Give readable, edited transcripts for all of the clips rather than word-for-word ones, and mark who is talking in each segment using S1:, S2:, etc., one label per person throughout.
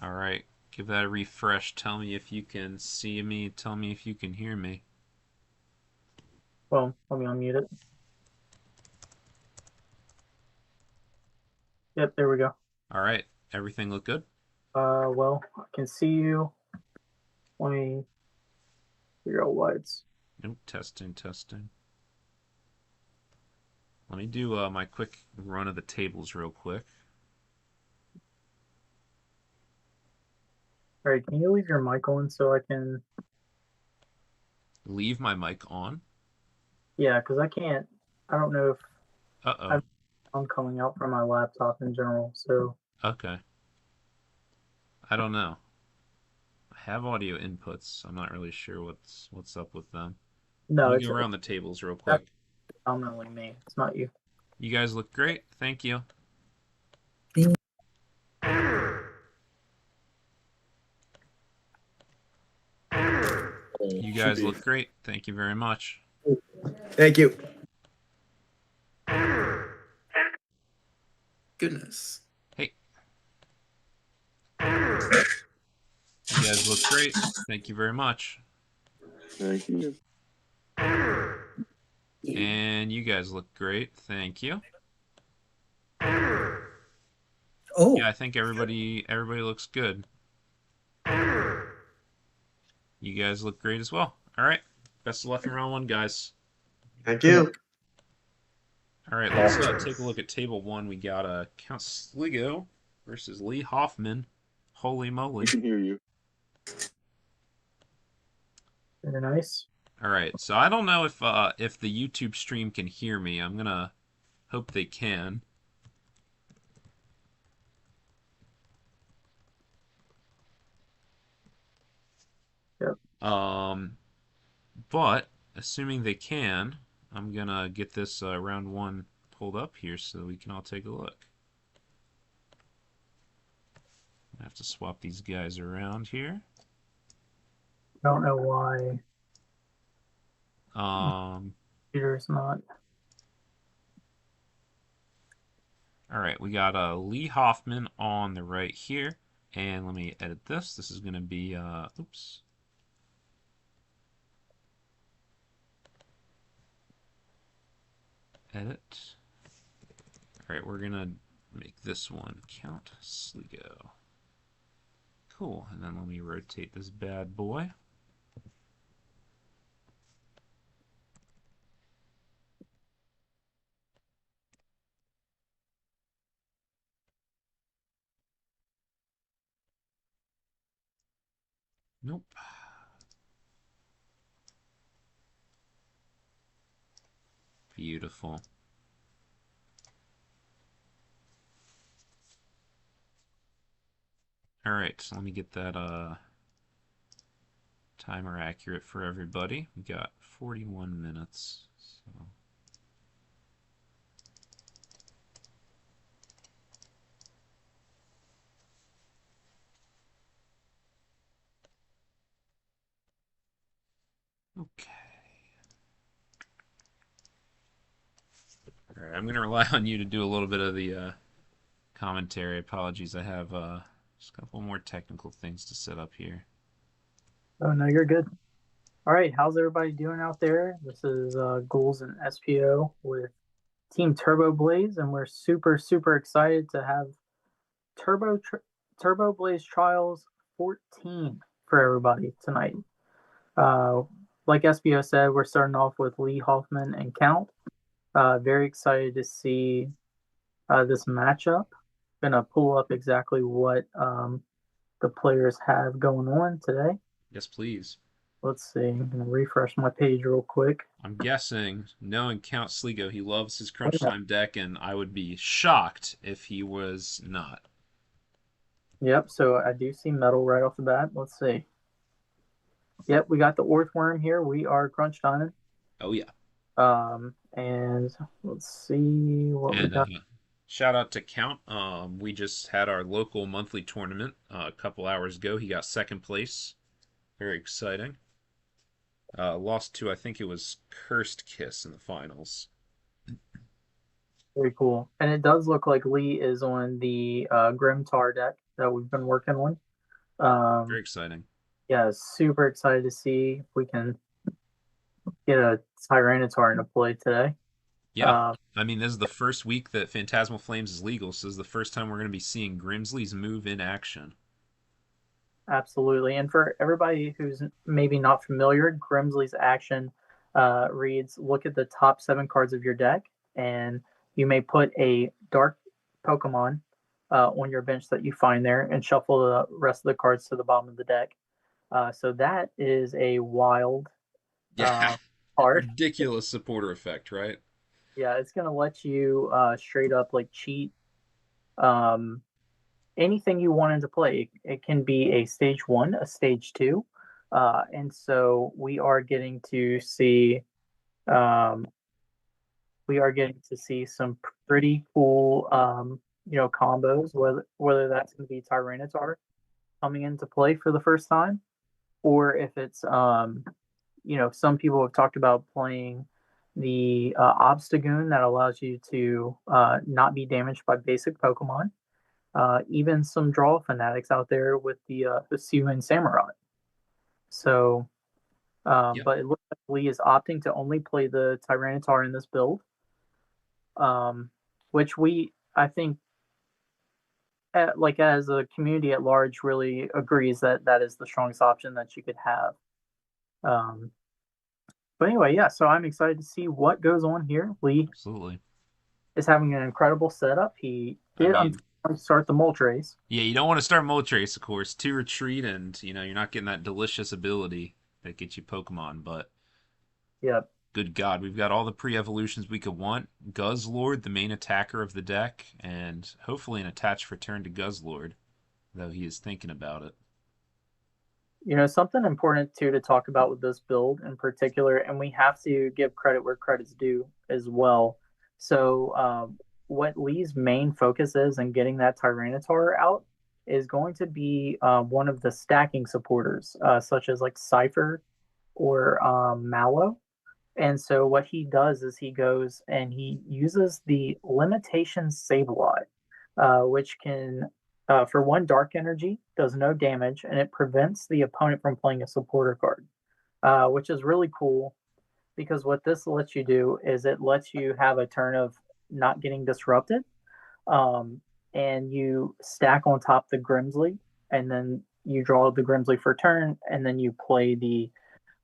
S1: All right, give that a refresh. Tell me if you can see me. Tell me if you can hear me.
S2: Well, let me unmute it. Yep, there we go.
S1: All right, everything look good?
S2: Well, I can see you. Let me figure out why it's.
S1: Nope, testing, testing. Let me do my quick run of the tables real quick.
S2: All right, can you leave your mic on so I can?
S1: Leave my mic on.
S2: Yeah, because I can't. I don't know if
S1: Uh-oh.
S2: I'm coming out from my laptop in general. So
S1: Okay. I don't know. I have audio inputs. I'm not really sure what's up with them. Let
S2: no,
S1: me
S2: it's
S1: go around the tables real
S2: that's
S1: quick.
S2: predominantly me. It's not you.
S1: You guys look great. Thank you. You
S3: Should
S1: guys
S3: be.
S1: look great. Thank you very much.
S3: Thank you. Goodness.
S1: Hey, you guys look great. Thank you very much.
S3: Thank you.
S1: And you guys look great. Thank you. Yeah,
S3: Oh,
S1: I think everybody looks good. You guys look great as well. All right. Best of luck in round one, guys.
S3: thank
S2: Good luck.
S3: you.
S1: All right, let's take a look at table one. We got Count Sligo versus Lee Hoffman. Holy
S3: We
S1: moly.
S3: can hear you.
S2: Very nice.
S1: All right, so I don't know if the YouTube stream can hear me. I'm gonna hope they can.
S2: Yep.
S1: Um, but assuming they can, I'm gonna get this round one pulled up here so we can all take a look. I have to swap these guys around here.
S2: I don't know why
S1: Um,
S2: Peter's not.
S1: all right, we got Lee Hoffman on the right here. And let me edit this. This is going to be, oops. Edit. All right, we're going to make this one Count Sligo. Cool. And then let me rotate this bad boy. Nope. Beautiful. All right, so let me get that timer accurate for everybody. We got 41 minutes. So okay. All right, I'm going to rely on you to do a little bit of the commentary. Apologies, I have just a couple more technical things to set up here.
S2: Oh no, you're good. All right, how's everybody doing out there? This is Ghouls and SPO with Team Turboblaze, and we're super excited to have Turbo Tr- Turboblaze Trials 14 for everybody tonight. Uh, like SBO said, we're starting off with Lee Hoffman and Count. Very excited to see this matchup. Gonna pull up exactly what the players have going on today.
S1: Yes, please.
S2: Let's see. I'm gonna refresh my page real quick.
S1: I'm guessing, knowing Count Sligo, he loves his
S2: Oh,
S1: Crunch
S2: yeah.
S1: Time deck, and I would be shocked if he was not.
S2: Yep. So I do see metal right off the bat. Let's see. Yep, we got the Orthworm here. We are crunch timing.
S1: Oh, yeah.
S2: And let's see what we
S1: And
S2: got.
S1: shout out to Count. We just had our local monthly tournament a couple hours ago. He got second place. Very exciting. Lost to, I think it was Cursed Kiss in the finals.
S2: Very cool. And it does look like Lee is on the Grim Tar deck that we've been working on. Um,
S1: Very exciting.
S2: yeah, super excited to see if we can get a Tyranitar into play today.
S1: Yeah.
S2: Uh,
S1: I mean, this is the first week that Phantasmal Flames is legal, so this is the first time we're going to be seeing Grimsley's move in action.
S2: Absolutely. And for everybody who's maybe not familiar, Grimsley's action reads look at the top 7 cards of your deck, and you may put a dark Pokemon on your bench that you find there and shuffle the rest of the cards to the bottom of the deck. So that is a wild
S1: Yeah.
S2: card.
S1: Ridiculous supporter effect, right?
S2: Yeah, it's going to let you straight up like cheat um, anything you want into play. It can be a stage one, a stage two, and so um, we are getting to see some pretty cool combos. Whether that's going to be Tyranitar coming into play for the first time, or if it's some people have talked about playing the Obstagoon that allows you to not be damaged by basic Pokemon. Even some draw fanatics out there with the Hisuian and Samurai. So,
S1: Yep.
S2: but it looks like Lee is opting to only play the Tyranitar in this build, which I think, like as a community at large, really agrees that that is the strongest option that you could have. Um, but anyway, yeah. So I'm excited to see what goes on here. Lee
S1: Absolutely.
S2: is having an incredible setup. He
S1: I
S2: did
S1: mean,
S2: start the Moltres.
S1: yeah, you don't want to start Moltres, of course. Two retreat, and you're not getting that delicious ability that gets you Pokemon. But
S2: Yeah,
S1: good God, we've got all the pre-evolutions we could want. Guzzlord, the main attacker of the deck, and hopefully an attached return to Guzzlord, though he is thinking about it.
S2: something important too to talk about with this build in particular, and we have to give credit where credit's due as well. So, what Lee's main focus is in getting that Tyranitar out is going to be one of the stacking supporters, such as like Cypher or Mallow. And so, what he does is he goes and he uses the limitation Sableye, which can, for one, dark energy, does no damage, and it prevents the opponent from playing a supporter card, which is really cool because what this lets you do is it lets you have a turn of not getting disrupted, um, and you stack on top the Grimsley, and then you draw the Grimsley for turn, and then you play the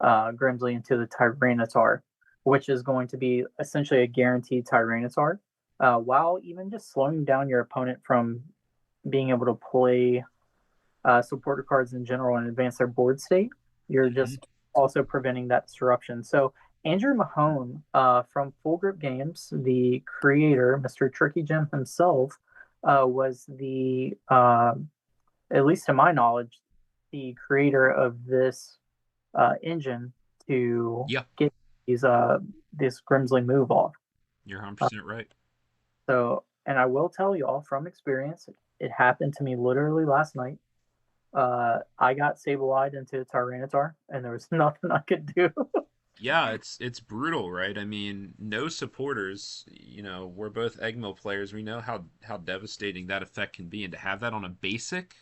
S2: Grimsley into the Tyranitar, which is going to be essentially a guaranteed Tyranitar, while even just slowing down your opponent from being able to play supporter cards in general and advance their board state. You're
S1: Mm-hmm.
S2: just also preventing that disruption. So Andrew Mahone from Full Grip Games, the creator, Mr. Tricky Jim himself, was at least to my knowledge, the creator of this engine to
S1: Yeah,
S2: get this Grimsley move off.
S1: you're
S2: Uh,
S1: 100% right.
S2: so, and I will tell y'all from experience, it happened to me literally last night. I got Sableyed into Tyranitar, and there was nothing I could do.
S1: Yeah, it's brutal, right? I mean, no supporters. We're both Eggmill players. We know how devastating that effect can be, and to have that on a basic,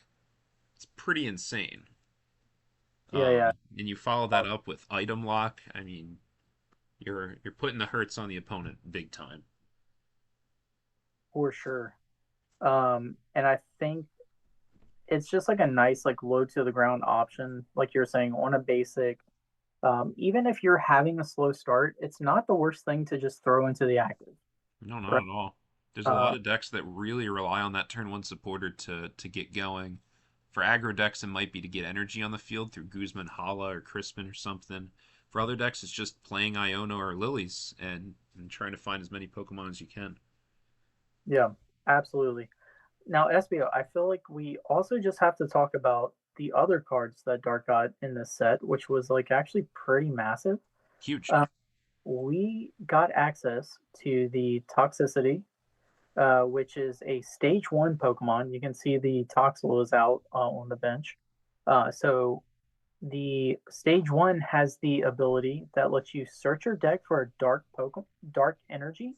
S1: it's pretty insane.
S2: Yeah, yeah,
S1: And you follow that up with item lock. I mean, you're putting the hurts on the opponent big time.
S2: for sure. And I think it's just like a nice, like low to the ground option, like you're saying, on a basic. Even if you're having a slow start, it's not the worst thing to just throw into the active,
S1: No, not
S2: right?
S1: at all. There's a lot
S2: Uh,
S1: of decks that really rely on that turn one supporter to get going. For aggro decks, it might be to get energy on the field through Guzman, Hala, or Crispin or something. For other decks, it's just playing Iono or Lilies and trying to find as many Pokemon as you can.
S2: yeah, absolutely. Now, SBO, I feel like we also just have to talk about the other cards that Dark got in this set, which was like actually pretty massive.
S1: Huge.
S2: Uh, we got access to the Toxicity, which is a stage one Pokemon. You can see the Toxel is out on the bench. So the stage one has the ability that lets you search your deck for a dark energy,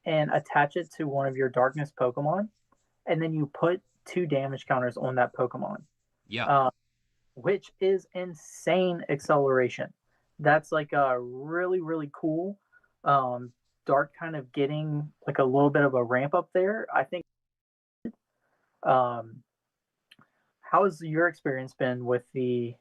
S2: and attach it to one of your darkness Pokemon, and then you put 2 damage counters on that Pokemon.
S1: Yeah.
S2: uh, which is insane acceleration. That's like a really, really cool. Um, Dark kind of getting like a little bit of a ramp up there. I think. Um, how has your experience been with the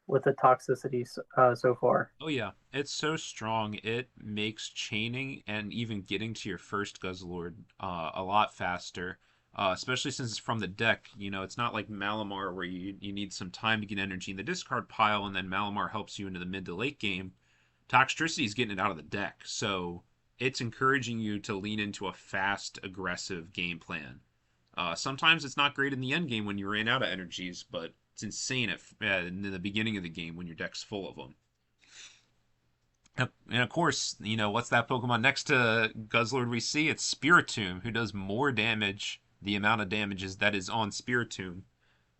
S2: toxicity so far?
S1: Oh yeah, it's so strong. It makes chaining and even getting to your first Guzzlord a lot faster. Especially since it's from the deck. You know, it's not like Malamar where you need some time to get energy in the discard pile, and then Malamar helps you into the mid to late game. Toxtricity is getting it out of the deck, so it's encouraging you to lean into a fast, aggressive game plan. Sometimes it's not great in the end game when you ran out of energies, but it's insane in the beginning of the game when your deck's full of them. And of course, you know, what's that Pokemon next to Guzzlord we see? It's Spiritomb, who does more damage, the amount of damages that is on Spiritomb.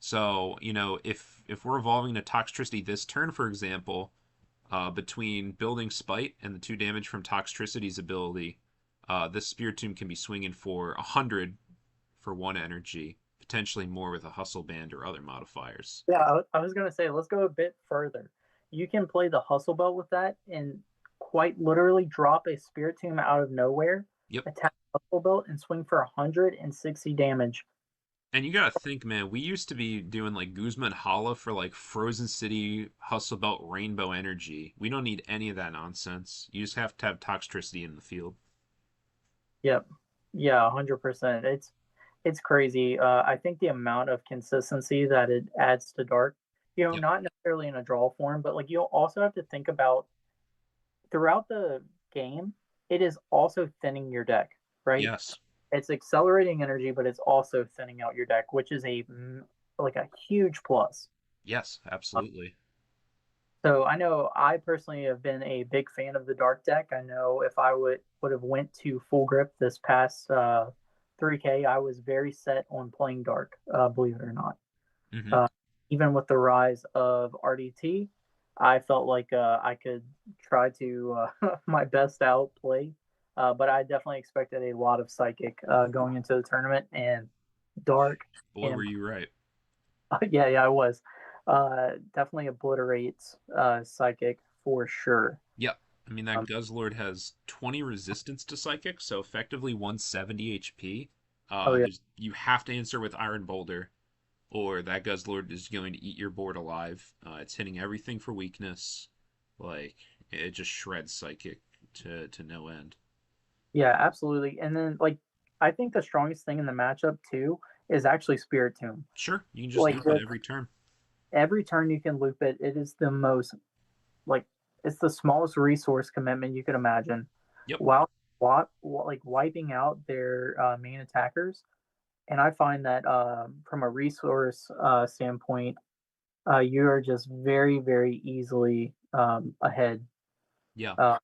S1: So, you know, if we're evolving to Toxtricity this turn, for example, between building Spite and the 2 damage from Toxtricity's ability, this Spiritomb can be swinging for 100 for 1 energy, potentially more with a Hustle Band or other modifiers.
S2: Yeah, I was gonna say let's go a bit further. You can play the hustle belt with that and quite literally drop a spirit tomb out of nowhere,
S1: Yep.
S2: attack hustle belt, and swing for 160 damage.
S1: And you gotta think, man, we used to be doing like Guzma and Hala for like Frozen City, Hustle Belt, Rainbow Energy. We don't need any of that nonsense. You just have to have Toxtricity in the field.
S2: Yep. Yeah, 100%. It's crazy. I think the amount of consistency that it adds to Dark,
S1: Yep.
S2: not necessarily in a draw form, but like you'll also have to think about throughout the game, it is also thinning your deck, right?
S1: Yes.
S2: It's accelerating energy, but it's also thinning out your deck, which is like a huge plus.
S1: Yes, absolutely.
S2: So I know I personally have been a big fan of the dark deck. I know if I would have went to full grip this past 3K, I was very set on playing dark. Believe it or not,
S1: Hmm.
S2: uh, even with the rise of RDT, I felt like I could try to my best outplay. But I definitely expected a lot of psychic going into the tournament and dark
S1: Boy, were
S2: and
S1: you right.
S2: yeah, I was. Definitely obliterates Psychic for sure.
S1: Yep. I mean, that
S2: Um,
S1: Guzzlord has 20 resistance to Psychic, so effectively 170 HP.
S2: oh yeah,
S1: You have to answer with Iron Boulder, or that Guzzlord is going to eat your board alive. It's hitting everything for weakness. Like, it just shreds Psychic to no end.
S2: yeah, absolutely. And then like, I think the strongest thing in the matchup too is actually Spirit Tomb.
S1: Sure, you can just
S2: Like
S1: loop it every turn.
S2: every turn you can loop it. It is the most like it's the smallest resource commitment you could imagine.
S1: Yep.
S2: While like wiping out their main attackers, and I find that from a resource standpoint, you are just very, very easily ahead.
S1: Yeah.
S2: Uh,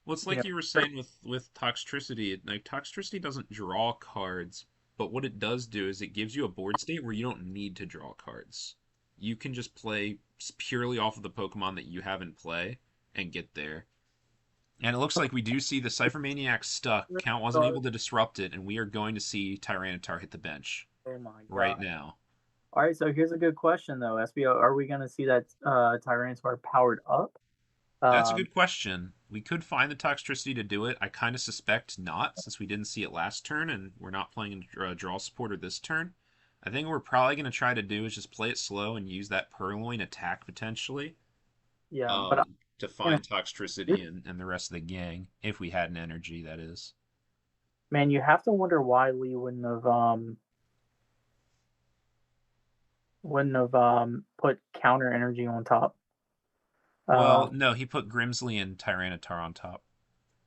S1: Well, it's
S2: you
S1: like
S2: know,
S1: you were saying with Toxtricity. Like Toxtricity doesn't draw cards, but what it does do is it gives you a board state where you don't need to draw cards. You can just play purely off of the Pokemon that you have in play and get there. And it looks like we do see the Cypher Maniac stuck. Count wasn't able to disrupt it, and we are going to see Tyranitar hit the bench
S2: oh my
S1: right
S2: god!
S1: now.
S2: All right, so here's a good question though, SBO. Are we going to see that Tyranitar powered up?
S1: That's a
S2: Um,
S1: good question. We could find the Toxtricity to do it. I kind of suspect not, since we didn't see it last turn, and we're not playing in draw supporter this turn. I think what we're probably going to try to do is just play it slow and use that Purloin attack potentially
S2: yeah, but
S1: to
S2: you
S1: find Toxtricity and the rest of the gang, if we had an energy, that is.
S2: man, you have to wonder why Lee wouldn't have put counter energy on top.
S1: Well,
S2: Um,
S1: no, he put Grimsley and Tyranitar on top.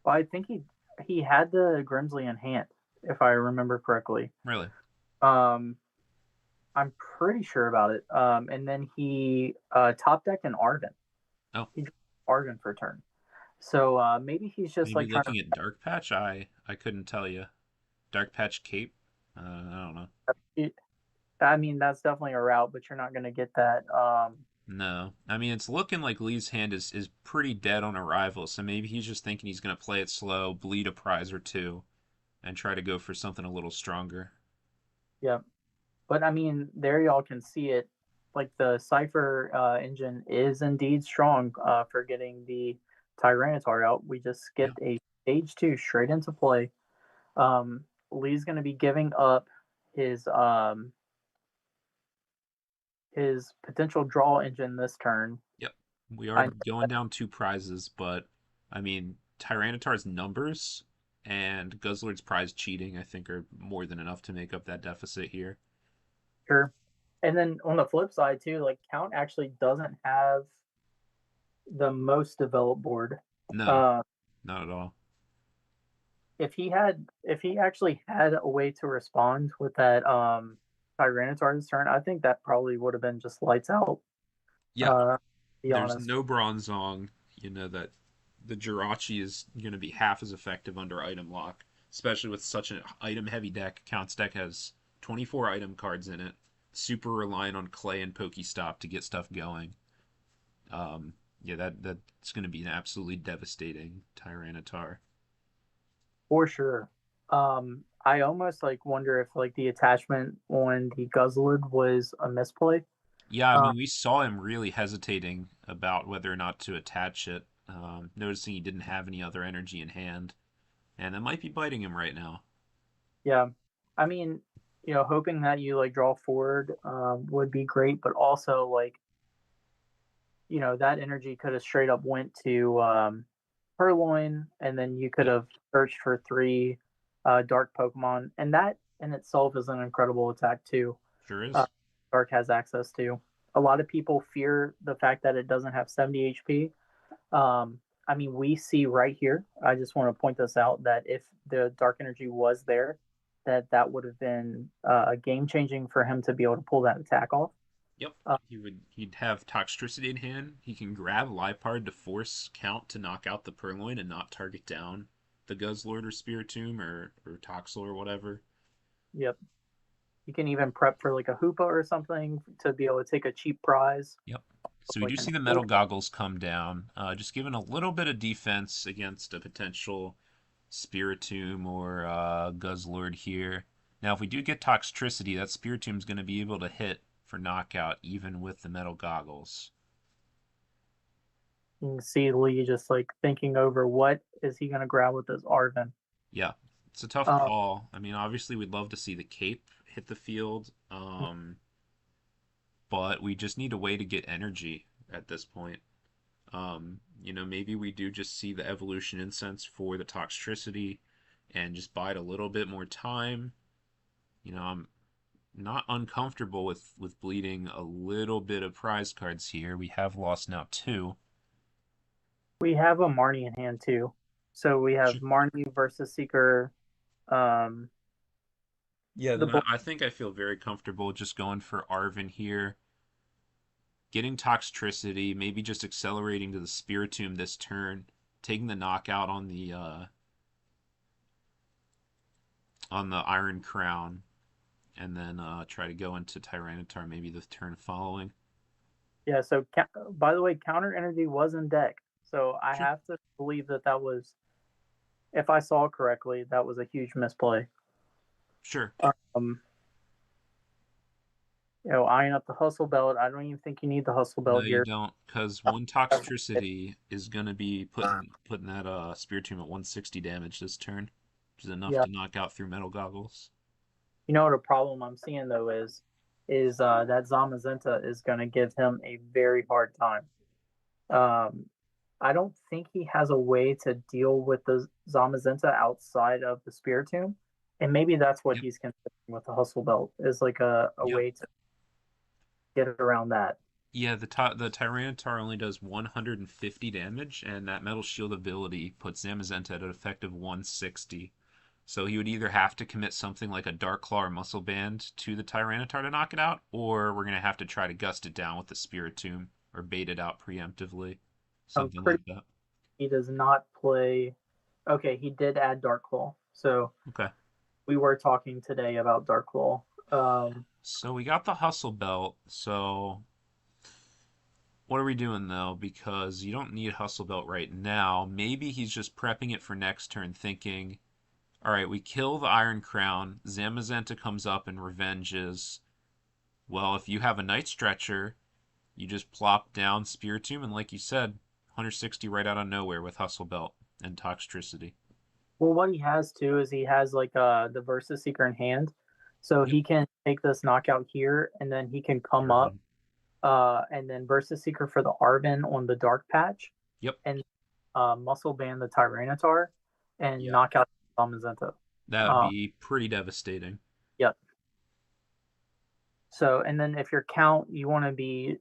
S2: well, I think he had the Grimsley in hand, if I remember correctly.
S1: Really?
S2: Um, I'm pretty sure about it. And then he top decked an Arven.
S1: Oh,
S2: He drew Arven for a turn. So maybe he's just
S1: maybe
S2: like trying
S1: looking at Dark Patch? I couldn't tell you. Dark Patch Cape? I don't know.
S2: to. I mean, that's definitely a route, but you're not going to get that.
S1: No. I mean, it's looking like Lee's hand is pretty dead on arrival, so maybe he's just thinking he's going to play it slow, bleed a prize or two, and try to go for something a little stronger.
S2: Yeah, But I mean, there y'all can see it. Like the Cypher engine is indeed strong for getting the Tyranitar out. We just
S1: Yeah.
S2: skipped a stage 2 straight into play. Lee's going to be giving up his um, his potential draw engine this turn.
S1: Yep. We are
S2: I
S1: going down 2 prizes, but I mean, Tyranitar's numbers and Guzzlord's prize cheating, I think, are more than enough to make up that deficit here.
S2: sure. And then on the flip side too, like Count actually doesn't have the most developed board.
S1: No,
S2: Uh,
S1: not at all.
S2: if he actually had a way to respond with that Tyranitar this turn, I think that probably would have been just lights out.
S1: Yeah,
S2: To be
S1: there's
S2: honest.
S1: no Bronzong. You know that the Jirachi is going to be half as effective under item lock, especially with such an item heavy deck. Count's deck has 24 item cards in it, super reliant on Clay and Pokestop to get stuff going. Yeah, that's going to be an absolutely devastating Tyranitar.
S2: For sure. I almost like wonder if like the attachment on the Guzzlord was a misplay.
S1: Yeah, I
S2: Um,
S1: mean, we saw him really hesitating about whether or not to attach it, noticing he didn't have any other energy in hand, and that might be biting him right now.
S2: yeah. I mean, hoping that you like draw forward would be great, but also like, that energy could have straight up went to Purloin, and then you could
S1: Yep,
S2: have searched for three dark Pokemon, and that in itself is an incredible attack too.
S1: sure
S2: Uh,
S1: is.
S2: Dark has access to. A lot of people fear the fact that it doesn't have 70 HP. Um, I mean, we see right here. I just want to point this out that if the dark energy was there, that would have been game changing for him to be able to pull that attack off.
S1: Yep,
S2: Uh,
S1: he'd have Toxtricity in hand. He can grab Liepard to force Count to knock out the Purloin and not target down the Guzzlord or Spiritomb or Toxel or whatever.
S2: yep. You can even prep for like a Hoopa or something to be able to take a cheap prize,
S1: Yep. So we
S2: like
S1: do
S2: an
S1: see the metal goggles come down, just giving a little bit of defense against a potential Spiritomb or Guzzlord here. Now, if we do get Toxtricity, that Spiritomb's going to be able to hit for knockout even with the metal goggles.
S2: You can see Lee just like thinking over what is he going to grab with this Arvin.
S1: Yeah, it's a tough
S2: Uh,
S1: call. I mean, obviously, we'd love to see the cape hit the field, but we just need a way to get energy at this point. Maybe we do just see the evolution incense for the Toxtricity and just bide a little bit more time. I'm not uncomfortable with bleeding a little bit of prize cards here. We have lost now two.
S2: we have a Marnie in hand too, so we have
S1: Sure.
S2: Marnie versus Seeker. Um,
S1: Yeah,
S2: the
S1: then I think I feel very comfortable just going for Arvin here, getting Toxtricity, maybe just accelerating to the Spiritomb this turn, taking the knockout on the Iron Crown, and then try to go into Tyranitar maybe the turn following.
S2: Yeah. So by the way, counter energy was in deck, so I
S1: Sure.
S2: have to believe that was, if I saw correctly, that was a huge misplay.
S1: Sure.
S2: Um, eyeing up the hustle belt. I don't even think you need the hustle
S1: No,
S2: belt
S1: you
S2: here.
S1: don't, because one Toxtricity is gonna be putting that Spiritomb at 160 damage this turn, which is enough
S2: Yeah.
S1: to knock out through Metal Goggles.
S2: You know what a problem I'm seeing though is that Zamazenta is going to give him a very hard time. Um, I don't think he has a way to deal with the Zamazenta outside of the Spiritomb, and maybe that's what
S1: Yep.
S2: he's considering with the Hustle Belt is like a
S1: Yep.
S2: way to get around that.
S1: Yeah, the Tyranitar only does 150 damage, and that Metal Shield ability puts Zamazenta at an effective 160. So he would either have to commit something like a Dark Claw or Muscle Band to the Tyranitar to knock it out, or we're going to have to try to gust it down with the Spiritomb or bait it out preemptively.
S2: I'm
S1: Something
S2: pretty
S1: like that.
S2: he does not play. Okay, he did add Dark Claw, so
S1: Okay.
S2: we were talking today about Dark Claw.
S1: So we got the Hustle Belt. So what are we doing though? Because you don't need Hustle Belt right now. Maybe he's just prepping it for next turn, thinking, all right, we kill the Iron Crown. Zamazenta comes up and revenges. Well, if you have a Night Stretcher, you just plop down Spiritomb, and like you said, 160 right out of nowhere with Hustle Belt and Toxtricity.
S2: Well, what he has too is he has like the Versus Seeker in hand, so
S1: Yep.
S2: he can take this knockout here, and then he can come up,
S1: Arvin.
S2: and then Versus Seeker for the Arvin on the Dark Patch,
S1: Yep.
S2: and Muscle Band the Tyranitar, and
S1: Yeah.
S2: knock out Zamazenta.
S1: That would be pretty devastating.
S2: Yep. So, and then if your count, you want to be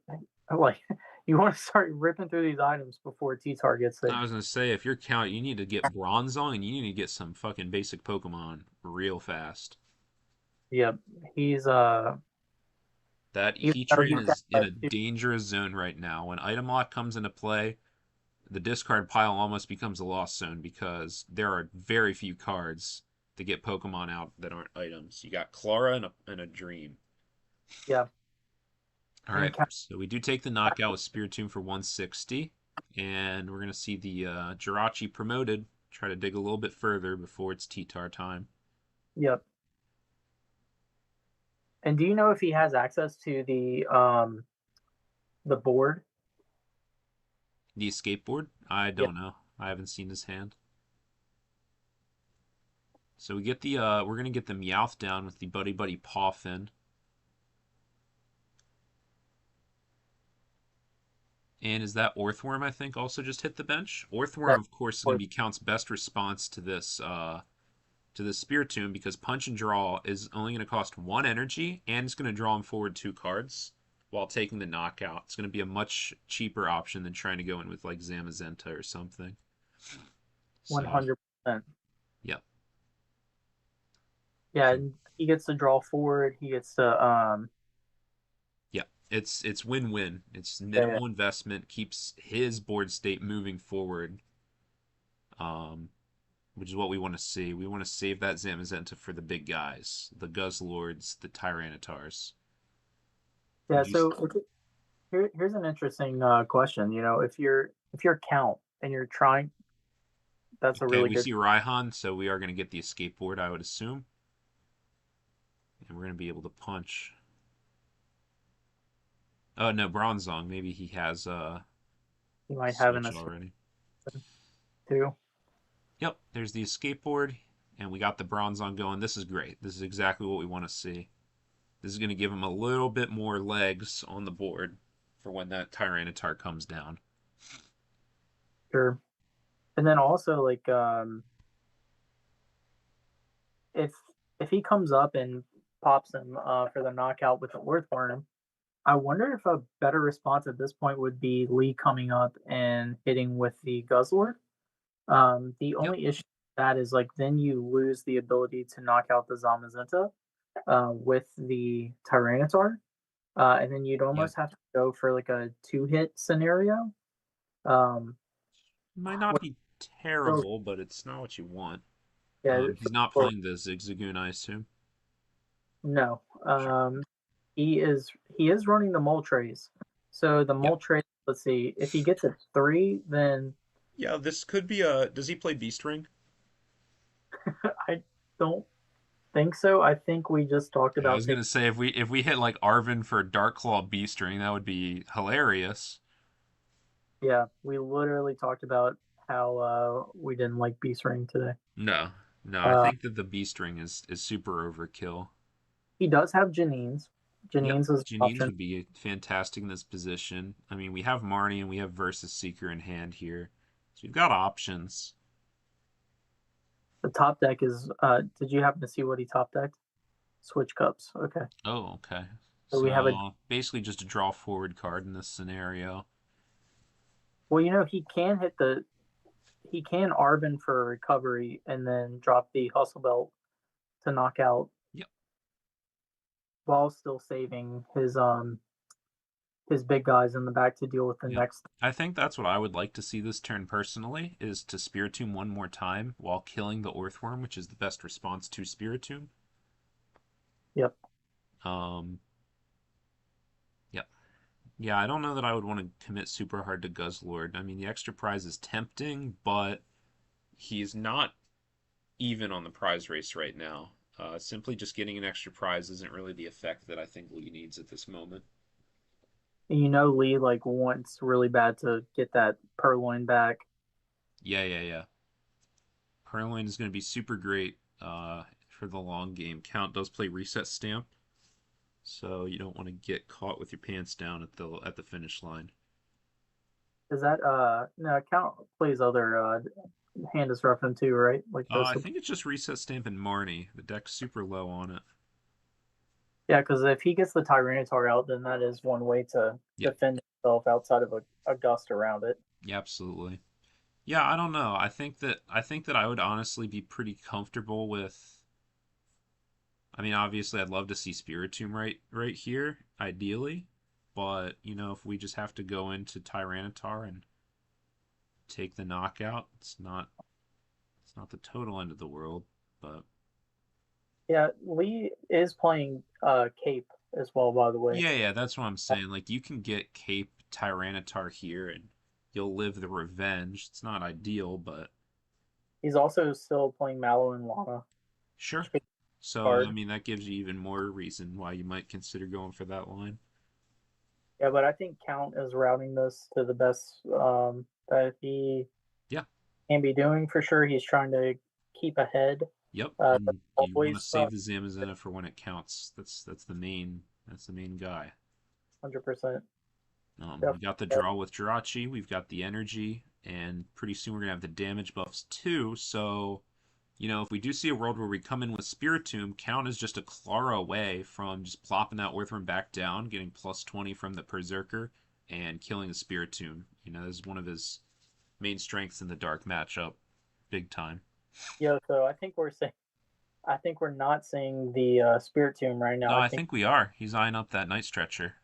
S2: like, you want to start ripping through these items before T-Tar gets
S1: I
S2: there.
S1: was gonna say, if you're count, you need to get bronze on, and you need to get some fucking basic Pokemon real fast.
S2: Yep. He's
S1: That
S2: even though
S1: Heatran
S2: he's got
S1: is in
S2: that
S1: a dangerous zone right now. When item lock comes into play, the discard pile almost becomes a lost zone because there are very few cards to get Pokemon out that aren't items. You got Clara and a Dream.
S2: yeah,
S1: All
S2: and
S1: right, so we do take the knockout with Spiritomb for 160, and we're gonna see the Jirachi promoted. Try to dig a little bit further before it's T-Tar time.
S2: yep. And do you know if he has access to the board?
S1: The escape board? I
S2: Yeah.
S1: don't know. I haven't seen his hand. So we get the we're gonna get the Meowth down with the Buddy Buddy Paw Fin. And is that Orthworm, I think, also just hit the bench? Orthworm,
S2: That
S1: of course, is going
S2: board.
S1: to be Count's best response to this Spiritomb because Punch and Draw is only going to cost 1 energy and it's going to draw him forward 2 cards while taking the knockout. It's going to be a much cheaper option than trying to go in with like Zamazenta or something. So,
S2: 100%.
S1: yep.
S2: Yeah,
S1: So,
S2: and he gets to draw forward. He gets to
S1: yeah, it's win-win. It's
S2: yeah,
S1: minimal investment, keeps his board state moving forward. Um, which is what we want to see. We want to save that Zamazenta for the big guys, the Guzzlords, the Tyranitars.
S2: yeah.
S1: Would you?
S2: So here's an interesting question. You know, if you're count and you're trying, that's a
S1: Okay,
S2: really
S1: we
S2: good.
S1: see Raihan, so we are going to get the escape board, I would assume, and we're going to be able to punch. Oh no, Bronzong. Maybe he has
S2: You might have an
S1: switch
S2: escape
S1: already.
S2: too.
S1: Yep, there's the escape board, and we got the Bronzong going. This is great. This is exactly what we want to see. This is going to give him a little bit more legs on the board for when that Tyranitar comes down.
S2: Sure. And then also like if if he comes up and pops him for the knockout with the Earthworm, I wonder if a better response at this point would be Lee coming up and hitting with the Guzzler. The
S1: Yep.
S2: only issue with that is like then you lose the ability to knock out the Zamazenta with the Tyranitar, and then you'd
S1: Yep.
S2: almost have to go for like a 2-hit scenario. Um,
S1: Might not be
S2: so,
S1: terrible, but it's not what you want.
S2: yeah,
S1: He's not
S2: so,
S1: playing the Zigzagoon, I assume.
S2: no.
S1: Sure.
S2: He is running the Moltres. So the
S1: Yep.
S2: Moltres, let's see, if he gets a 3, then
S1: Yeah, this could be a. Does he play Beast Ring?
S2: I don't think so. I think we just talked
S1: Yeah, I
S2: about
S1: was gonna say if we hit like Arvin for Dark Claw Beast Ring, that would be hilarious.
S2: yeah, we literally talked about how we didn't like Beast Ring today.
S1: No, no, I
S2: Uh,
S1: think that the Beast Ring is super overkill.
S2: he does have Janine's.
S1: Yep,
S2: Janine's is an
S1: Janine's
S2: option.
S1: would be fantastic in this position. I mean, we have Marnie and we have Versus Seeker in hand here, so we've got options.
S2: The top deck is. Did you happen to see what he top decked? Switch cups. Okay.
S1: Oh, okay.
S2: So we have a.
S1: So basically just a draw forward card in this scenario.
S2: Well, you know, he can hit the. He can Arvin for recovery and then drop the hustle belt to knock out
S1: Yep.
S2: while still saving his big guys in the back to deal with the
S1: Yep.
S2: next.
S1: I think that's what I would like to see this turn personally, is to Spiritomb one more time while killing the Orthworm, which is the best response to Spiritomb.
S2: Yep.
S1: Um, yep. Yeah, I don't know that I would want to commit super hard to Guzzlord. I mean, the extra prize is tempting, but he's not even on the prize race right now. Simply just getting an extra prize isn't really the effect that I think Lee needs at this moment.
S2: Lee like wants really bad to get that purloin back.
S1: Yeah. Purloin is going to be super great for the long game. Count does play reset stamp, so you don't want to get caught with your pants down at the finish line.
S2: Is that no, Count plays other hand disruption too, right? Like
S1: I
S2: this.
S1: think it's just reset stamp and Marnie. The deck's super low on it.
S2: Yeah, because if he gets the Tyranitar out, then that is one way to
S1: Yep.
S2: defend himself outside of a gust around it.
S1: Yeah, absolutely. Yeah, I don't know. I think that I would honestly be pretty comfortable with. I mean, obviously, I'd love to see Spiritomb right here, ideally. But if we just have to go into Tyranitar and take the knockout, it's not the total end of the world. But
S2: Yeah, Lee is playing Cape as well, by the way.
S1: yeah, that's what I'm saying. Like you can get Cape Tyranitar here, and you'll live the revenge. It's not ideal, but
S2: He's also still playing Mallow and Lana.
S1: sure. So I
S2: Card.
S1: mean, that gives you even more reason why you might consider going for that line.
S2: Yeah, but I think Count is routing this to the best that he
S1: Yeah.
S2: can be doing for sure. He's trying to keep ahead.
S1: Yep,
S2: That's
S1: and you want to
S2: always
S1: save the Zamazenta for when it counts. That's the main guy.
S2: 100%.
S1: We got the draw with Jirachi, we've got the energy, and pretty soon we're gonna have the damage buffs too. So, if we do see a world where we come in with Spiritomb, Count is just a Clara away from just plopping that Orthworm back down, getting plus 20 from the Berserker, and killing the Spiritomb. This is one of his main strengths in the dark matchup, big time.
S2: Yeah, so I think we're not seeing the Spirit Tomb right now.
S1: No,
S2: I
S1: I
S2: think
S1: think we are. He's eyeing up that Night Stretcher.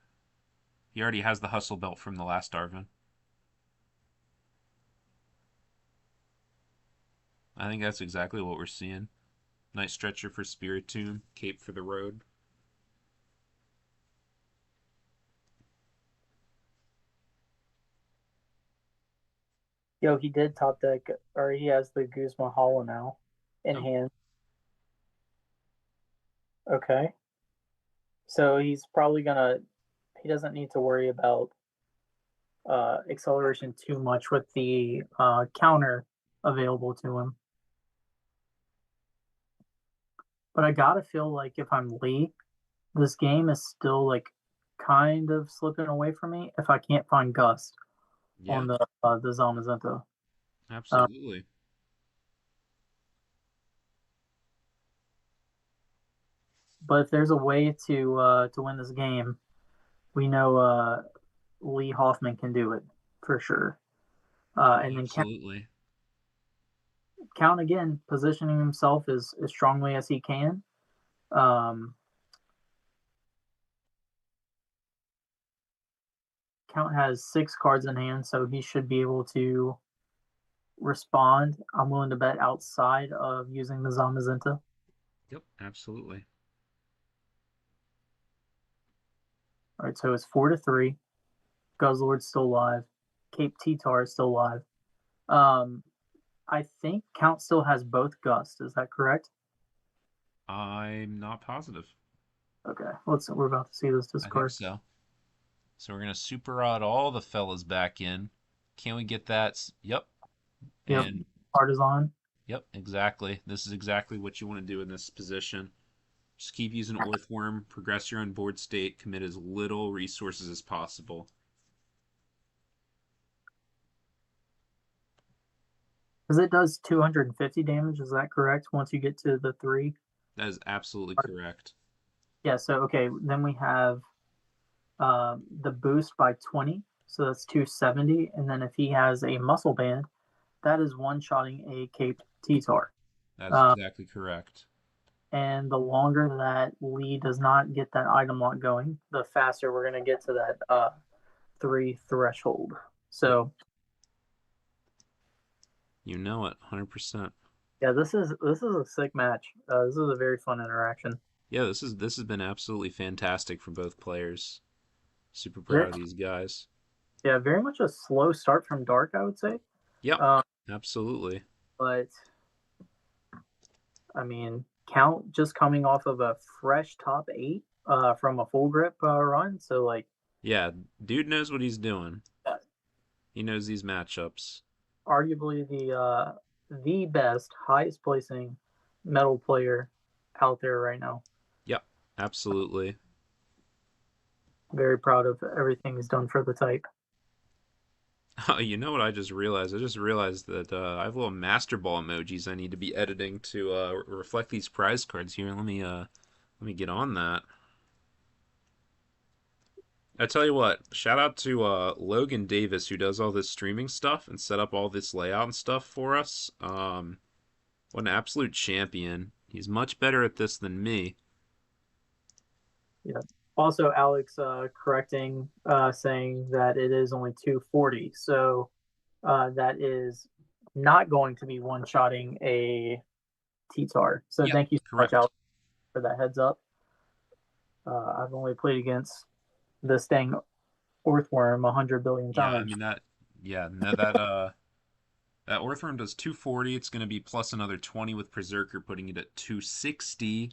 S1: He already has the hustle belt from the last Darvin. I think that's exactly what we're seeing. Night Stretcher for Spiritomb, Cape for the Road.
S2: he did top deck, or he has the Guzma Hollow now in
S1: Oh,
S2: hand. Okay, so he's probably gonna. He doesn't need to worry about acceleration too much with the counter available to him. But I gotta feel like if I'm Lee, this game is still like kind of slipping away from me if I can't find Gust
S1: yeah,
S2: on the Zamazenta. Uh,
S1: absolutely.
S2: but if there's a way to win this game, we know Lee Hoffman can do it for sure. And then
S1: Absolutely.
S2: count again, positioning himself as strongly as he can. Um, Count has 6 cards in hand, so he should be able to respond. I'm willing to bet outside of using the Zamazenta.
S1: Yep, absolutely.
S2: All right, so it's 4-3. Guzzlord's still alive. Cape T-Tar is still alive. I think Count still has both Gust. Is that correct?
S1: I'm not positive.
S2: Okay, we're about to see this
S1: I think
S2: discard.
S1: so. So we're gonna super odd all the fellas back in. Can we get that? Yep.
S2: Yep,
S1: And
S2: Partisan.
S1: yep, exactly. This is exactly what you want to do in this position. Just keep using Orthworm, progress your own board state, commit as little resources as possible.
S2: Because it does 250 damage. Is that correct? Once you get to the 3.
S1: That is absolutely correct.
S2: Yeah. So okay, then we have the boost by 20. So that's 270. And then if he has a muscle band, that is one-shotting a Cape T-Tar.
S1: That's exactly correct.
S2: And the longer that Lee does not get that item lock going, the faster we're going to get to that 3 threshold. So
S1: you know it, 100%.
S2: yeah, this is a sick match. This is a very fun interaction.
S1: Yeah, this has been absolutely fantastic for both players. Super proud
S2: Very,
S1: of these guys.
S2: yeah, very much a slow start from Dark, I would say.
S1: Yep,
S2: Um,
S1: absolutely.
S2: but I mean, Count just coming off of a fresh top 8 from a full grip run. So like
S1: Yeah, dude knows what he's doing.
S2: uh,
S1: He knows these matchups.
S2: arguably the best, highest placing metal player out there right now.
S1: Yep, absolutely.
S2: Very proud of everything he's done for the type.
S1: Oh, you know what I just realized? I just realized that I have little Master Ball emojis I need to be editing to reflect these prize cards here. Let me get on that. I tell you what, shout out to Logan Davis who does all this streaming stuff and set up all this layout and stuff for us. What an absolute champion. He's much better at this than me.
S2: Yeah. Also, Alex correcting, saying that it is only 240. So that is not going to be one-shotting a T-Tar. So
S1: Yep,
S2: thank you so much,
S1: correct.
S2: Alex, for that heads up. I've only played against this dang Orthworm 100 billion
S1: Yeah, I
S2: times.
S1: mean that. Yeah, no, that Orthworm does 240. It's going to be plus another 20 with Berserker, putting it at 260.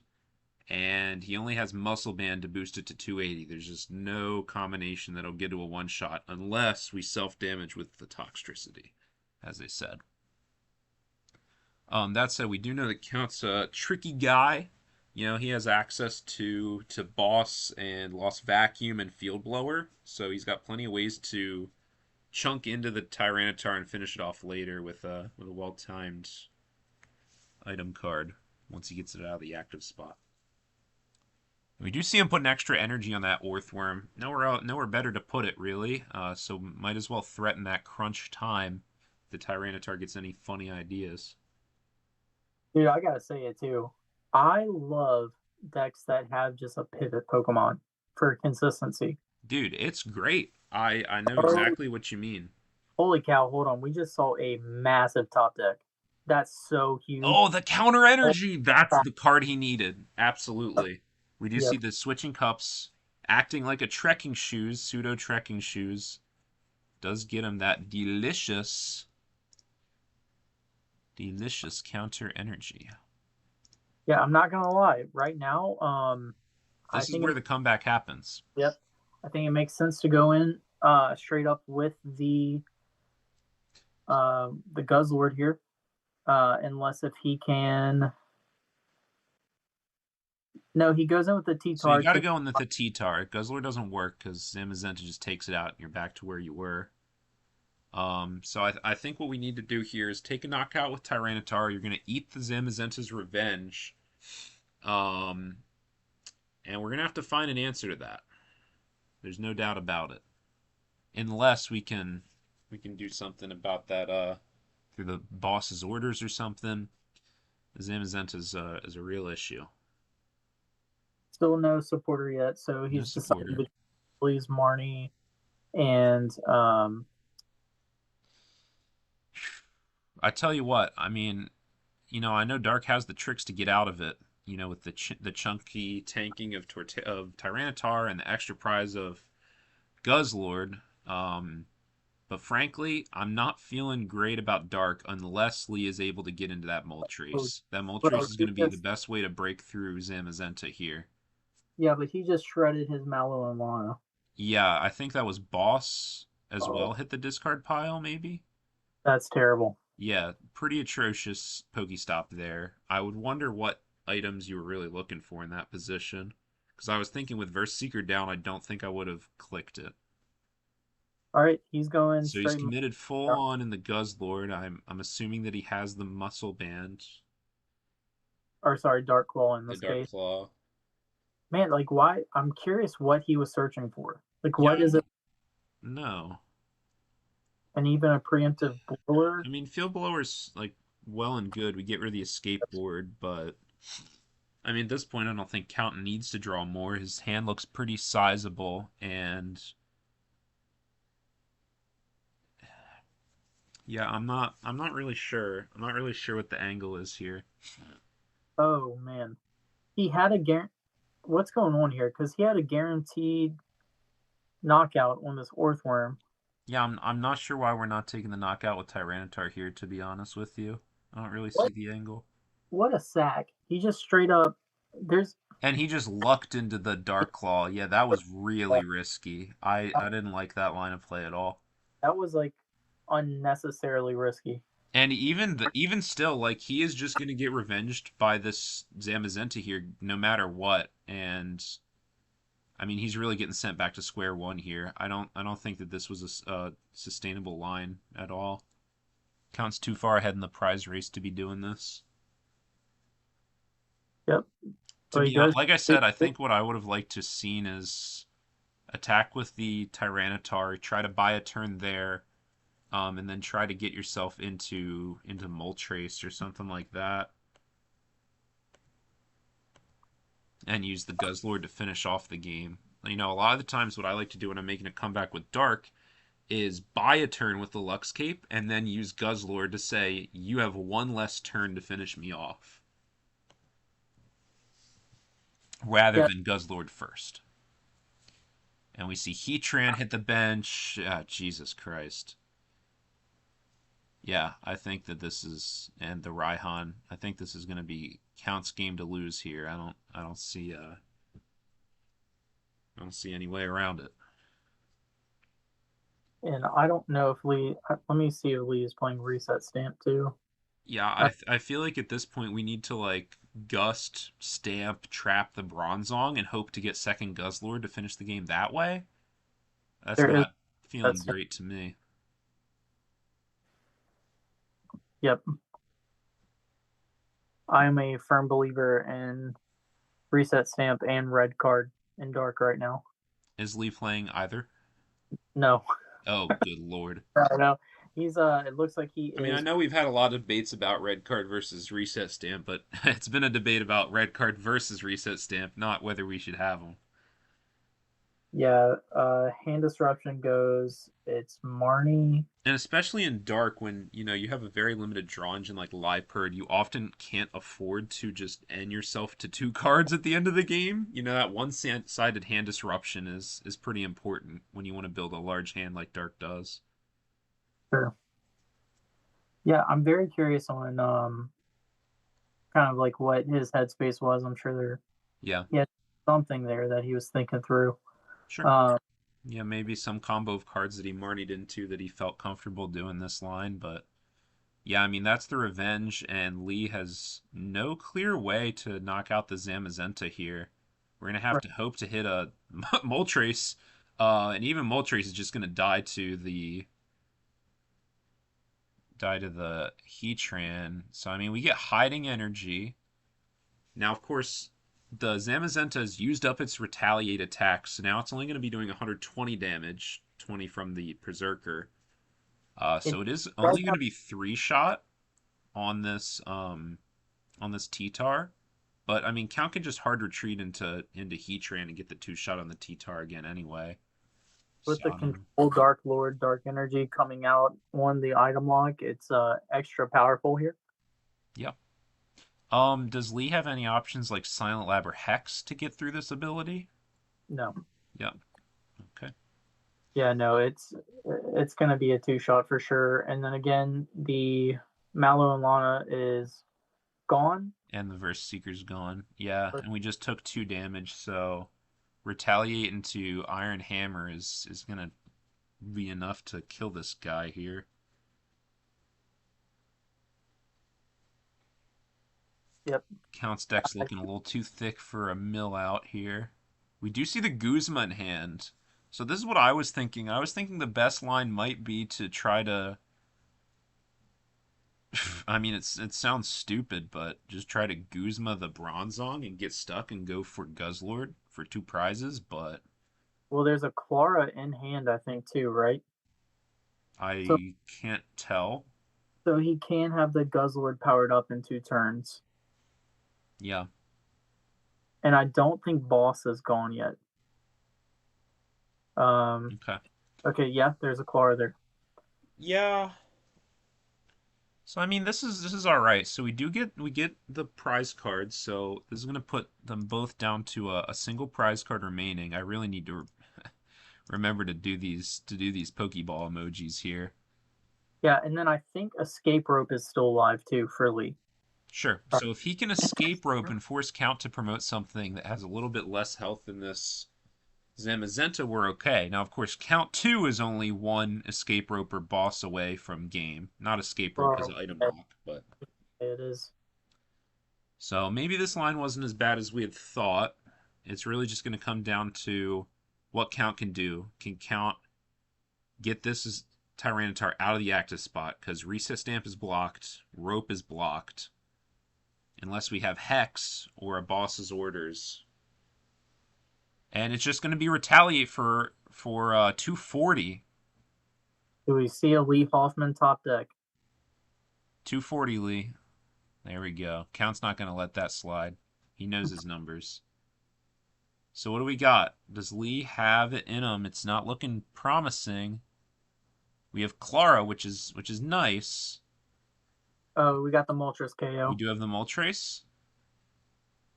S1: And he only has Muscle Band to boost it to 280. There's just no combination that'll get to a one shot unless we self damage with the Toxtricity, as they said. That said, we do know that Count's a tricky guy. You know, he has access to Boss and Lost Vacuum and Field Blower, so he's got plenty of ways to chunk into the Tyranitar and finish it off later with a well timed item card once he gets it out of the active spot. We do see him putting extra energy on that Orthworm. Nowhere better to put it, really. So might as well threaten that crunch time if the Tyranitar gets any funny ideas.
S2: Dude, I gotta say it too. I love decks that have just a pivot Pokemon for consistency.
S1: Dude, it's great. I know
S2: Oh,
S1: exactly what you mean.
S2: holy cow, hold on. We just saw a massive top deck. That's so huge.
S1: Oh, the counter
S2: Oh,
S1: energy! That's the card he needed. Absolutely. We do see
S2: yep.
S1: the switching cups acting like a trekking shoes, pseudo trekking shoes. Does get him that delicious counter energy.
S2: Yeah, I'm not gonna lie. Right now, I
S1: This is
S2: think
S1: where the comeback happens.
S2: yep. I think it makes sense to go in straight up with the Guzzlord here. Unless if he can. No, he goes in with the
S1: So you
S2: T-Tar.
S1: got to go in the T-Tar. Guzzler doesn't work because Zamazenta just takes it out and you're back to where you were. So I think what we need to do here is take a knockout with Tyranitar. You're going to eat the Zamazenta's revenge. Um, and we're going to have to find an answer to that. There's no doubt about it. Unless we can do something about that through the boss's orders or something. The Zamazenta is a real issue.
S2: Still no supporter yet, so
S1: No
S2: he's decided
S1: supporter.
S2: between Please Marnie and
S1: I tell you what, I mean, I know Dark has the tricks to get out of it. With the chunky tanking of Tyranitar and the extra prize of Guzzlord. But frankly, I'm not feeling great about Dark unless Lee is able to get into that
S2: oh,
S1: Moltres. That Moltres
S2: bro,
S1: is
S2: he
S1: going to be the
S2: just
S1: best way to break through Zamazenta here.
S2: yeah, but he just shredded his Mallow and Lana.
S1: Yeah, I think that was Boss as well
S2: Oh,
S1: hit the discard pile, maybe?
S2: that's terrible.
S1: Yeah, pretty atrocious Pokestop there. I would wonder what items you were really looking for in that position. Because I was thinking with Verse Seeker down, I don't think I would have clicked it.
S2: All right, he's going
S1: So he's
S2: straight.
S1: committed full on in the Guzzlord. I'm assuming that he has the Muscle Band,
S2: Or sorry, Dark Claw in
S1: the
S2: this
S1: Dark
S2: case.
S1: Claw.
S2: Man, like why? I'm curious what he was searching for. Like,
S1: Yeah,
S2: what
S1: I
S2: is it?
S1: don't know.
S2: And even a preemptive blower.
S1: I mean, Field Blower's like well and good. We get rid of the escape board, but I mean, at this point, I don't think Count needs to draw more. His hand looks pretty sizable, and yeah, I'm not really sure. I'm not really sure what the angle is here.
S2: Oh man, he had a guarantee. What's going on here? Because he had a guaranteed knockout on this Orthworm.
S1: Yeah, I'm not sure why we're not taking the knockout with Tyranitar here, to be honest with you. I don't really see
S2: What?
S1: the angle.
S2: What a sack! He just straight up. There's
S1: And he just lucked into the Dark Claw. Yeah, that was really risky. I didn't like that line of play at all.
S2: that was like unnecessarily risky.
S1: And even still, like he is just gonna get revenged by this Zamazenta here, no matter what. And I mean, he's really getting sent back to square one here. I don't think that this was a sustainable line at all. Count's too far ahead in the prize race to be doing this.
S2: Yep.
S1: To
S2: So he
S1: be
S2: goes.
S1: like I said, I think what I would have liked to seen is attack with the Tyranitar, try to buy a turn there, and then try to get yourself into Moltres or something like that, and use the Guzzlord to finish off the game. You know, a lot of the times what I like to do when I'm making a comeback with Dark is buy a turn with the Lux Cape and then use Guzzlord to say you have one less turn to finish me off, rather
S2: Yeah.
S1: than Guzzlord first. And we see Heatran hit the bench. Jesus Christ. Yeah, I think that this is, and the Raihan. I think this is going to be Count's game to lose here. I don't see any way around it.
S2: And I don't know if Lee. Let me see if Lee is playing Reset Stamp too.
S1: Yeah,
S2: Uh,
S1: I feel like at this point we need to like Gust, Stamp, trap the Bronzong, and hope to get second Guzzlord to finish the game that way. That's
S2: there is
S1: not
S2: that
S1: feeling
S2: stamp.
S1: great to me.
S2: Yep. I am a firm believer in Reset Stamp and Red Card in Dark right now.
S1: Is Lee playing either?
S2: No,
S1: Oh, good lord.
S2: no. He's It looks like he
S1: I mean, I
S2: is.
S1: know we've had a lot of debates about red card versus reset stamp, but it's been a debate about red card versus reset stamp, not whether we should have them.
S2: Yeah. Hand Disruption goes. It's Marnie.
S1: And especially in dark, when you have a very limited draw engine like Liepard, you often can't afford to just end yourself to two cards at the end of the game. You know that one-sided hand disruption is pretty important when you want to build a large hand like dark does.
S2: Sure. Yeah, I'm very curious on kind of like what his headspace was. I'm sure
S1: Yeah,
S2: he had something there that he was thinking through.
S1: sure.
S2: Um,
S1: Yeah, maybe some combo of cards that he marnied into that he felt comfortable doing this line, but yeah, I mean that's the revenge, and Lee has no clear way to knock out the Zamazenta here. We're gonna have to hope to hit a Moltres, and even Moltres is just gonna die to the Heatran. So I mean, we get hiding energy. Now, of course, the Zamazenta has used up its retaliate attack, so now it's only going to be doing 120 damage, 20 from the Berserker.
S2: it
S1: So it is
S2: does
S1: only going
S2: have
S1: to be 3-shot on this T-Tar. But I mean, Count can just hard retreat into Heatran and get the 2-shot on the T-Tar again anyway.
S2: with
S1: So
S2: the
S1: I mean,
S2: control Dark Lord, Dark Energy coming out on the item lock. It's extra powerful here.
S1: yeah. Does Lee have any options like Silent Lab or Hex to get through this ability?
S2: No,
S1: Yeah. Okay.
S2: yeah, no, it's gonna be a 2-shot for sure. And then again, the Mallow and Lana is gone.
S1: And the Verse Seeker's gone. Yeah, and we just took 2 damage, so retaliate into Iron Hammer is gonna be enough to kill this guy here.
S2: Yep.
S1: Count's deck's looking a little too thick for a mill out here. We do see the Guzma in hand. So this is what I was thinking. I was thinking the best line might be to try to I mean it sounds stupid, but just try to Guzma the Bronzong and get stuck and go for Guzzlord for 2 prizes, but
S2: Well, there's a Clara in hand, I think, too, right? So
S1: I can't tell.
S2: so he can have the Guzzlord powered up in 2 turns.
S1: Yeah.
S2: And I don't think Boss is gone yet.
S1: Okay.
S2: Okay, yeah, there's a Clara there.
S1: Yeah. So I mean this is all right. So we get the prize cards. So this is gonna put them both down to a single prize card remaining. I really need to remember to do these Pokeball emojis here.
S2: Yeah, and then I think Escape Rope is still alive too for Lee.
S1: Sure. So if he can escape rope and force Count to promote something that has a little bit less health than this Zamazenta, we're okay. Now, of course, Count 2 is only one escape rope or boss away from game. Not escape rope because of
S2: Well,
S1: item lock, but.
S2: it is.
S1: So maybe this line wasn't as bad as we had thought. It's really just going to come down to what Count can do. Can Count get this Tyranitar out of the active spot? Because Reset Stamp is blocked, Rope is blocked. Unless we have Hex or a boss's orders. And it's just going to be Retaliate for 240.
S2: Do we see a Lee Hoffman top deck?
S1: 240, Lee. There we go. Count's not going to let that slide. He knows his numbers. So what do we got? Does Lee have it in him? It's not looking promising. We have Clara, which is nice.
S2: Oh, we got the Moltres
S1: We
S2: KO.
S1: do have the Moltres.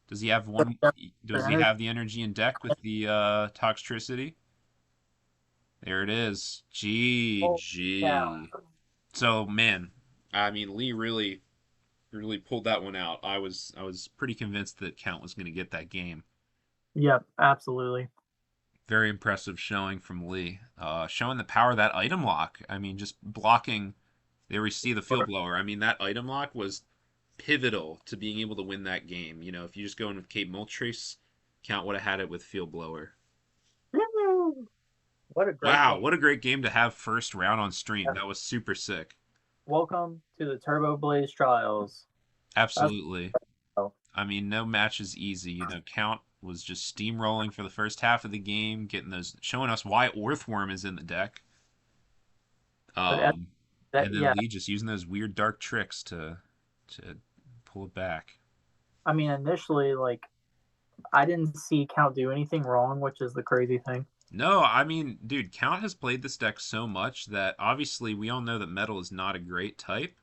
S1: Does he have one? Does he have the energy in deck with the Toxtricity? There it is. GG.
S2: Yeah.
S1: So man, I mean Lee really pulled that one out. I was pretty convinced that Count was going to get that game.
S2: Yep, absolutely.
S1: Very impressive showing from Lee. Showing the power of that item lock. I mean, just blocking. There we see the field blower. I mean, that item lock was pivotal to being able to win that game. You know, if you just go in with Cape Moltres, Count would have had it with field blower.
S2: What a great
S1: Wow,
S2: game.
S1: what a great game to have first round on stream. That was super sick.
S2: Welcome to the Turboblaze Trials.
S1: Absolutely.
S2: Oh,
S1: I mean, no match is easy. You know, Count was just steamrolling for the first half of the game, getting those, showing us why Orthworm is in the deck.
S2: but
S1: And then
S2: yeah,
S1: Lee just using those weird dark tricks to pull it back.
S2: I mean, initially, like, I didn't see Count do anything wrong, which is the crazy thing.
S1: No, I mean, dude, Count has played this deck so much that obviously we all know that Metal is not a great type,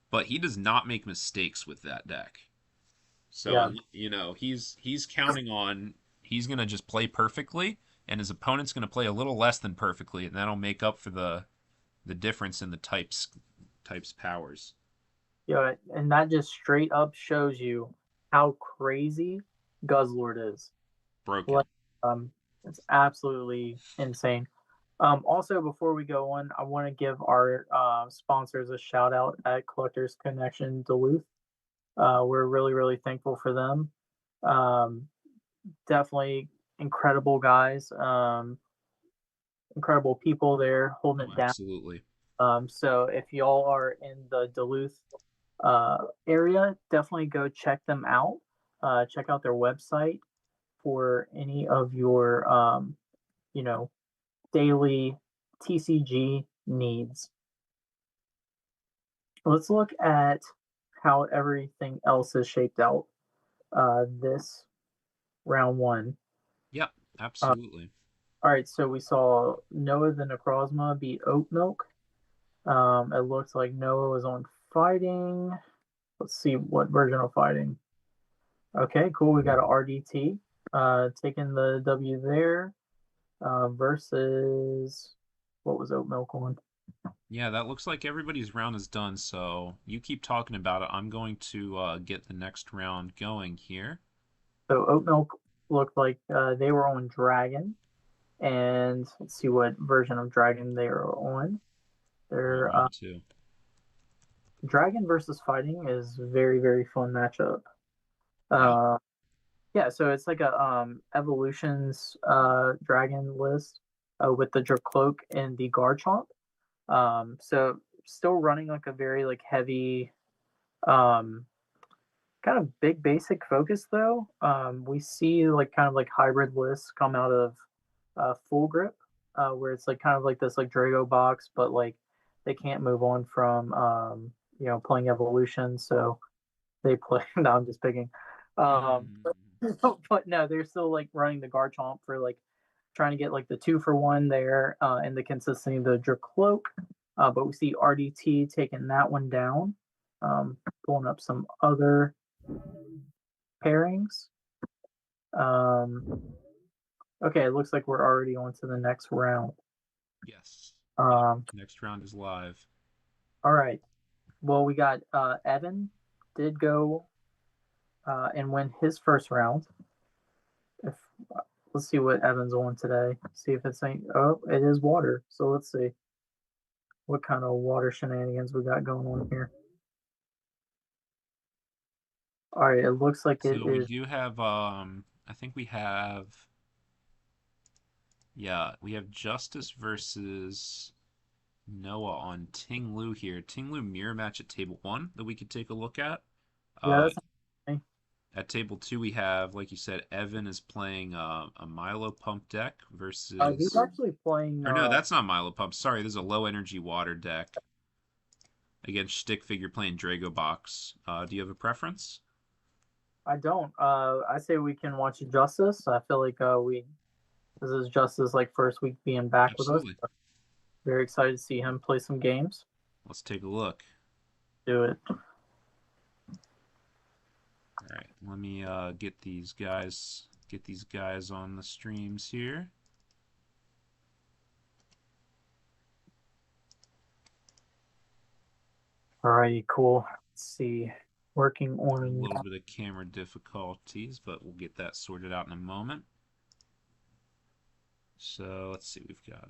S1: but he does not make mistakes with that deck. So,
S2: Yeah,
S1: you know, he's counting on he's going to just play perfectly and his opponent's going to play a little less than perfectly and that'll make up for the difference in the types powers.
S2: yeah, and that just straight up shows you how crazy Guzzlord is.
S1: Broken.
S2: Like, it's absolutely insane. Also, before we go on, I want to give our sponsors a shout out at Collectors Connection Duluth. We're really, really thankful for them. Um, Definitely incredible guys, incredible people there holding
S1: Oh,
S2: it down.
S1: absolutely.
S2: So if y'all are in the Duluth area, definitely go check them out. Check out their website for any of your, you know, daily TCG needs. Let's look at how everything else is shaped out this round one.
S1: Yep,
S2: Uh,
S1: absolutely.
S2: all right, so we saw Noah the Necrozma beat Oat Milk. It looks like Noah was on fighting. Let's see what version of fighting. Okay, cool. We got a RDT taking the W there versus what was Oat Milk on?
S1: Yeah, that looks like everybody's round is done, so you keep talking about it. I'm going to get the next round going here.
S2: So Oat Milk looked like they were on Dragon, and let's see what version of Dragon they are on.
S1: Oh,
S2: Their
S1: round two.
S2: Dragon versus Fighting is very very fun matchup.
S1: Yeah.
S2: Uh, yeah, so it's like a evolutions dragon list with the Dracloak and the Garchomp. So still running like a very like heavy, um, kind of big basic focus though. We see like kind of like hybrid lists come out of Full Grip, where it's like kind of like this like Drago box, but like they can't move on from playing evolution, so they play. No, I'm just picking. Um, but no, they're still like running the Garchomp for like trying to get like the 2-for-1 there and the consistency of the Dracloak. But we see RDT taking that one down, pulling up some other pairings. Okay, it looks like we're already on to the next round.
S1: Yes.
S2: Um,
S1: Next round is live.
S2: all right. Well, we got Evan did go and win his first round. If Let's see what Evan's on today. See if it's ain't. Oh, it is water. So let's see what kind of water shenanigans we got going on here. All right, it looks like it
S1: So we
S2: is.
S1: do have I think we have, yeah, we have Justice versus Noah on Ting Lu here. Ting Lu mirror match at table 1 that we could take a look at.
S2: Yeah,
S1: Uh,
S2: that's okay.
S1: at table 2 we have, like you said, Evan is playing a Milo Pump deck
S2: He's
S1: versus,
S2: actually playing.
S1: or no, that's not Milo Pump. Sorry, there's a low energy water deck against Stick Figure playing Drago Box. Do you have a preference?
S2: I don't. I say we can watch Justice. I feel like we. This is Justice like first week being back with us.
S1: Absolutely.
S2: Very excited to see him play some games.
S1: Let's take a look.
S2: Do it.
S1: All right, let me get these guys on the streams here.
S2: Alrighty, cool. Let's see. Working
S1: A
S2: on.
S1: little bit of camera difficulties, but we'll get that sorted out in a moment. So let's see, we've got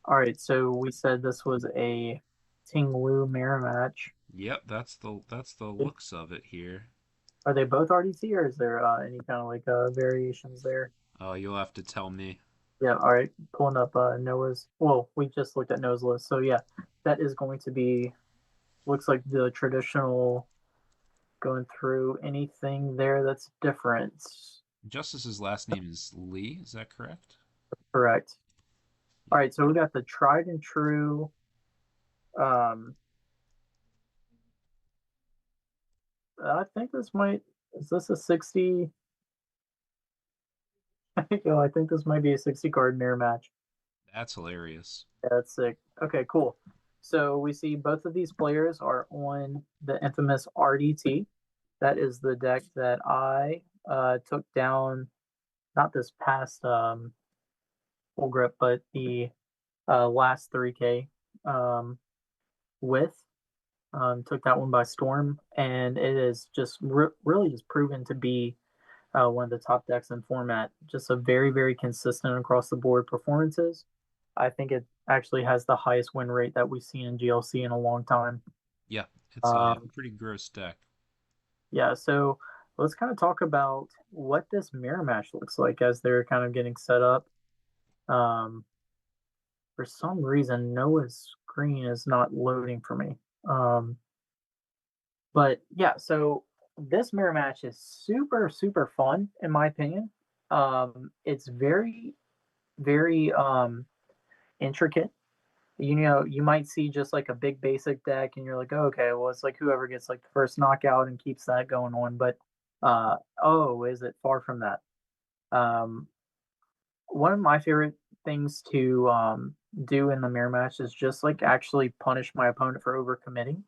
S2: All right, so we said this was a Ting Lu mirror match.
S1: yep, that's the looks of it here.
S2: Are they both RDT, or is there any kind of like variations there?
S1: Oh, you'll have to tell me.
S2: Yeah. All right, pulling up Noah's. Well, we just looked at Noah's list, so yeah, that is going to be. Looks like the traditional. Going through anything there that's different.
S1: Justice's last name is Lee, is that correct?
S2: Correct. All right, so we got the tried and true. Um, I think this might. Is this a 60? I think this might be a 60 card mirror match.
S1: That's hilarious.
S2: Yeah, that's sick. Okay, cool. So we see both of these players are on the infamous RDT. That is the deck that I took down, not this past full grip, but the last 3K with. Took that one by storm, and it is just really just proven to be one of the top decks in format. Just a very, very consistent across the board performances. I think it actually has the highest win rate that we've seen in GLC in a long time.
S1: Yeah, it's a
S2: Um,
S1: pretty gross deck.
S2: yeah, so let's kind of talk about what this mirror match looks like as they're kind of getting set up. Um, for some reason, Noah's screen is not loading for me. But yeah, so this mirror match is super, super fun in my opinion. It's very, very intricate. You know, you might see just like a big basic deck, and you're like, oh, okay, well, it's like whoever gets like the first knockout and keeps that going on. But oh, is it far from that? Um, One of my favorite things to do in the mirror match is just like actually punish my opponent for overcommitting.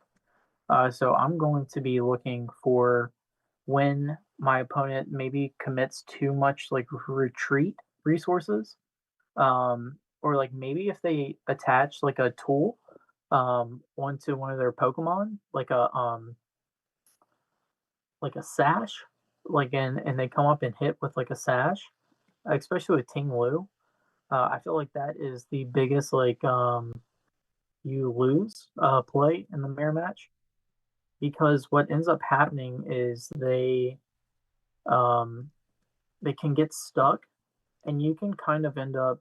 S2: So I'm going to be looking for when my opponent maybe commits too much like retreat resources, or like maybe if they attach like a tool onto one of their Pokemon, like a sash, like and they come up and hit with like a sash, especially with Ting Lu. I feel like that is the biggest like you lose play in the mirror match because what ends up happening is um, they can get stuck, and you can kind of end up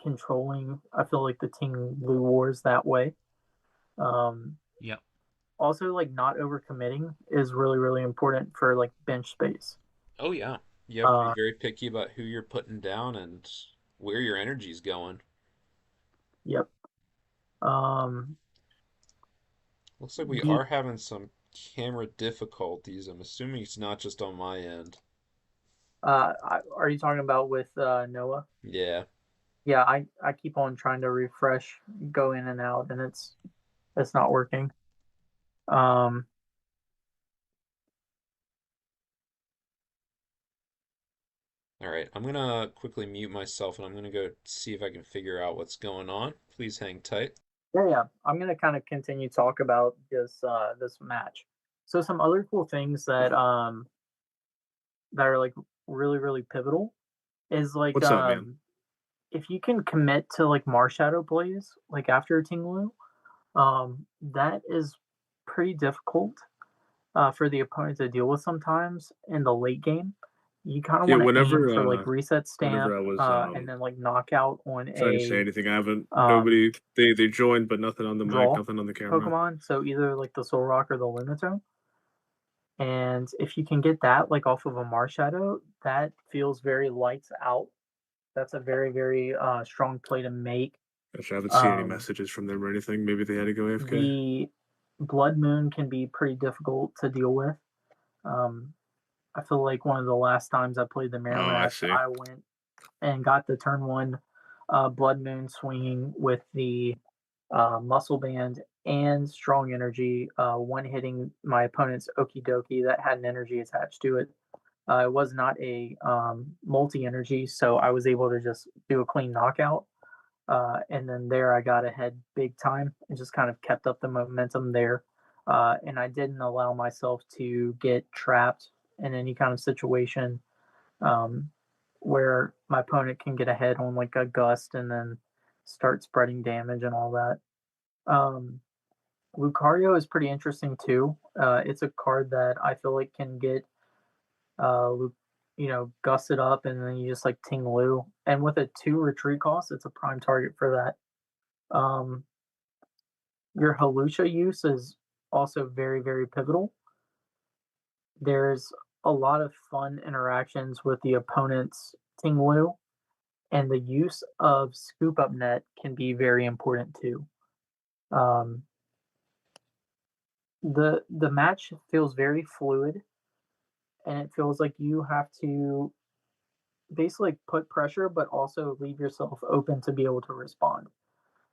S2: controlling. I feel like the Ting Lu Wars that way. Um,
S1: Yep.
S2: Also, like not overcommitting is really really important for like bench space.
S1: Oh yeah. You have to be
S2: Uh,
S1: very picky about who you're putting down and where your energy's going.
S2: yep. Um,
S1: Looks like we
S2: the
S1: are having some camera difficulties. I'm assuming it's not just on my end.
S2: Are you talking about with Noah?
S1: Yeah.
S2: Yeah, I keep on trying to refresh, go in and out, and it's not working. Um,
S1: All right, I'm gonna quickly mute myself and I'm gonna go see if I can figure out what's going on. Please hang tight.
S2: Yeah. I'm gonna kind of continue talk about this match. So some other cool things that are like really pivotal is like
S4: What's up, man?
S2: if you can commit to like Marshadow plays like after Tinglu, that is pretty difficult for the opponent to deal with sometimes in the late game. You kind of
S4: Yeah,
S2: want to aim for like reset
S4: whenever
S2: stamp
S4: I was
S2: and then like knockout on
S4: trying to say
S2: a
S4: anything, I haven't
S2: um,
S4: nobody they joined, but nothing on the mic,
S2: draw
S4: nothing on the camera.
S2: Pokemon. So either like the Soul Rock or the Lunatone. And if you can get that like off of a Marshadow, that feels very lights out. That's a very strong play to make.
S4: Actually, I haven't seen any
S2: Um,
S4: messages from them or anything. Maybe they had to go AFK.
S2: the Blood Moon can be pretty difficult to deal with. Um, I feel like one of the last times I played the mirror
S4: Oh, I
S2: match,
S4: see.
S2: I went and got the turn one Blood Moon swinging with the muscle band and strong energy, one hitting my opponent's Okie Dokie that had an energy attached to it. It was not a multi energy, so I was able to just do a clean knockout. And then there I got ahead big time and just kind of kept up the momentum there. And I didn't allow myself to get trapped in any kind of situation um, where my opponent can get ahead on like a gust and then start spreading damage and all that. Um, Lucario is pretty interesting too. It's a card that I feel like can get uh, gusted up and then you just like Ting Lu. And with a 2 retreat cost, it's a prime target for that. Your Halucha use is also very pivotal. There's a lot of fun interactions with the opponent's Ting Lu, and the use of Scoop Up Net can be very important too. Um, the match feels very fluid, and it feels like you have to basically put pressure, but also leave yourself open to be able to respond.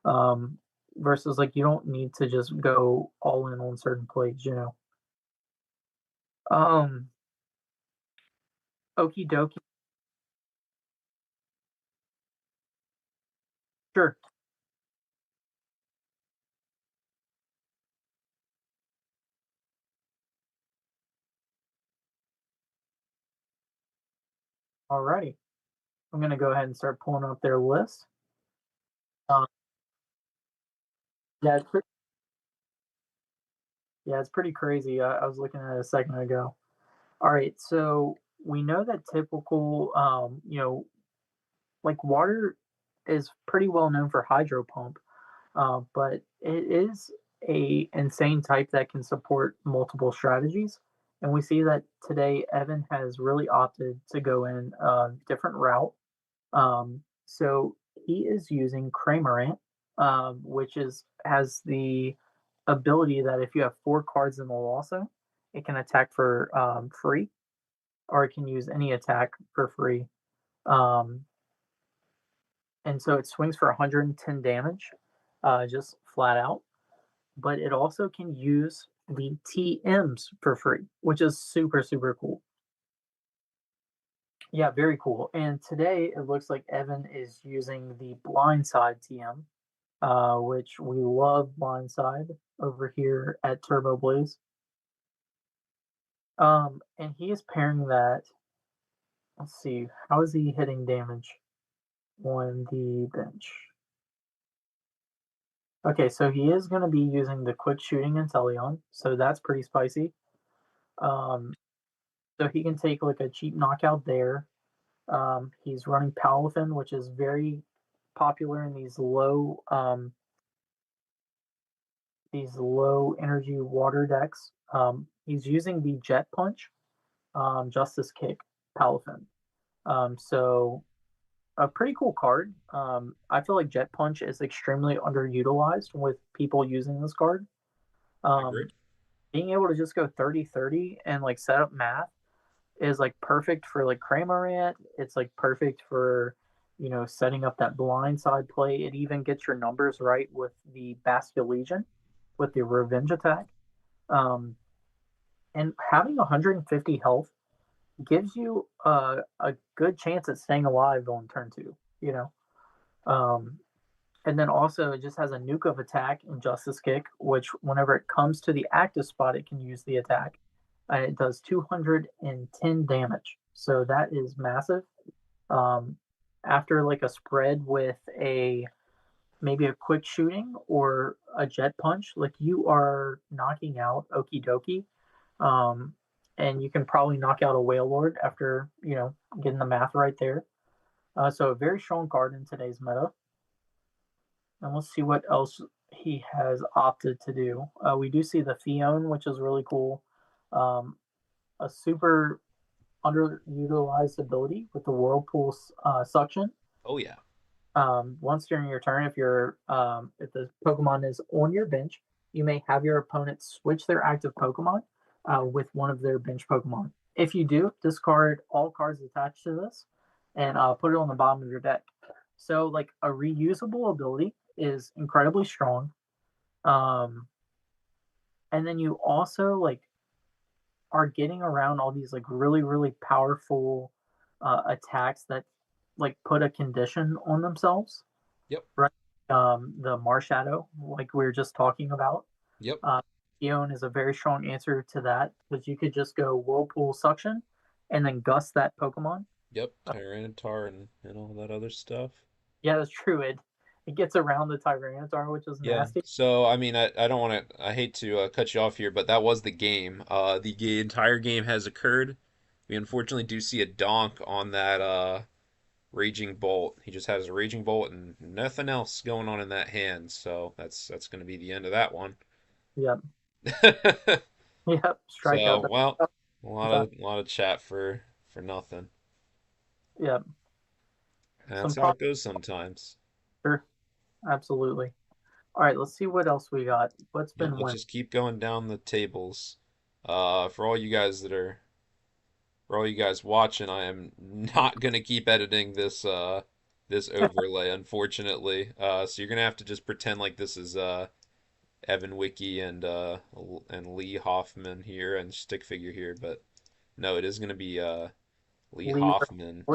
S2: Um, Versus like you don't need to just go all in on certain plays, you know. Um, Okie dokie. Sure. Alrighty. I'm gonna go ahead and start pulling up their list. Um, yeah, it's pretty crazy. I was looking at it a second ago. All right, so we know that typical, like water is pretty well known for hydro pump, but it is a insane type that can support multiple strategies. And we see that today Evan has really opted to go in a different route. So he is using Cramorant, which is has the ability that if you have 4 cards in the Lhasa, it can attack for free, or it can use any attack for free. Um, and so it swings for 110 damage, just flat out. But it also can use the TMs for free, which is super cool. Yeah, very cool. And today it looks like Evan is using the Blindside TM, which we love Blindside over here at Turboblaze. And he is pairing that. Let's see, how is he hitting damage on the bench? Okay, so he is going to be using the quick shooting Inteleon, so that's pretty spicy. Um, so he can take like a cheap knockout there. He's running Palafin, which is very popular in these low energy water decks. He's using the Jet Punch, Justice Kick, Palafin. So a pretty cool card. I feel like Jet Punch is extremely underutilized with people using this card.
S1: I agree.
S2: Being able to just go 30-30 and like set up math is like perfect for like Cramorant. It's like perfect for setting up that blind side play. It even gets your numbers right with the Basculegion, with the revenge attack. Um, and having 150 health gives you a good chance at staying alive on turn 2. You know, um, And then also it just has a nuke of attack and justice kick, which whenever it comes to the active spot, it can use the attack. It does 210 damage. So that is massive. Um, After like a spread with a maybe a quick shooting or a jet punch, like you are knocking out Okie Dokie. Um, and you can probably knock out a Whale Lord after, getting the math right there. So a very strong card in today's meta. And let's see what else he has opted to do. We do see the Fion, which is really cool. Um, a super underutilized ability with the Whirlpool suction.
S1: Oh yeah.
S2: Once during your turn, if the Pokemon is on your bench, you may have your opponent switch their active Pokemon with one of their bench Pokemon. If you do, discard all cards attached to this and put it on the bottom of your deck. So, like a reusable ability is incredibly strong. And then you also are getting around all these really really powerful attacks that put a condition on themselves,
S1: Yep.
S2: right? The Marshadow, like we were just talking about.
S1: Yep.
S2: Eon is a very strong answer to that because you could just go Whirlpool Suction and then gust that Pokemon.
S1: Yep. Tyranitar and all that other stuff.
S2: Yeah, that's true. It gets around the Tyranitar, which is
S1: Yeah.
S2: nasty.
S1: So I mean, I don't want to. I hate to cut you off here, but that was the game. The entire game has occurred. We unfortunately do see a donk on that Raging Bolt. He just has a Raging Bolt and nothing else going on in that hand. So that's going to be the end of that one.
S2: Yep. Yep.
S1: So
S2: Strikeout.
S1: well, a lot of chat for nothing.
S2: Yep.
S1: That's how it goes sometimes.
S2: Sure. Absolutely. All right, let's see what else we got. What's
S1: Yeah,
S2: been
S1: let's
S2: winning?
S1: just keep going down the tables. For all you guys watching, I am not gonna keep editing this overlay, unfortunately. So you're gonna have to just pretend like this is Evan Wiki and Lee Hoffman here and stick figure here, but no, it is gonna be Lee
S2: Lee.
S1: Hoffman.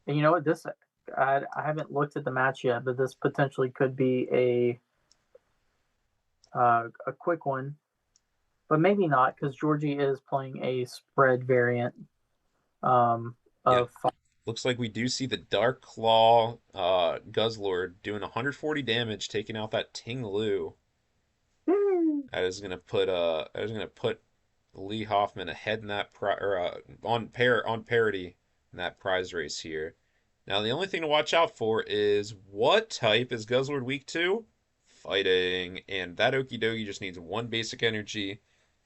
S2: And you know what? I haven't looked at the match yet, but this potentially could be a quick one, but maybe not because Georgie is playing a spread variant
S1: Yeah.
S2: of five.
S1: Looks like we do see the Dark Claw Guzzlord doing 140 damage, taking out that Ting Lu. That is gonna put Lee Hoffman ahead in that on parity in that prize race here. Now the only thing to watch out for is what type is Guzzlord weak to? Fighting, and that Okie Dokie just needs one basic energy,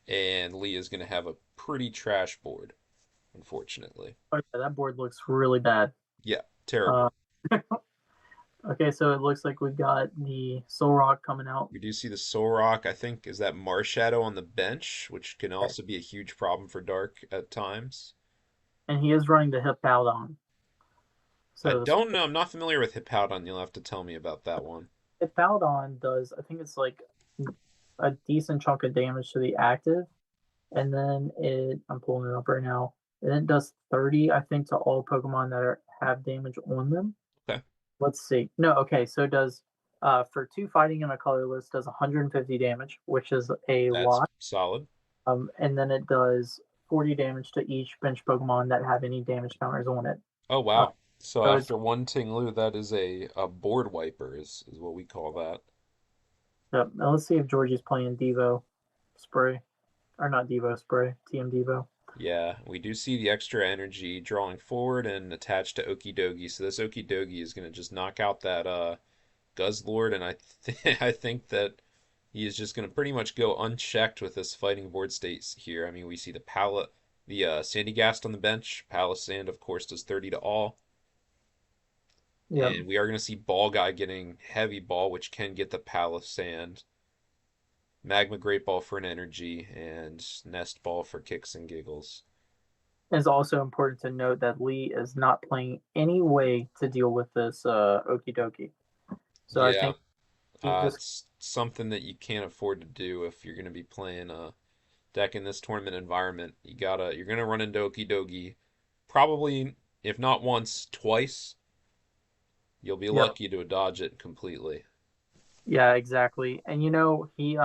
S1: and Lee is gonna have a pretty trash board, unfortunately.
S2: Okay, that board looks really bad.
S1: Yeah, terrible.
S2: Okay, so it looks like we've got the Soul Rock coming out.
S1: We do see the Solrock, I think, is that Marshadow on the bench, which can also be a huge problem for Dark at times.
S2: And he is running the Hippowdon.
S1: I
S2: So
S1: don't know. I'm not familiar with Hippowdon. You'll have to tell me about that one.
S2: Hippowdon does, I think it's like a decent chunk of damage to the active. And then I'm pulling it up right now. And it does 30, I think, to all Pokemon that have damage on them.
S1: Okay.
S2: Let's see. No, okay, so it does for 2 fighting and a colorless does 150 damage, which is a
S1: That's
S2: lot.
S1: solid.
S2: And then it does 40 damage to each bench Pokemon that have any damage counters on it.
S1: Oh, wow. So
S2: so
S1: after one Ting-Lu, that is a board wiper, is what we call that.
S2: So now let's see if Georgie's playing Devo Spray. Or not Devo Spray, TM Devo.
S1: Yeah, we do see the extra energy drawing forward and attached to Okie Dokie. So this Okie Dokie is going to just knock out that Guzzlord, and I think that he is just going to pretty much go unchecked with this fighting board state here. I mean, we see the Sandygast on the bench. Palisand, of course, does 30 to all.
S2: Yeah.
S1: And we are going to see Ball Guy getting Heavy Ball, which can get the Palisand. Magma Great Ball for an energy, and Nest Ball for kicks and giggles.
S2: It's also important to note that Lee is not playing any way to deal with this Okie Dokie. So I
S1: Yeah,
S2: think he just
S1: it's something that you can't afford to do if you're going to be playing a deck in this tournament environment. You're going to run into Okie Dokie probably, if not once, twice. You'll be
S2: Yep.
S1: lucky to dodge it completely.
S2: Yeah, exactly. And he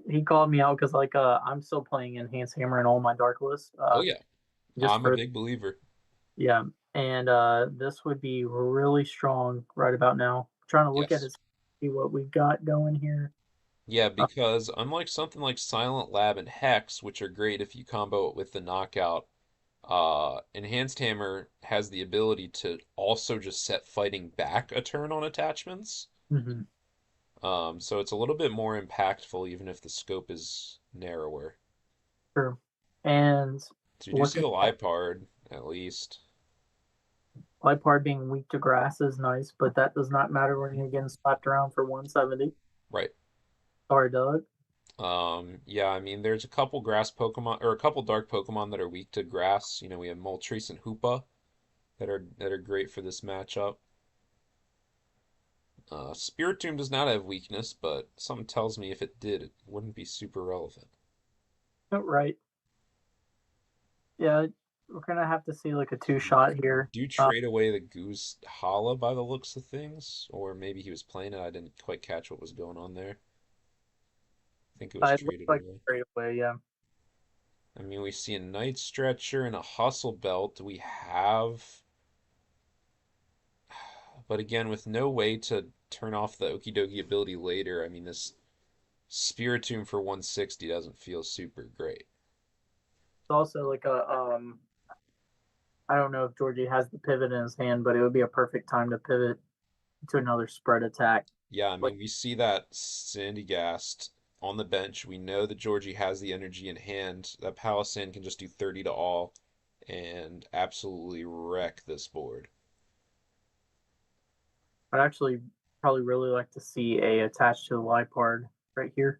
S2: he called me out because I'm still playing Enhanced Hammer and all my Dark List.
S1: Oh yeah,
S2: Just
S1: I'm a
S2: for
S1: big believer.
S2: Yeah, and this would be really strong right about now. Trying to look at
S1: Yes.
S2: it, see what we got going here.
S1: Yeah,
S2: Uh,
S1: because unlike something like Silent Lab and Hex, which are great if you combo it with the knockout, Enhanced Hammer has the ability to also just set fighting back a turn on attachments.
S2: mhm,
S1: So it's a little bit more impactful even if the scope is narrower.
S2: True. And
S1: So you do see
S2: looking
S1: the
S2: at
S1: Lipard, at least.
S2: Lipard being weak to grass is nice, but that does not matter when you're getting slapped around for 170.
S1: Right.
S2: Sorry, Doug.
S1: Yeah, I mean, there's a couple grass Pokemon, or a couple dark Pokemon that are weak to grass. You know, we have Moltres and Hoopa that are great for this matchup. Spiritomb does not have weakness, but something tells me if it did, it wouldn't be super relevant.
S2: Right. Yeah, we're gonna have to see like a two shot here.
S1: Do you trade away the Goose Hala by the looks of things? Or maybe he was playing it. I didn't quite catch what was going on there. I think it was
S2: It looks
S1: traded
S2: like
S1: away.
S2: straight away. Yeah.
S1: I mean, we see a Night Stretcher and a Hustle Belt. Do we have. But again, with no way to turn off the Okie dokie ability later, I mean, this Spiritomb for 160 doesn't feel super great.
S2: It's also like a I don't know if Georgie has the pivot in his hand, but it would be a perfect time to pivot to another spread attack.
S1: Yeah, I
S2: Like
S1: mean, we see that Sandygast on the bench. We know that Georgie has the energy in hand. That Palisand can just do 30 to all and absolutely wreck this board.
S2: I'd actually probably really like to see a attached to the Lipard right here.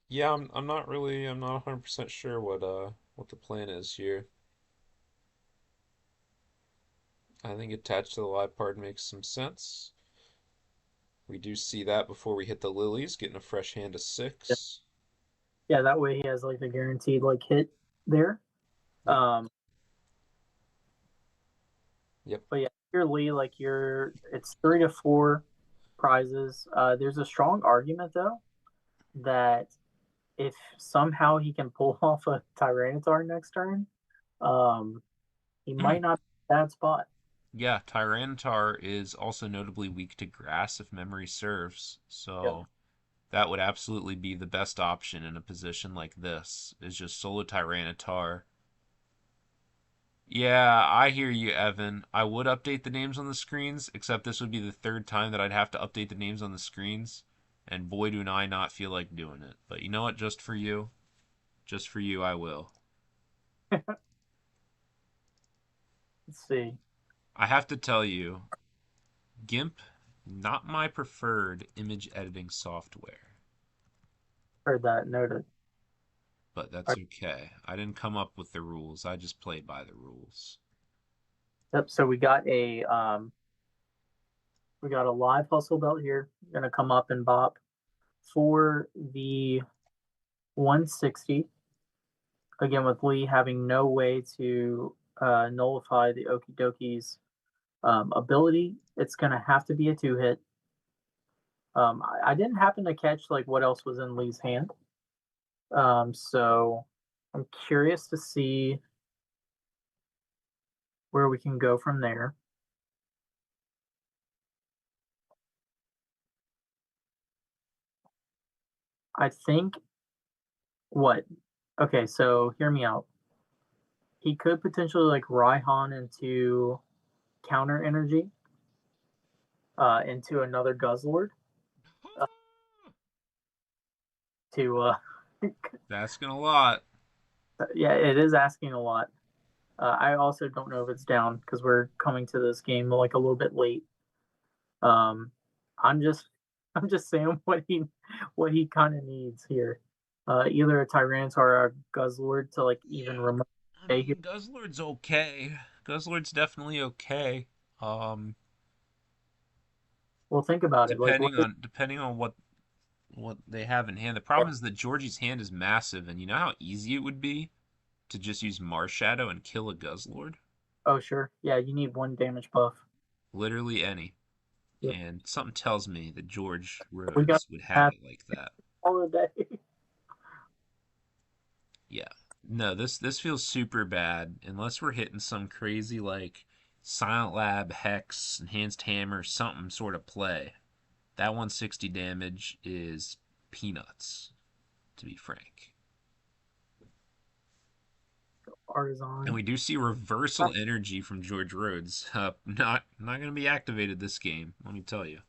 S1: Yeah, I'm not 100% sure what the plan is here. I think attached to the Lipard makes some sense. We do see that before we hit the lilies, getting a fresh hand of
S2: Yeah,
S1: six.
S2: yeah, that way he has like a guaranteed like hit there.
S1: Yep,
S2: Um,
S1: yep.
S2: but yeah, here Lee, like it's 3 to 4 prizes. There's a strong argument though that if somehow he can pull off a Tyranitar next turn, um, he might not be in that spot.
S1: Yeah, Tyranitar is also notably weak to grass if memory serves.
S2: Yep.
S1: So that would absolutely be the best option in a position like this, is just solo Tyranitar. Yeah, I hear you, Evan. I would update the names on the screens, except this would be the third time that I'd have to update the names on the screens, and boy, do I not feel like doing it. But you know what? Just for you, I will.
S2: Let's see.
S1: I have to tell you, GIMP, not my preferred image editing software,
S2: Heard that noted.
S1: but that's okay. I didn't come up with the rules. I just play by the rules.
S2: Yep. So we got a live hustle belt here. Gonna come up and bop for the 160. Again, with Lee having no way to nullify the Okie Dokie's ability, it's gonna have to be a 2 hit. I didn't happen to catch like what else was in Lee's hand. So I'm curious to see where we can go from there. I think what? Okay, so hear me out. He could potentially like Raihan into counter energy, into another Guzzlord, uh, to
S1: Asking a lot.
S2: yeah, it is asking a lot. I also don't know if it's down because we're coming to this game like a little bit late. Um, I'm just I'm just saying what he kind of needs here. Either a Tyranitar or a Guzzlord to like even
S1: Yeah,
S2: remote
S1: I
S2: stay here.
S1: mean, Guzzlord's okay. Guzzlord's definitely okay.
S2: Well, think about it. Like,
S1: Depending on what they have in hand. The problem is that Georgie's hand is massive, and you know how easy it would be to just use Marshadow and kill a Guzzlord?
S2: Oh, sure. Yeah, you need 1 damage buff.
S1: Literally any.
S2: Yep.
S1: And something tells me that George
S2: We got
S1: Rhodes would have it like that.
S2: all of that.
S1: Yeah. No, this feels super bad unless we're hitting some crazy like Silent Lab, Hex, Enhanced Hammer, something sort of play. That 160 damage is peanuts, to be frank. And
S2: Artisan.
S1: we do see reversal energy from George Rhodes. Not going to be activated this game, let me tell you.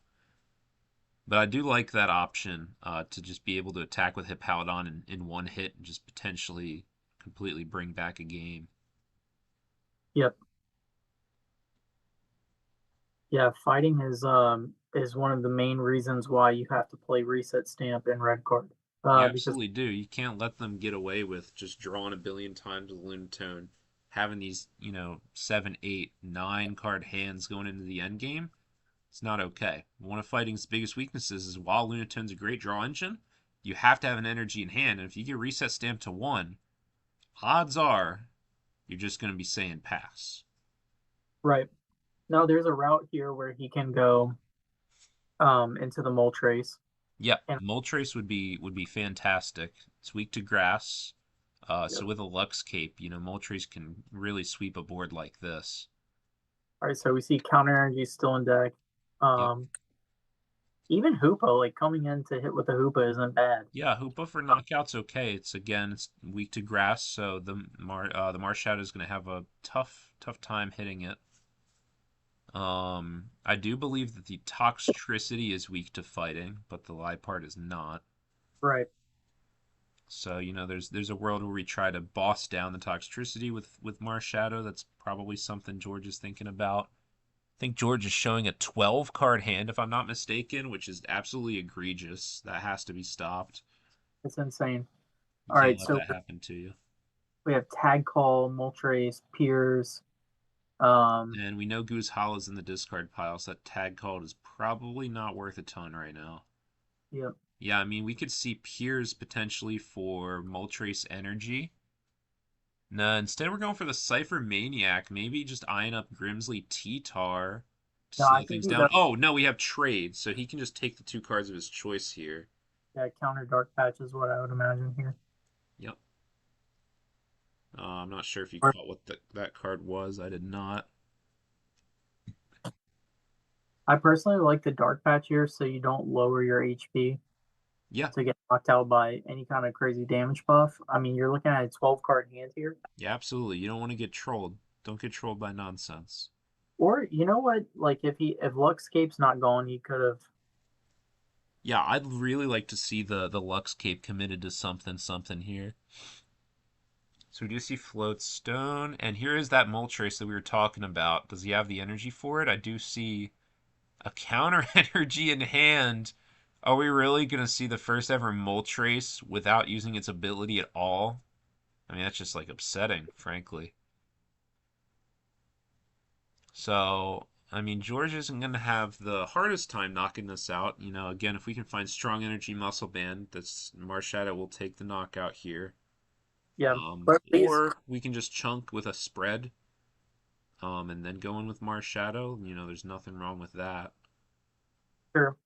S1: But I do like that option to just be able to attack with Hippowdon in one hit and just potentially completely bring back a game.
S2: Yep. Yeah, fighting is one of the main reasons why you have to play Reset Stamp in red card.
S1: You
S2: Because
S1: absolutely do. You can't let them get away with just drawing a billion times with Lunatone, having these, 7, 8, 9 card hands going into the end game. It's not okay. One of fighting's biggest weaknesses is while Lunatone's a great draw engine, you have to have an energy in hand, and if you get Reset Stamp to 1, odds are you're just going to be saying pass.
S2: right. Now there's a route here where he can go into the Moltres.
S1: Yeah,
S2: And
S1: Moltres would be fantastic. It's weak to grass. So with a Lux Cape, Moltres can really sweep a board like this.
S2: all right, so we see counter energy still in deck.
S1: Yep.
S2: Even Hoopa, like coming in to hit with the Hoopa isn't bad.
S1: Yeah, Hoopa for knockout's okay. It's weak to grass, so the Marshadow is going to have a tough time hitting it. I do believe that the Toxtricity is weak to fighting, but the Liepard is not.
S2: Right.
S1: So there's a world where we try to boss down the Toxtricity with Marshadow. That's probably something George is thinking about. I think George is showing a 12 card hand, if I'm not mistaken, which is absolutely egregious. That has to be stopped.
S2: It's insane.
S1: You
S2: All
S1: can't
S2: right,
S1: let
S2: so
S1: that happen to you.
S2: we have Tag Call, Moltres, Piers.
S1: And we know Goose Hollow's in the discard pile, so that tag called is probably not worth a ton right now.
S2: Yep.
S1: Yeah, I mean, we could see Piers potentially for Moltres Energy. No, instead we're going for the Cypher Maniac. Maybe just eyeing up Grimsley T-Tar to
S2: No, I
S1: slow
S2: think
S1: things
S2: he
S1: down.
S2: does.
S1: Oh, no, we have trade, so he can just take the 2 cards of his choice here.
S2: Yeah, counter Dark Patch is what I would imagine here.
S1: Yep. I'm not sure if you caught what that card was. I did not.
S2: I personally like the Dark Patch here so you don't lower your HP
S1: Yeah.
S2: to get knocked out by any kind of crazy damage buff. I mean, you're looking at a 12 card hand here.
S1: Yeah, absolutely. You don't want to get trolled. Don't get trolled by nonsense.
S2: Or you know what? Like if Luxcape's not gone, he could have.
S1: Yeah, I'd really like to see the Lux Cape committed to something here. So we do see Float Stone, and here is that Moltres that we were talking about. Does he have the energy for it? I do see a counter energy in hand. Are we really going to see the first ever Moltres without using its ability at all? I mean, that's just like upsetting, frankly. So, I mean, George isn't going to have the hardest time knocking this out. Again, if we can find strong energy muscle band, that's Marshadow will take the knockout here.
S2: Yeah, but
S1: or we can just chunk with a spread, and then go in with Marshadow. There's nothing wrong with that.
S2: sure.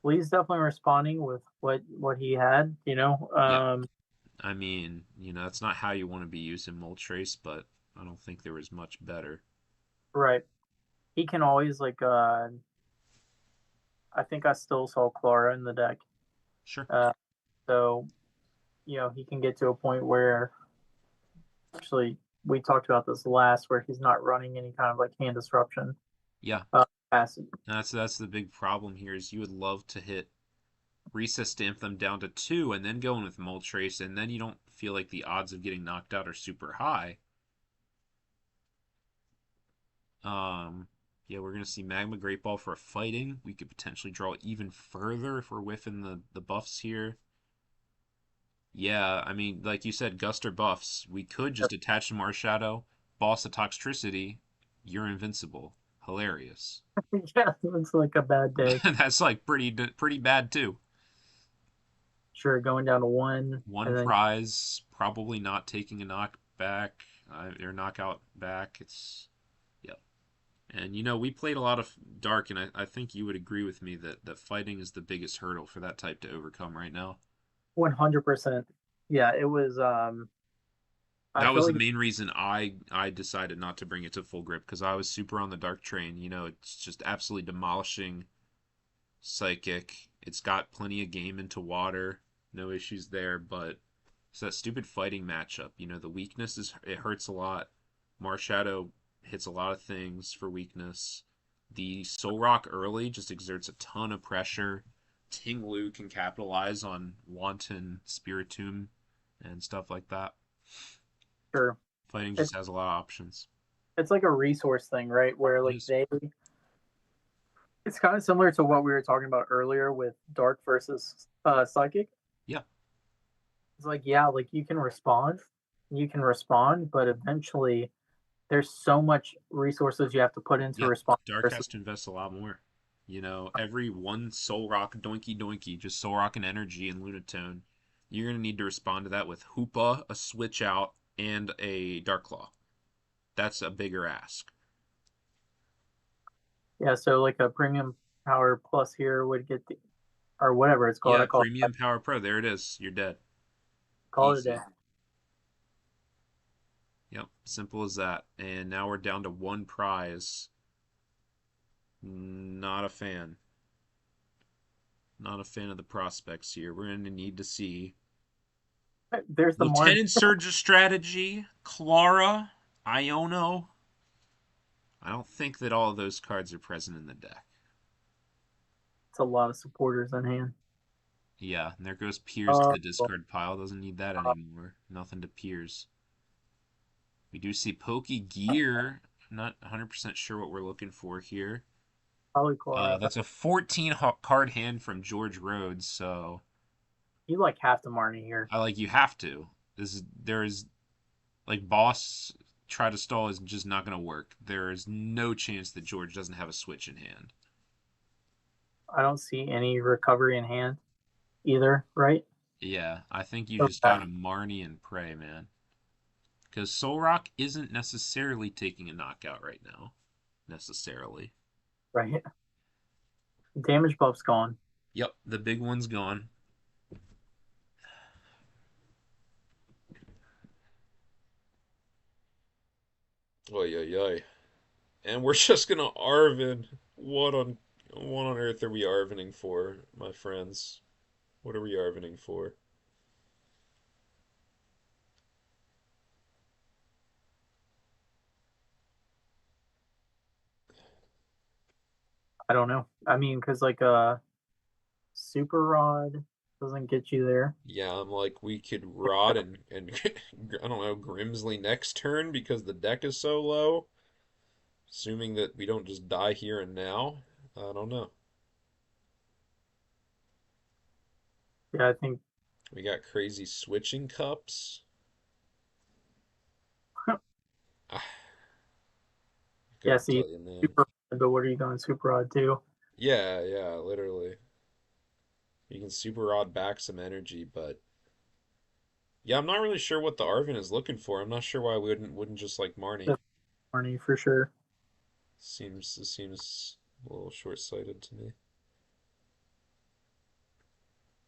S2: Lee's definitely responding with what he had.
S1: Yeah. I mean, that's not how you want to be using Moltres, but I don't think there was much better.
S2: Right. He can always I think I still saw Clara in the deck.
S1: Sure.
S2: So, he can get to a point where actually we talked about this last where he's not running any kind of like hand disruption.
S1: Yeah.
S2: Acid.
S1: That's the big problem here is you would love to hit Reset Stamp them down to 2 and then go in with Moltres, and then you don't feel like the odds of getting knocked out are super high. Yeah, we're going to see Magma Great Ball for a fighting. We could potentially draw even further if we're whiffing the buffs here. Yeah, I mean, like you said, Guster buffs. We could just attach to Marshadow, boss the Toxtricity. You're invincible. Hilarious.
S2: Yeah, looks like a bad day.
S1: That's like pretty bad too.
S2: Sure, going down to 1.
S1: One prize, probably not taking a knock. back, or knockout back. It's yep. And we played a lot of dark, and I think you would agree with me that fighting is the biggest hurdle for that type to overcome right now.
S2: 100%. Yeah, it was. I
S1: That
S2: feel
S1: was the
S2: like
S1: main reason I decided not to bring it to full grip because I was super on the dark train. It's just absolutely demolishing psychic. It's got plenty of game into water, no issues there, but it's that stupid fighting matchup. The weakness is it hurts a lot. Marshadow hits a lot of things for weakness. The Soul Rock early just exerts a ton of pressure. Ting Lu can capitalize on wanton Spiritomb and stuff like that.
S2: sure.
S1: Fighting
S2: It's
S1: just has a lot of options.
S2: it's like a resource thing, right? Where
S1: It
S2: like
S1: is.
S2: it's kind of similar to what we were talking about earlier with dark versus psychic.
S1: Yeah.
S2: It's like, yeah, like you can respond, but eventually there's so much resources you have to put into
S1: Yeah.
S2: respond
S1: Dark
S2: versus
S1: has to invest a lot more. Every one Soul Rock doinky doinky, just Soul Rock and energy and Lunatone, you're gonna need to respond to that with Hoopa, a switch out, and a Dark Claw. That's a bigger ask.
S2: yeah. So like a premium power plus here would get the or whatever it's called.
S1: Yeah,
S2: I
S1: Premium Power Pro. There it is. You're dead.
S2: call it a day.
S1: Easy. Yep. Simple as that. And now we're down to one prize. Not a fan. Not a fan of the prospects here. We're going to need to see
S2: There's the Mars.
S1: Lieutenant Surge's strategy, Clara, Iono. I don't think that all of those cards are present in the deck.
S2: It's a lot of supporters in hand.
S1: Yeah, and there goes Piers to the
S2: Well,
S1: discard pile. Doesn't need that anymore. Nothing to Piers. We do see Pokey Gear. I'm not 100% sure what we're looking for here.
S2: probably Clara.
S1: That's a 14 card hand from George Rhodes, so
S2: You like half the Marnie here.
S1: you have to. There is like boss try to stall is just not going to work. There is no chance that George doesn't have a switch in hand.
S2: I don't see any recovery in hand either, right?
S1: Yeah, I think you
S2: So
S1: just got to Marnie and pray, man. Because Soul Rock isn't necessarily taking a knockout right now. Necessarily.
S2: right. Damage buff's gone.
S1: Yep, the big one's gone. Oy, oy, oy. And we're just gonna Arvin. What on earth are we Arvining for, my friends? What are we Arvining for?
S2: I don't know. I mean, because like super rod doesn't get you there.
S1: Yeah, I'm like we could Rod and I don't know, Grimsley next turn because the deck is so low. Assuming that we don't just die here and now. I don't know.
S2: Yeah, I think.
S1: We got crazy switching cups. Ah,
S2: Yeah,
S1: couldn't
S2: see,
S1: tell you, man.
S2: super. But what are you going super rod to?
S1: Yeah, yeah, literally. You can super rod back some energy, but yeah, I'm not really sure what the Arvin is looking for. I'm not sure why we wouldn't just like Marnie.
S2: That's Marnie for sure.
S1: Seems a little short-sighted to me.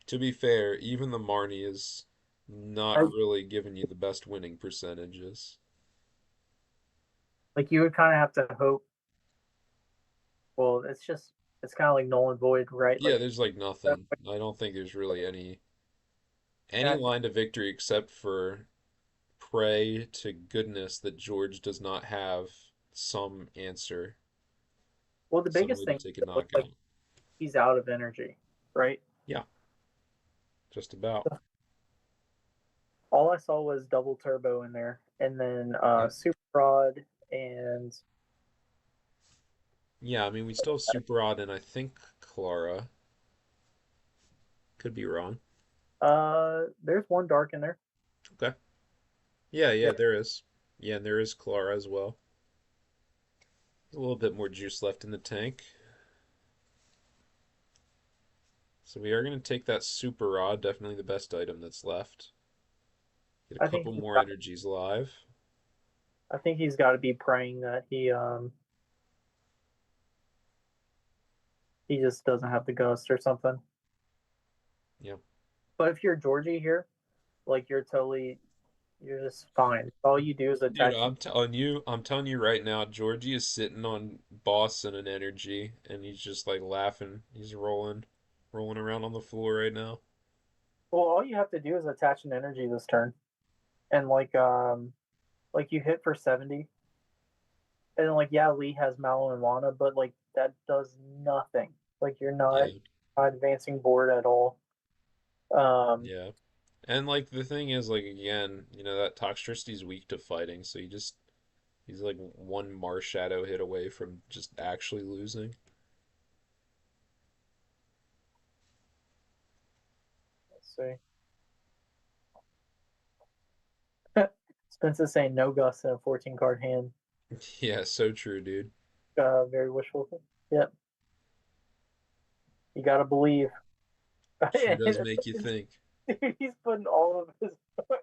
S1: To be fair, even the Marnie is not
S2: I,
S1: really giving you the best winning percentages.
S2: like you would kind of have to hope. Well, it's kind of like null and void, right?
S1: Yeah,
S2: Like,
S1: there's like nothing. I don't think there's really any
S2: yeah,
S1: line to victory except for pray to goodness that George does not have some answer,
S2: well, the
S1: some
S2: biggest
S1: way to
S2: thing
S1: take a
S2: is like
S1: knockout.
S2: he's out of energy, right?
S1: Yeah, just about.
S2: All I saw was double turbo in there, and then
S1: Yep.
S2: super rod, and
S1: Yeah, I mean we still have Super Odd and I think Clara. Could be wrong.
S2: there's one dark in there.
S1: Okay. Yeah,
S2: Yeah,
S1: yeah, there is. Yeah, and there is Clara as well. There's a little bit more juice left in the tank. So we are going to take that Super Rod, definitely the best item that's left. Get a
S2: I think
S1: couple more energies live.
S2: I think he's got to be praying that he just doesn't have the ghost or something.
S1: Yep.
S2: But if you're Georgie here, like you're just fine. All you do is
S1: Dude,
S2: attach.
S1: I'm telling you right now, Georgie is sitting on boss and an energy, and he's just like laughing. He's rolling around on the floor right now.
S2: Well, all you have to do is attach an energy this turn, and like you hit for 70, and like yeah, Lee has Mallow and Lana, but like that does nothing. Like you're not
S1: Yeah,
S2: advancing board at all. Um,
S1: yeah. And like the thing is, like again, that Toxtricity's weak to fighting, so he's like one Mars Shadow hit away from just actually losing.
S2: let's see. Spencer's saying no Gus in a 14 card hand.
S1: Yeah, so true, dude.
S2: Very wishful. Yep. You gotta believe.
S1: Sure does make you think.
S2: He's putting all of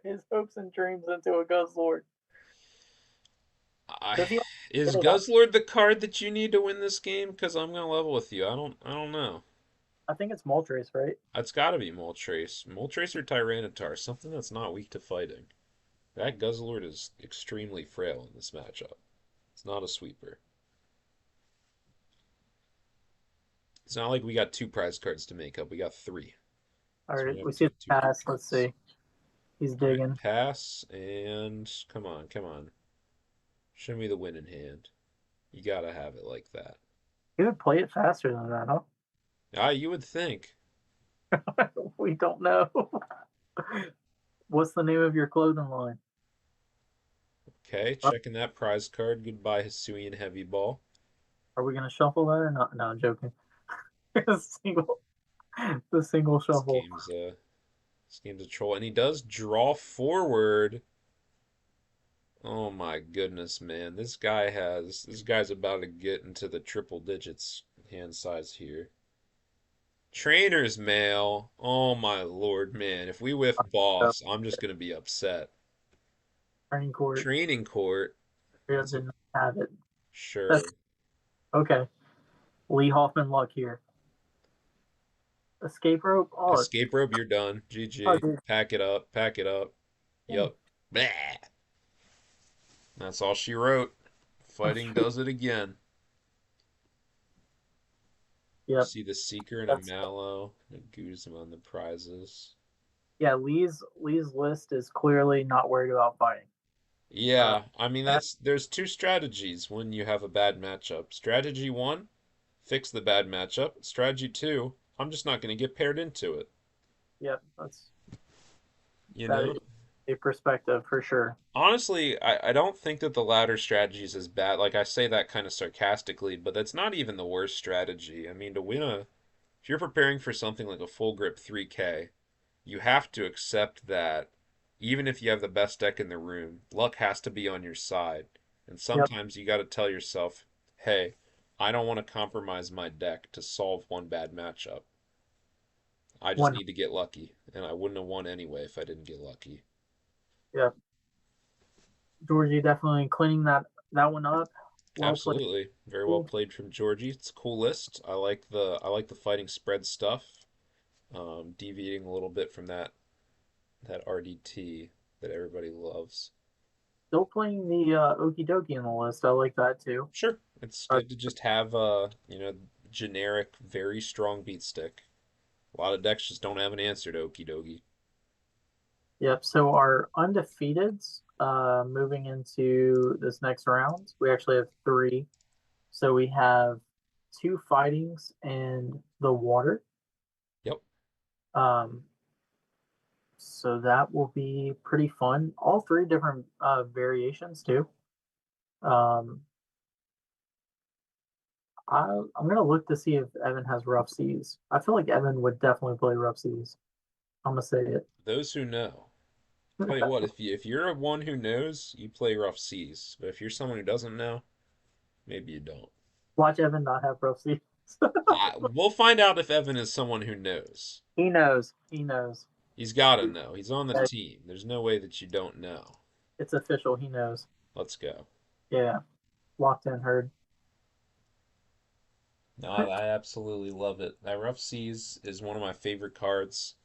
S2: his hopes and dreams into a Gus Lord.
S1: I
S2: Does he
S1: is
S2: get it out?
S1: Guzzlord the card that you need to win this game? Because I'm gonna level with you. I don't know.
S2: I think it's Moltres, right?
S1: It's got to be Moltres. Moltres or Tyranitar, something that's not weak to fighting. That Guzzlord is extremely frail in this matchup. It's not a sweeper. It's not like we got two prize cards to make up. We got three.
S2: All
S1: So
S2: right,
S1: we have
S2: we see the
S1: two
S2: pass.
S1: free
S2: Let's
S1: cards.
S2: see. He's
S1: All right,
S2: digging.
S1: pass and come on, come on. Show me the winning hand. You gotta have it like that.
S2: He would play it faster than that, huh?
S1: Ah, you would think.
S2: We don't know. What's the name of your clothing line?
S1: Okay, checking that prize card. Goodbye, Hisuian Heavy Ball.
S2: Are we gonna shuffle that or not? No, I'm joking. the single, the single
S1: This
S2: shuffle.
S1: game's a this game's a troll, and he does draw forward. Oh my goodness, man! This guy's about to get into the triple digits hand size here. Trainer's mail. Oh my lord, man! If we whiff boss, I'm just gonna be upset.
S2: Training court.
S1: Training court.
S2: He
S1: That's a
S2: doesn't have it. That's
S1: sure.
S2: okay. Lee Hoffman luck here. Escape rope. Oh,
S1: Escape rope, you're done.
S2: oh
S1: GG.
S2: dude.
S1: Pack it up. Pack it up.
S2: Dang.
S1: Yup. Blah. That's all she wrote. Fighting does it again.
S2: Yep.
S1: See the Seeker and a
S2: That's
S1: Mallow. And Guzman on the prizes.
S2: yeah. Lee's list is clearly not worried about fighting.
S1: Yeah, I mean
S2: That,
S1: there's two strategies when you have a bad matchup. Strategy one, fix the bad matchup. Strategy two, I'm just not going to get paired into it.
S2: yep. That's
S1: You
S2: that
S1: know?
S2: is a perspective for sure.
S1: Honestly, I don't think that the latter strategy is as bad. Like I say that kind of sarcastically, but that's not even the worst strategy. I mean, if you're preparing for something like a full grip 3K, you have to accept that even if you have the best deck in the room, luck has to be on your side. And
S2: Yep.
S1: sometimes you got to tell yourself, hey, I don't want to compromise my deck to solve one bad matchup. I just
S2: One.
S1: need to get lucky. And I wouldn't have won anyway if I didn't get lucky.
S2: Yep. Georgie definitely cleaning that one up. Well played.
S1: Absolutely. Very well played from Georgie. It's a cool list. I like the fighting spread stuff. Deviating a little bit from that RDT that everybody loves.
S2: Still playing the Okie Dokie in the list. I like that too.
S1: Sure. It's
S2: Uh,
S1: good to just have generic, very strong beat stick. A lot of decks just don't have an answer to Okie dokie.
S2: yep. So our undefeateds, moving into this next round, we actually have three. So we have two fightings and the water.
S1: Yep.
S2: Um, so that will be pretty fun. All three different variations too. Um, I'm gonna look to see if Evan has rough seas. I feel like Evan would definitely play rough seas. I'm gonna say it.
S1: Those who know. Tell you what, if you're one who knows, you play rough seas. But if you're someone who doesn't know, maybe you don't.
S2: Watch Evan not have rough seas.
S1: We'll find out if Evan is someone who knows.
S2: He knows. He knows.
S1: He's got to know. He's on the team. There's no way that you don't know.
S2: It's official. He knows.
S1: Let's go.
S2: Yeah, locked in herd.
S1: No, I absolutely love it. That Rough Seas is one of my favorite cards.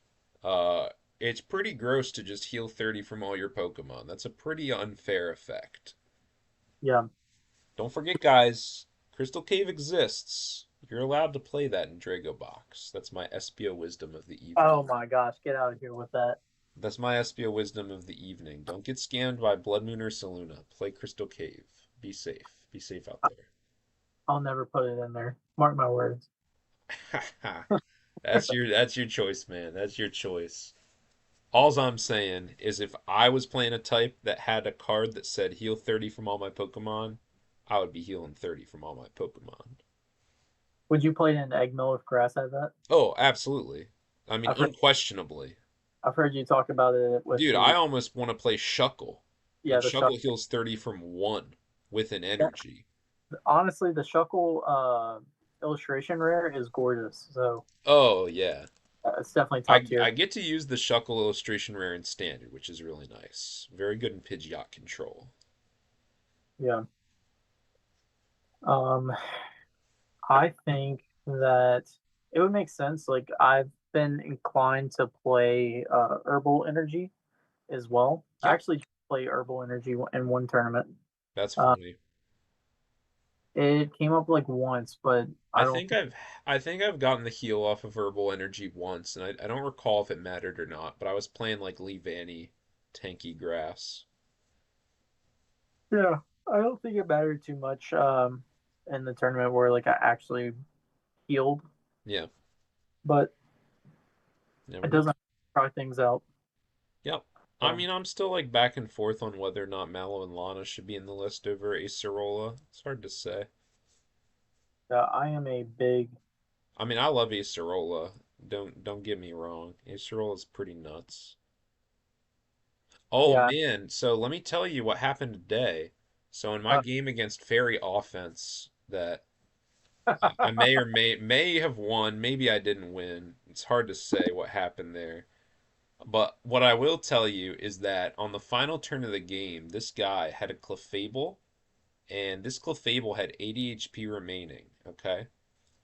S1: It's pretty gross to just heal 30 from all your Pokemon. That's a pretty unfair effect.
S2: Yeah.
S1: Don't forget, guys, Crystal Cave exists. You're allowed to play that in Drago Box. That's my SPO wisdom of the evening.
S2: Oh my gosh, get out of here with that.
S1: That's my SPO wisdom of the evening. Don't get scammed by Blood Moon or Saluna. Play Crystal Cave. Be safe. Be safe out
S2: I'll never put it in there. Mark my words.
S1: there. That's your choice, man. That's your choice. Alls I'm saying is if I was playing a type that had a card that said heal 30 from all my Pokemon, I would be healing 30 from all my Pokemon.
S2: Would you play it in Egg Mill if grass had that?
S1: Oh, absolutely. I mean,
S2: I've heard,
S1: unquestionably.
S2: I've heard you talk about it with
S1: Dude,
S2: the
S1: I almost want to play Shuckle.
S2: yeah
S1: And
S2: the Shuckle.
S1: Shuckle heals 30 from 1 with an
S2: Yeah.
S1: energy.
S2: Honestly, the Shuckle illustration rare is gorgeous. So
S1: Oh, yeah.
S2: it's definitely top tier.
S1: I get to use the Shuckle illustration rare in Standard, which is really nice. Very good in Pidgeot control.
S2: Yeah. Um, I think that it would make sense. Like I've been inclined to play Herbal Energy as well. I
S1: Yep,
S2: actually play Herbal Energy in one tournament.
S1: that's
S2: Uh,
S1: funny.
S2: it came up like once, but I
S1: I
S2: don't
S1: think
S2: think.
S1: I've gotten the heal off of Herbal Energy once, and I don't recall if it mattered or not, but I was playing like Lee Vanny, tanky grass.
S2: Yeah, I don't think it mattered too much in the tournament where like I actually healed,
S1: Yeah,
S2: but
S1: never
S2: it
S1: know.
S2: doesn't try things out.
S1: Yep. I
S2: So
S1: mean, I'm still like back and forth on whether or not Mallow and Lana should be in the list over Acerola. It's hard to say.
S2: I am a big
S1: I mean, I love Acerola. Don't get me wrong. Acerola's pretty nuts. Oh
S2: yeah.
S1: man, so let me tell you what happened today. So in my
S2: Uh,
S1: game against Fairy Offense that I may have won, maybe I didn't win. It's hard to say what happened there. But what I will tell you is that on the final turn of the game, this guy had a Clefable, and this Clefable had 80 HP remaining, okay?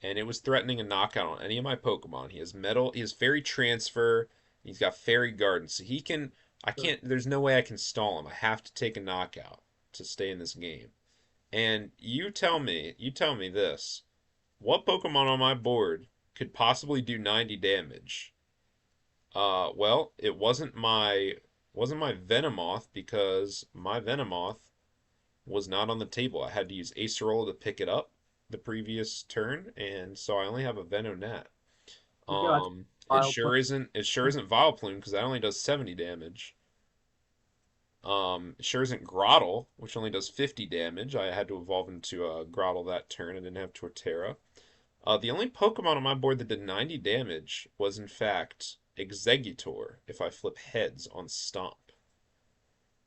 S1: And it was threatening a knockout on any of my Pokemon. He has Metal, he has Fairy Transfer, he's got Fairy Garden. So he can, I can't, there's no way I can stall him. I have to take a knockout to stay in this game. And you tell me this. What Pokemon on my board could possibly do 90 damage? Well, it wasn't my Venomoth because my Venomoth was not on the table. I had to use Acerola to pick it up the previous turn, and so I only have a Venonat.
S2: you got
S1: It
S2: wild
S1: sure isn't Vileplume because that only does 70 damage. It sure isn't Grottle, which only does 50 damage. I had to evolve into a Grottle that turn. I didn't have Torterra. The only Pokemon on my board that did 90 damage was, in fact, Exeggutor if I flip heads on Stomp.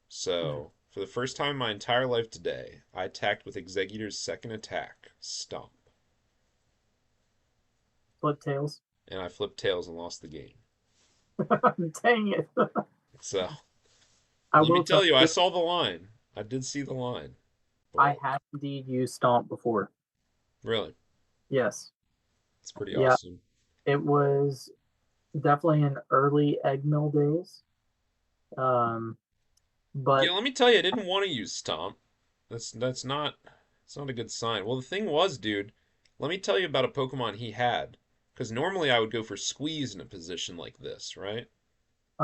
S1: So, for the first time in my entire life today, I attacked with Exeggutor's second attack, Stomp.
S2: flip tails.
S1: And I flipped tails and lost the game.
S2: Dang it!
S1: So,
S2: I
S1: let me
S2: will tell
S1: tell you, I
S2: you,
S1: saw the line. I did see the line.
S2: I
S1: But,
S2: have indeed used Stomp before.
S1: really,
S2: Yes.
S1: it's pretty
S2: Yeah,
S1: awesome.
S2: it was definitely in early egg mill days. Um,
S1: Yeah,
S2: but
S1: let me tell you, I didn't want to use Stomp. That's not a good sign. Well, the thing was, dude, let me tell you about a Pokemon he had. Because normally I would go for Squeeze in a position like this, right?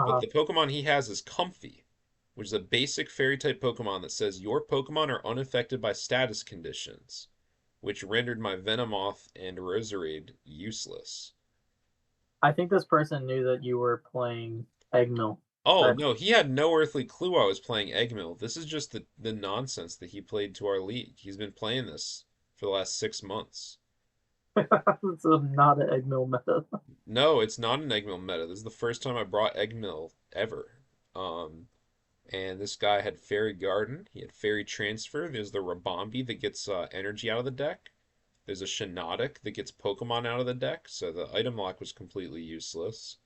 S1: But
S2: uh,
S1: the Pokemon he has is Comfy, which is a basic fairy type Pokemon that says your Pokemon are unaffected by status conditions, which rendered my Venomoth and Roserade useless.
S2: I think this person knew that you were playing egg mill.
S1: Oh,
S2: That
S1: no, he had no earthly clue I was playing Eggmill. This is just the nonsense that he played to our league. He's been playing this for the last 6 months.
S2: it's not an egg mill method.
S1: No, it's not an Eggmill meta. This is the first time I brought Eggmill ever. Um, and this guy had Fairy Garden. He had Fairy Transfer. There's the Rabombi that gets energy out of the deck. There's a Shiinotic that gets Pokemon out of the deck. So the item lock was completely useless.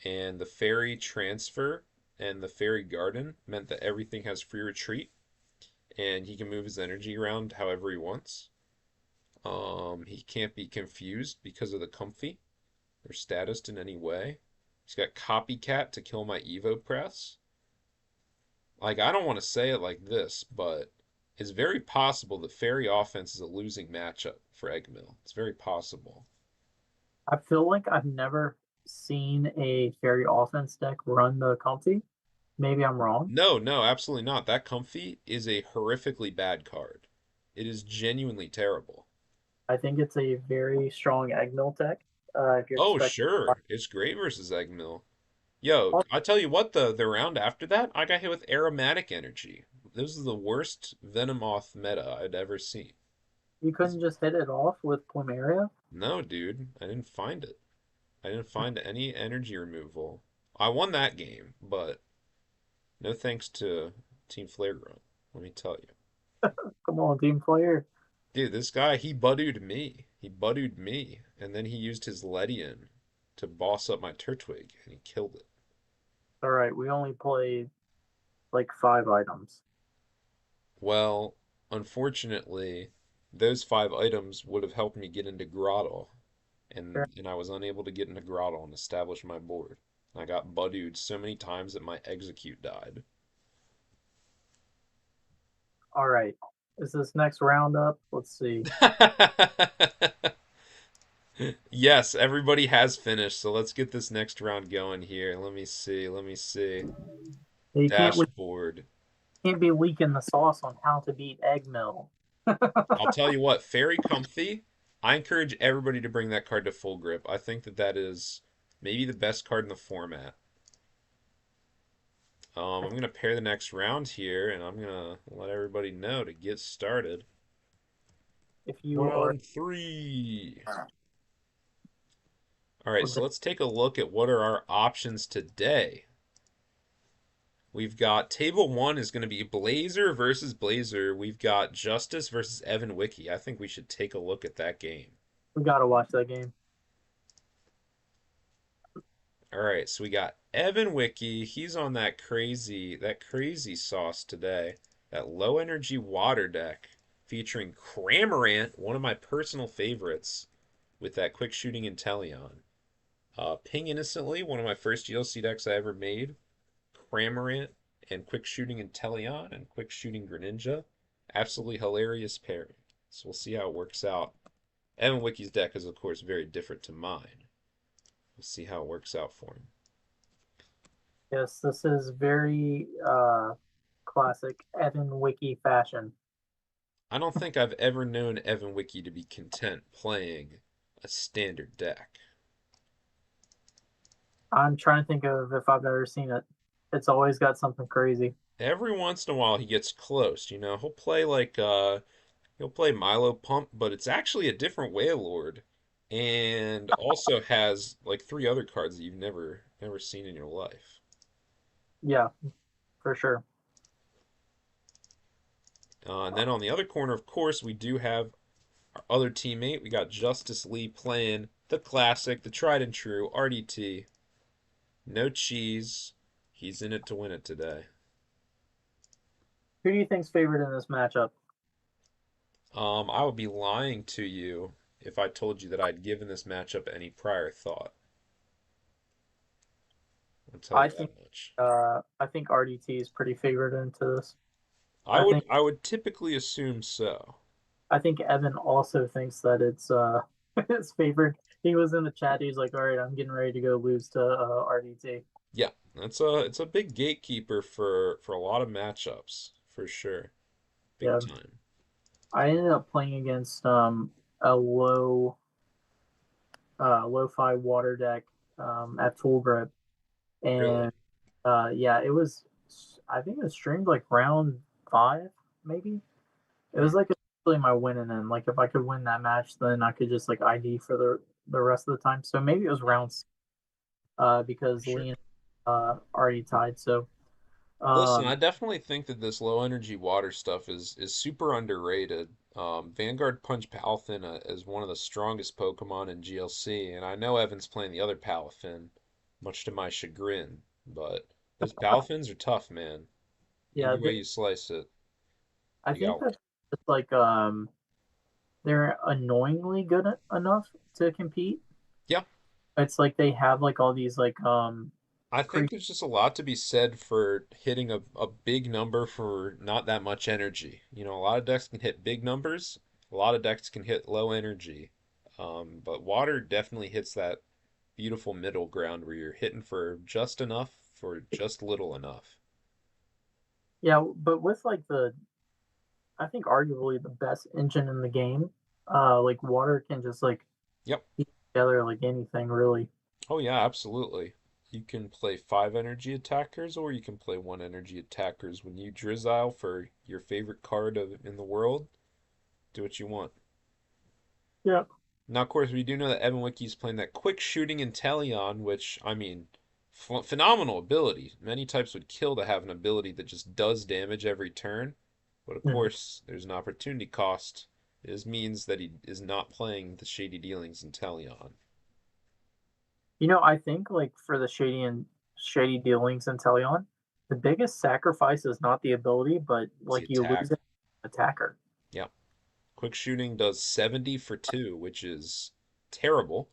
S1: and the fairy transfer and the fairy garden meant that everything has free retreat, and he can move his energy around however he wants. He can't be confused because of the comfy or status in any way. He's got copycat to kill my Evo press. Like, I don't want to say it like this, but it's very possible that fairy offense is a losing matchup for Eggmill. It's very possible.
S2: I feel like I've never seen a fairy offense deck run the comfy. Maybe I'm wrong.
S1: No, no, absolutely not. That comfy is a horrifically bad card. It is genuinely terrible.
S2: I think it's a very strong Eggmill deck. If you're
S1: Oh,
S2: expecting,
S1: sure. It's great versus Eggmill. Yo, I tell you what, the round after that, I got hit with aromatic energy. This is the worst Venomoth meta I'd ever seen.
S2: you couldn't just hit it off with Plumeria.
S1: No, dude, I didn't find it. I didn't find any energy removal. I won that game, but no thanks to Team Flaregrunt, let me tell you.
S2: Come on, team player.
S1: Dude, this guy, he buddooed me. He buddooed me, and then he used his Ledian to boss up my Turtwig, and he killed it.
S2: All right, we only played like 5 items.
S1: Well, unfortunately, those 5 items would have helped me get into Grottle,
S2: Sure.
S1: and I was unable to get into Grottle and establish my board. I got buddooed so many times that my execute died.
S2: All right, is this next round up? Let's see.
S1: Yes, everybody has finished, so let's get this next round going here. Let me see, let me see.
S2: You
S1: Dashboard.
S2: can't be leaking the sauce on how to beat Eggmill.
S1: I'll tell you what, Fairy Comfy, I encourage everybody to bring that card to full grip. I think that that is maybe the best card in the format. I'm going to pair the next round here, and I'm going to let everybody know to get started.
S2: If you are
S1: Round 3. All right, so let's take a look at what are our options today. We've got table 1 is going to be Blazer versus Blazer. We've got Justice versus Evan Wiki. I think we should take a look at that game.
S2: we gotta watch that game.
S1: All right, so we got Evan Wiki. He's on that crazy sauce today. That low energy water deck featuring Cramorant, one of my personal favorites, with that quick shooting Inteleon. Ping Innocently, one of my first GLC decks I ever made. Cramorant and quick shooting Inteleon and quick shooting Greninja. Absolutely hilarious pairing. So we'll see how it works out. Evan Wiki's deck is, of course, very different to mine. We'll see how it works out for him.
S2: Yes, this is very classic Evan Wiki fashion.
S1: I don't think I've ever known Evan Wiki to be content playing a standard deck.
S2: I'm trying to think of if I've ever seen it. It's always got something crazy.
S1: Every once in a while he gets close, you know. He'll play he'll play Milo Pump, but it's actually a different Wailord and also has like 3 other cards that you've never seen in your life.
S2: Yeah, for sure.
S1: And then on the other corner, of course, we do have our other teammate. We got Justice Lee playing the classic, the tried and true RDT. No cheese. He's in it to win it today.
S2: Who do you think's favored in this matchup?
S1: I would be lying to you if I told you that I'd given this matchup any prior thought. I'll tell you that much.
S2: I think RDT is pretty favored into this.
S1: I would typically assume so.
S2: I think Evan also thinks that it's it's favored. He was in the chat. He's like, "All right, I'm getting ready to go lose to RDT."
S1: Yeah, it's a big gatekeeper for a lot of matchups for sure. Big time.
S2: I ended up playing against a lo-fi water deck at full grip, and
S1: Really?
S2: yeah, it was. I think it was streamed like round 5, maybe. It was like really my winning end. Like if I could win that match, then I could just like ID for the rest of the time. So maybe it was round 6, because
S1: Sure.
S2: Leon already tied. So
S1: Listen, I definitely think that this low energy water stuff is super underrated. Vanguard Punch Palafin is one of the strongest Pokemon in GLC, and I know Evan's playing the other Palafin. much to my chagrin. But those Balfins are tough, man.
S2: Yeah,
S1: Either way you slice it,
S2: I
S1: you
S2: think
S1: got.
S2: that it's like they're annoyingly good enough to compete.
S1: Yeah,
S2: It's like they have like all these like
S1: I think
S2: crazy.
S1: there's just a lot to be said for hitting a big number for not that much energy. A lot of decks can hit big numbers, a lot of decks can hit low energy. But water definitely hits that beautiful middle ground where you're hitting for just enough for just little enough.
S2: Yeah, but with like I think arguably the best engine in the game, like water can just like
S1: Yep.
S2: keep together like anything really.
S1: Oh yeah, absolutely. You can play 5 energy attackers or you can play 1 energy attackers. When you drizzle for your favorite card in the world, do what you want.
S2: Yeah.
S1: Now, of course, we do know that Evan Wiki's playing that quick shooting Inteleon, which, I mean, phenomenal ability. Many types would kill to have an ability that just does damage every turn. But of
S2: Mhm.
S1: course, there's an opportunity cost. This means that he is not playing the Shady Dealings Inteleon.
S2: I think like for the shady dealings in Teleon, the biggest sacrifice is not the ability, but
S1: It's the
S2: like you lose
S1: attack.
S2: an attacker.
S1: Yeah. Quick shooting does 70 for 2, which is terrible.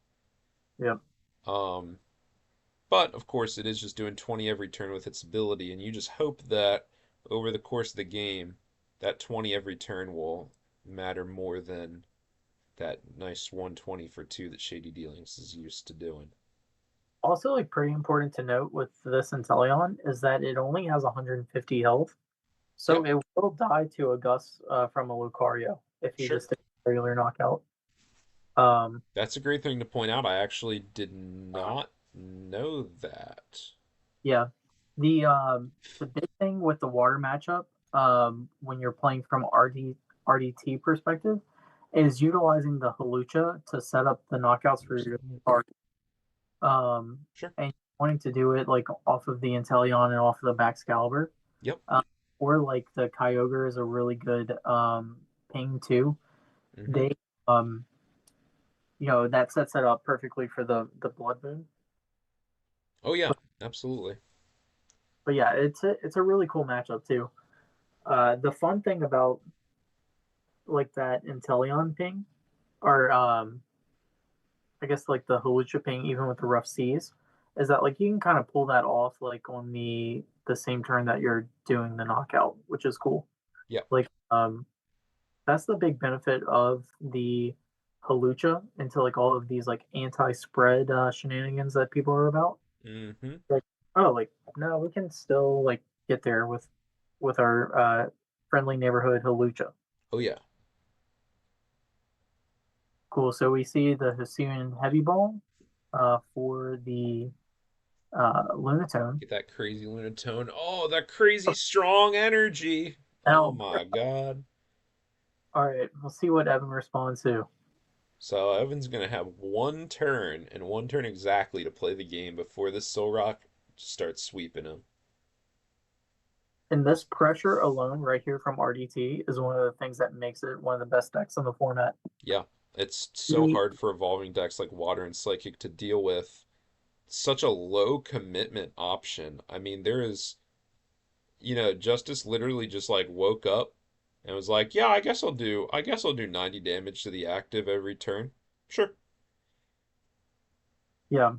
S2: Yep.
S1: Um, But of course, it is just doing 20 every turn with its ability, and you just hope that over the course of the game, that 20 every turn will matter more than that nice 120 for 2 that Shady Dealings is used to doing.
S2: Also, like pretty important to note with this Inteleon is that it only has 150 health,
S1: Yeah,
S2: so it will die to a Gus from a Lucario if he
S1: sure.
S2: just takes a regular knockout. Um,
S1: That's a great thing to point out. I actually did not know that.
S2: yeah, the big thing with the water matchup, when you're playing from RDT perspective, is utilizing the Halucha to set up the knockouts for your card.
S1: Sure.
S2: And wanting to do it like off of the Inteleon and off of the Baxcalibur.
S1: Yep.
S2: Or like the Kyogre is a really good ping too.
S1: Hmm.
S2: They that sets it up perfectly for the Blood Moon.
S1: Oh yeah,
S2: But,
S1: absolutely.
S2: but yeah, it's a really cool matchup too. The fun thing about like that Inteleon ping, or I guess like the Hawlucha ping, even with the rough seas, is that like you can kind of pull that off like on the same turn that you're doing the knockout, which is cool.
S1: Yep.
S2: Like that's the big benefit of the Halucha into like all of these like anti-spread shenanigans that people are about.
S1: Hmm.
S2: Like, oh, like no, we can still like get there with our friendly neighborhood Halucha.
S1: Oh yeah.
S2: Cool. So we see the Hisuian Heavy Ball for the Lunatone.
S1: Get that crazy Lunatone. Oh, that crazy strong energy. Oh
S2: Now,
S1: my God.
S2: all right, we'll see what Evan responds to.
S1: So Evan's gonna have one turn and one turn exactly to play the game before this Soul Rock starts sweeping him.
S2: And this pressure alone, right here from RDT, is one of the things that makes it one of the best decks in the format.
S1: Yeah, it's so
S2: The
S1: hard for evolving decks like Water and Psychic to deal with such a low commitment option. I mean, there is, Justice literally just like woke up and was like, "Yeah, I guess I'll do 90 damage to the active every turn." Sure.
S2: Yeah,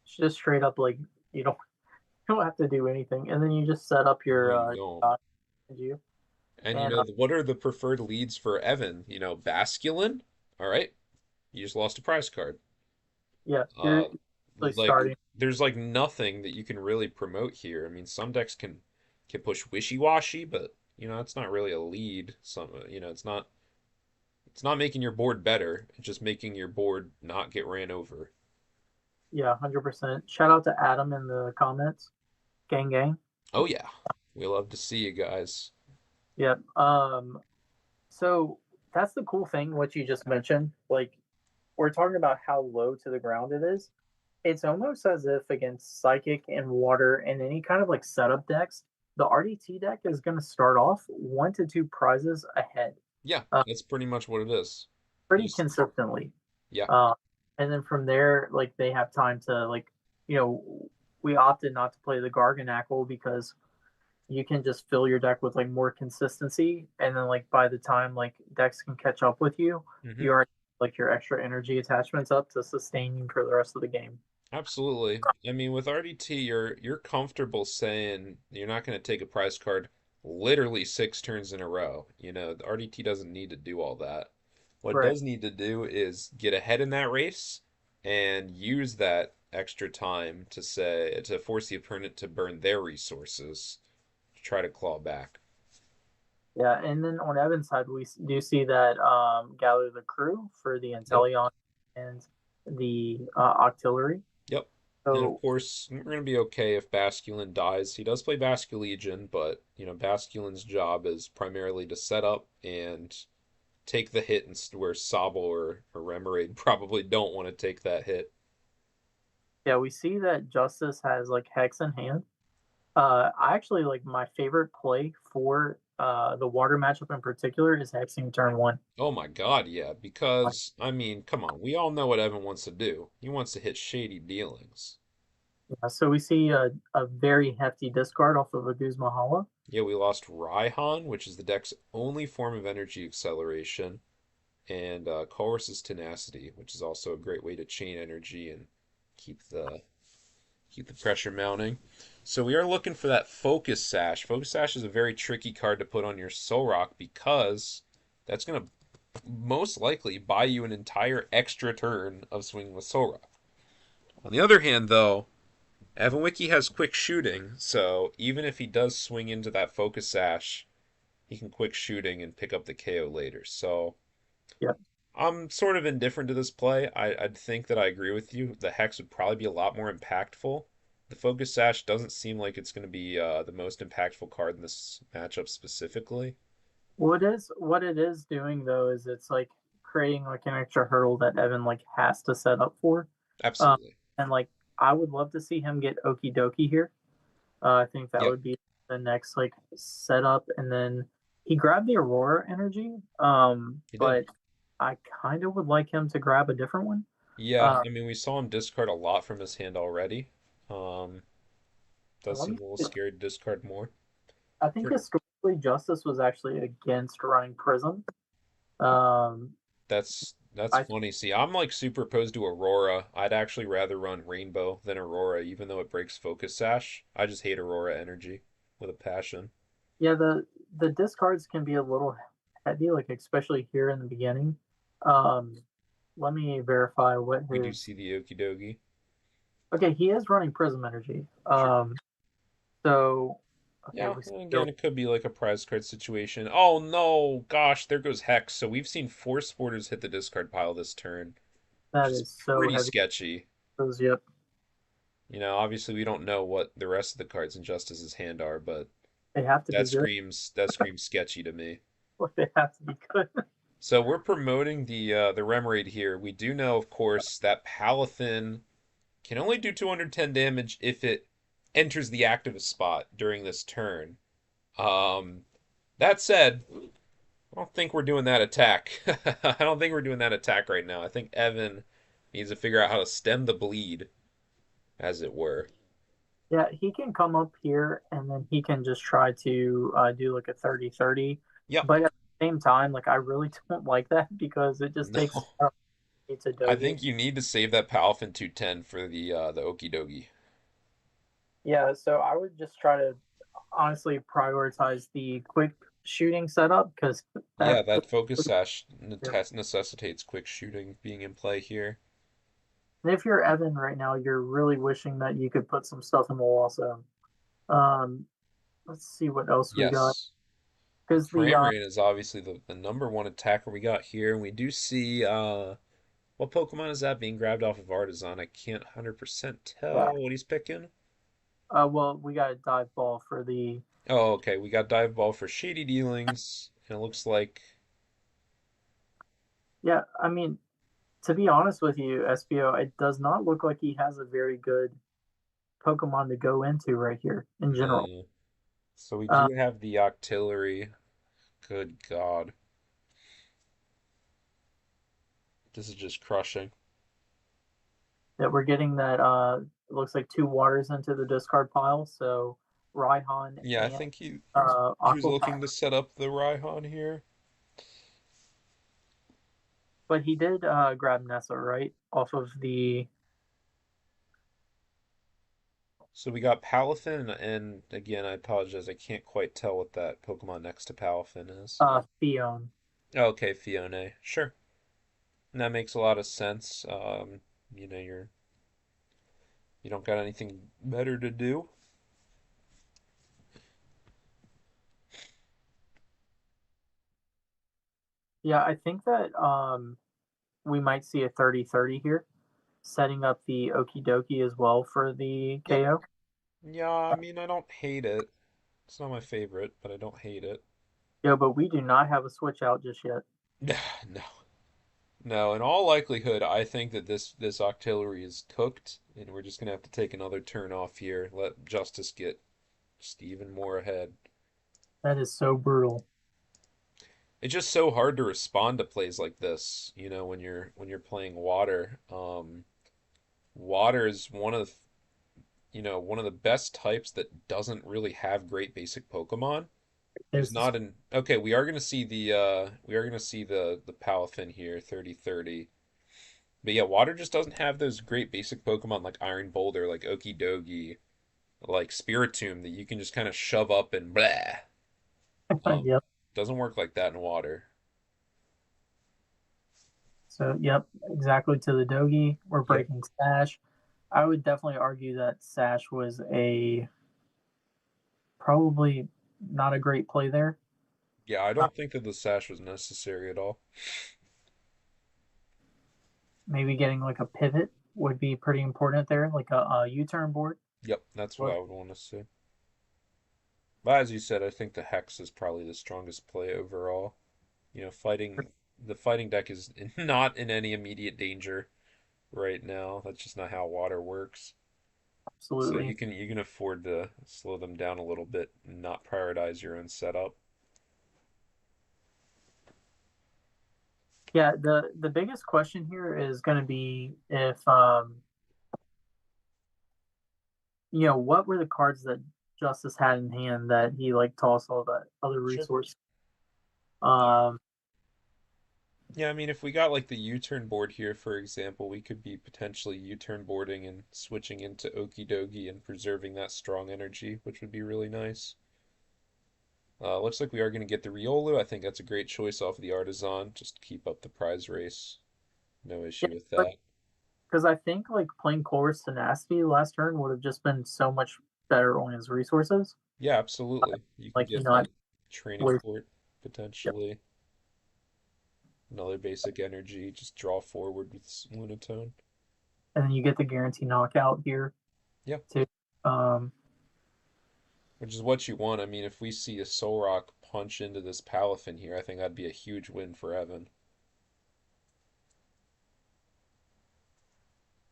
S2: it's just straight up like you don't you don't have to do anything, and then you just set up
S1: No,
S2: your
S1: you don't.
S2: dot you
S1: And
S2: and
S1: what are the preferred leads for Evan? Basculin? All right. You just lost a prize card.
S2: yeah, you're
S1: Uh,
S2: like
S1: like
S2: starting.
S1: there's like nothing that you can really promote here. I mean, some decks can push wishy-washy, but it's not really a lead. It's not making your board better. It's just making your board not get ran over.
S2: Yeah, 100%. Shout out to Adam in the comments, gang gang.
S1: Oh yeah. We love to see you guys.
S2: Yep. So that's the cool thing, what you just mentioned. Like we're talking about how low to the ground it is. It's almost as if against Psychic and Water and any kind of like setup decks, the RDT deck is going to start off 1 to 2 prizes ahead,
S1: Yeah,
S2: uh,
S1: that's pretty much what it is. You
S2: pretty
S1: just,
S2: consistently.
S1: yeah.
S2: Uh, and then from there, like they have time to like, you know, we opted not to play the Garganackle because you can just fill your deck with like more consistency, and then like by the time like decks can catch up with you,
S1: Hmm.
S2: you already like your extra energy attachments up to sustain you for the rest of the game.
S1: Absolutely. I mean, with RDT, you're comfortable saying you're not going to take a prize card literally 6 turns in a row. The RDT doesn't need to do all that. What it
S2: Right.
S1: does need to do is get ahead in that race and use that extra time to force the opponent to burn their resources to try to claw back.
S2: Yeah, and then on Evan's side, we do see that gather the crew for the
S1: Yep.
S2: Intellion and the Octillery.
S1: Yep. And of
S2: So
S1: course, we're going to be okay if Basculin dies. He does play Basculegion, but Basculin's job is primarily to set up and take the hit, and where Sobble or Remoraid probably don't want to take that hit.
S2: yeah, we see that Justice has like Hex in hand. I actually like my favorite play for the water matchup in particular is hexing turn one.
S1: Oh my God, yeah, because I mean, come on, we all know what Evan wants to do. He wants to hit shady dealings.
S2: So we see a very hefty discard off of a Guzma.
S1: Yeah, we lost Raihan, which is the deck's only form of energy acceleration, and Chorus's Tenacity, which is also a great way to chain energy and keep the keep the pressure mounting. So we are looking for that Focus Sash. Focus Sash is a very tricky card to put on your Soul Rock because that's going to most likely buy you an entire extra turn of swinging with Soul Rock. On the other hand, though, Evan Wiki has quick shooting, so even if he does swing into that Focus Sash, he can quick shooting and pick up the KO later. So
S2: Yeah.
S1: I'm sort of indifferent to this play. I'd think that I agree with you. The Hex would probably be a lot more impactful. The Focus Sash doesn't seem like it's going to be the most impactful card in this matchup specifically.
S2: What it is doing though is it's like creating like an extra hurdle that Evan like has to set up for. Um,
S1: Absolutely.
S2: and like I would love to see him get Okie Dokie here. I think that
S1: Yep,
S2: would be the next like setup, and then he grabbed the Aurora energy.
S1: he did.
S2: But I kind of would like him to grab a different one.
S1: Yeah,
S2: Uh,
S1: I mean, we saw him discard a lot from his hand already. Um, does
S2: let
S1: seem
S2: me.
S1: a little scary to discard more.
S2: I think
S1: For
S2: historically, Justice was actually against running Prism. Um,
S1: that's
S2: I
S1: funny. See, I'm like super opposed to Aurora. I'd actually rather run Rainbow than Aurora, even though it breaks Focus Sash. I just hate Aurora energy with a passion.
S2: Yeah, the discards can be a little heavy, like especially here in the beginning. Um, let me verify what
S1: We do
S2: his.
S1: see the Okie Dokie.
S2: Okay, he is running Prism Energy.
S1: Sure.
S2: So okay,
S1: Yeah,
S2: we see.
S1: and again, it could be like a prize card situation. Oh no, gosh, there goes Hex. So we've seen 4 Sporters hit the discard pile this turn, which
S2: That
S1: is
S2: is so
S1: pretty
S2: heavy.
S1: sketchy.
S2: Yep,
S1: Obviously we don't know what the rest of the cards in Justice's hand are, but
S2: they have to be
S1: that
S2: good.
S1: screams sketchy to me.
S2: They have to be good.
S1: So we're promoting the Remoraid here. We do know, of course, that Palathin can only do 210 damage if it enters the active spot during this turn. Um, that said, I don't think we're doing that attack. I don't think we're doing that attack right now. I think Evan needs to figure out how to stem the bleed, as it were.
S2: Yeah, he can come up here and then he can just try to do like a 30-30.
S1: Yep.
S2: But at the same time, like I really don't like that because it just
S1: No.
S2: takes it's a
S1: I
S2: dogi.
S1: think you need to save that Palafin 210 for the Okie Dokie.
S2: Yeah, so I would just try to honestly prioritize the quick shooting setup because
S1: Yeah,
S2: that
S1: that Focus Sash necessitates quick shooting being in play here.
S2: and if you're Evan right now, you're really wishing that you could put some stuff in the wall. So um, let's see what else we got
S1: Yes.
S2: because the
S1: Frame rate is obviously the number one attacker we got here. And we do see what Pokemon is that being grabbed off of Artisan? I can't 100%
S2: yeah,
S1: tell what he's picking.
S2: well we got a dive ball for the
S1: Oh, okay. We got Dive Ball for Shady Dealings. And it looks like
S2: yeah. I mean, to be honest with you, SBO, it does not look like he has a very good Pokemon to go into right here in general.
S1: no. So we
S2: Uh,
S1: do have the Octillery. Good God. This is just crushing.
S2: that we're getting that it looks like two waters into the discard pile. So Raihan
S1: Yeah, I
S2: and
S1: think he was
S2: Aqua
S1: looking to
S2: Power.
S1: set up the Raihan here.
S2: But he did grab Nessa, right? Off of the
S1: So we got Palafin, and again, I apologize, I can't quite tell what that Pokemon next to Palafin is.
S2: Fion.
S1: Okay, Fione. Sure. And that makes a lot of sense. You know, you don't got anything better to do.
S2: Yeah, I think that we might see a 30-30 here, setting up the Okie dokie as well for the
S1: Yep.
S2: KO.
S1: Yeah, I mean, I don't hate it. It's not my favorite, but I don't hate it.
S2: Yeah, but we do not have a switch out just yet.
S1: No. No, in all likelihood, I think that this Octillery is cooked, and we're just gonna have to take another turn off here. Let Justice get just even more ahead.
S2: That is so brutal.
S1: It's just so hard to respond to plays like this, you know, when you're playing water. Water is one of the best types that doesn't really have great basic Pokemon. There's
S2: There's
S1: not an okay, we are gonna see the Palafin here, 30-30. But yeah, water just doesn't have those great basic Pokemon like Iron Boulder, like Okidogi, like Spiritomb that you can just kind of shove up and blah.
S2: yep.
S1: Doesn't work like that in water.
S2: So yep, exactly to the Dogi. We're
S1: Yep.
S2: breaking Sash. I would definitely argue that Sash was a probably not a great play there.
S1: Yeah, I
S2: Uh,
S1: don't think that the sash was necessary at all.
S2: maybe getting like a pivot would be pretty important there, like a U-turn board.
S1: Yep, that's what
S2: But
S1: I would want to see. But as you said, I think the Hex is probably the strongest play overall. You know, the fighting deck is not in any immediate danger right now. That's just not how water works. So
S2: absolutely,
S1: you can afford to slow them down a little bit and not prioritize your own setup.
S2: yeah. The biggest question here is going to be if what were the cards that Justice had in hand that he like tossed all that other
S1: Sure.
S2: resource.
S1: Yeah.
S2: Um,
S1: Yeah, I mean, if we got like the U-turn board here, for example, we could be potentially U-turn boarding and switching into Okidogi and preserving that strong energy, which would be really nice. Looks like we are going to get the Riolu. I think that's a great choice off of the Artisan. Just keep up the prize race. No
S2: yeah,
S1: issue with that.
S2: because I think like playing Chorus Tenacity last turn would have just been so much better on his resources.
S1: Yeah, absolutely. You can
S2: Like
S1: get
S2: not
S1: like training
S2: waste.
S1: port
S2: Yep.
S1: potentially. Another basic energy. Just draw forward with Lunatone.
S2: And then you get the guarantee knockout here
S1: Yeah,
S2: too. Um,
S1: which is what you want. I mean, if we see a Solrock punch into this Palafin here, I think that'd be a huge win for Evan.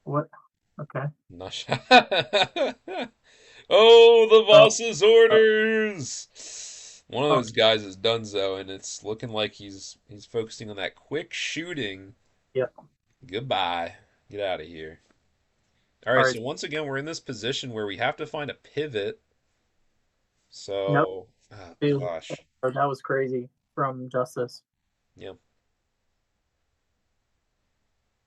S2: what? Okay.
S1: Not Oh, the
S2: Oh,
S1: boss's orders! One of
S2: oh,
S1: those guys is Dunzo, and it's looking like he's focusing on that quick shooting.
S2: yeah.
S1: Goodbye. Get out of here. All
S2: All
S1: right,
S2: right.
S1: so once again, we're in this position where we have to find a pivot.
S2: Nope.
S1: So, oh
S2: Dude,
S1: gosh.
S2: that was crazy from Justice.
S1: Yeah.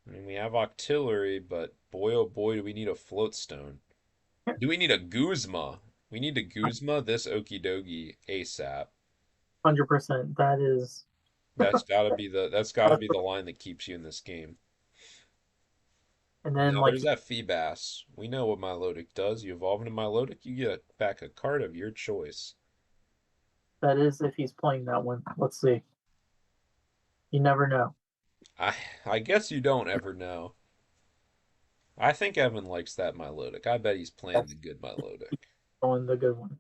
S1: I mean, we have Octillery, but boy, oh boy, do we need a float stone. Do we need a Guzma? We need to Guzma this Okidogi ASAP.
S2: 100%. That is.
S1: That's gotta be the line that keeps you in this game.
S2: And then
S1: Now
S2: like
S1: there's that Feebas. We know what Milotic does. You evolve into Milotic, you get back a card of your choice.
S2: that is if he's playing that one. Let's see. You never know.
S1: I I guess you don't ever know. I think Evan likes that Milotic. I bet he's playing the
S2: That's
S1: good Milotic.
S2: going the good one.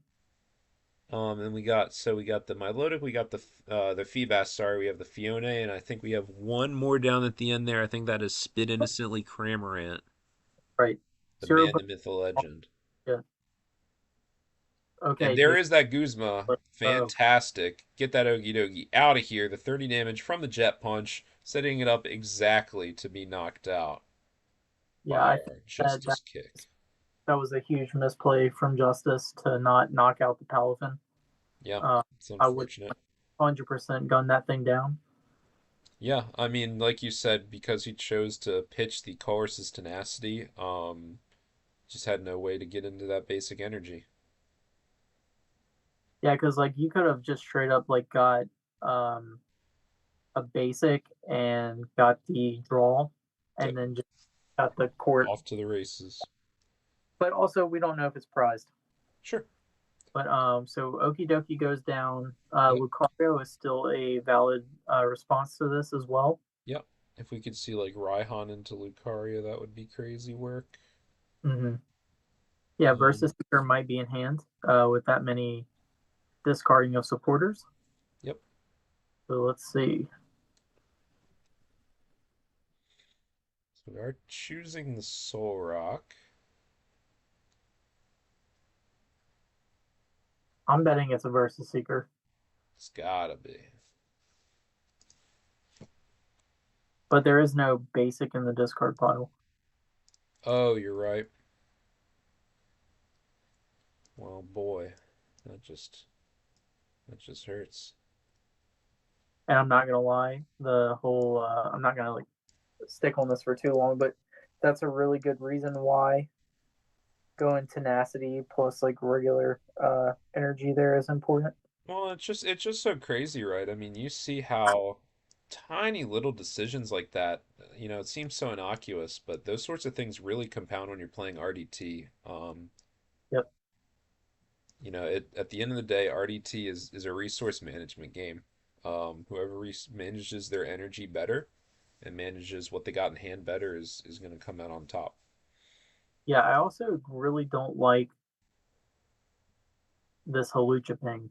S1: And we got the Milotic, we got the Feebas, sorry, we have the Fione, and I think we have one more down at the end there. I think that is Spit Innocently Cramorant,
S2: Right.
S1: the
S2: Zero.
S1: man, the myth, the legend.
S2: Yeah.
S1: And
S2: Okay,
S1: there
S2: dude.
S1: is that Guzma.
S2: Uh,
S1: Fantastic. Get that Okidogi out of here. The 30 damage from the Jet Punch, setting it up exactly to be knocked out.
S2: Yeah,
S1: by
S2: I think
S1: our
S2: that
S1: Justice kick.
S2: that was a huge misplay from Justice to not knock out the Paladin.
S1: Yeah,
S2: Uh,
S1: it's
S2: I would
S1: unfortunate.
S2: 100% gun that thing down.
S1: Yeah, I mean, like you said, because he chose to pitch the Colossus Tenacity, just had no way to get into that basic energy.
S2: Yeah, because like you could have just straight up like got um, a basic and got the draw,
S1: Yep,
S2: and then just got the court.
S1: off to the races.
S2: But also, we don't know if it's prized.
S1: Sure.
S2: But so Okie dokie goes down.
S1: Yep,
S2: Lucario is still a valid response to this as well.
S1: yep. If we could see like Raihan into Lucaria, that would be crazy work.
S2: Hmm. Yeah,
S1: Um,
S2: versus Seeker might be in hand with that many discarding of supporters.
S1: yep.
S2: So let's see.
S1: So we are choosing the Soul Rock.
S2: I'm betting it's a versus Seeker,
S1: It's gotta be.
S2: but there is no basic in the discard pile.
S1: Oh, you're right. Well, boy, that just that just hurts.
S2: And I'm not gonna lie, the whole I'm not gonna like stick on this for too long, but that's a really good reason why going tenacity plus like regular energy there is important.
S1: Well, it's just so crazy, right? I mean, you see how tiny little decisions like that, it seems so innocuous, but those sorts of things really compound when you're playing RDT.
S2: Yep.
S1: At the end of the day, RDT is a resource management game. Whoever manages their energy better and manages what they got in hand better is going to come out on top.
S2: Yeah, I also really don't like this Halucha thing.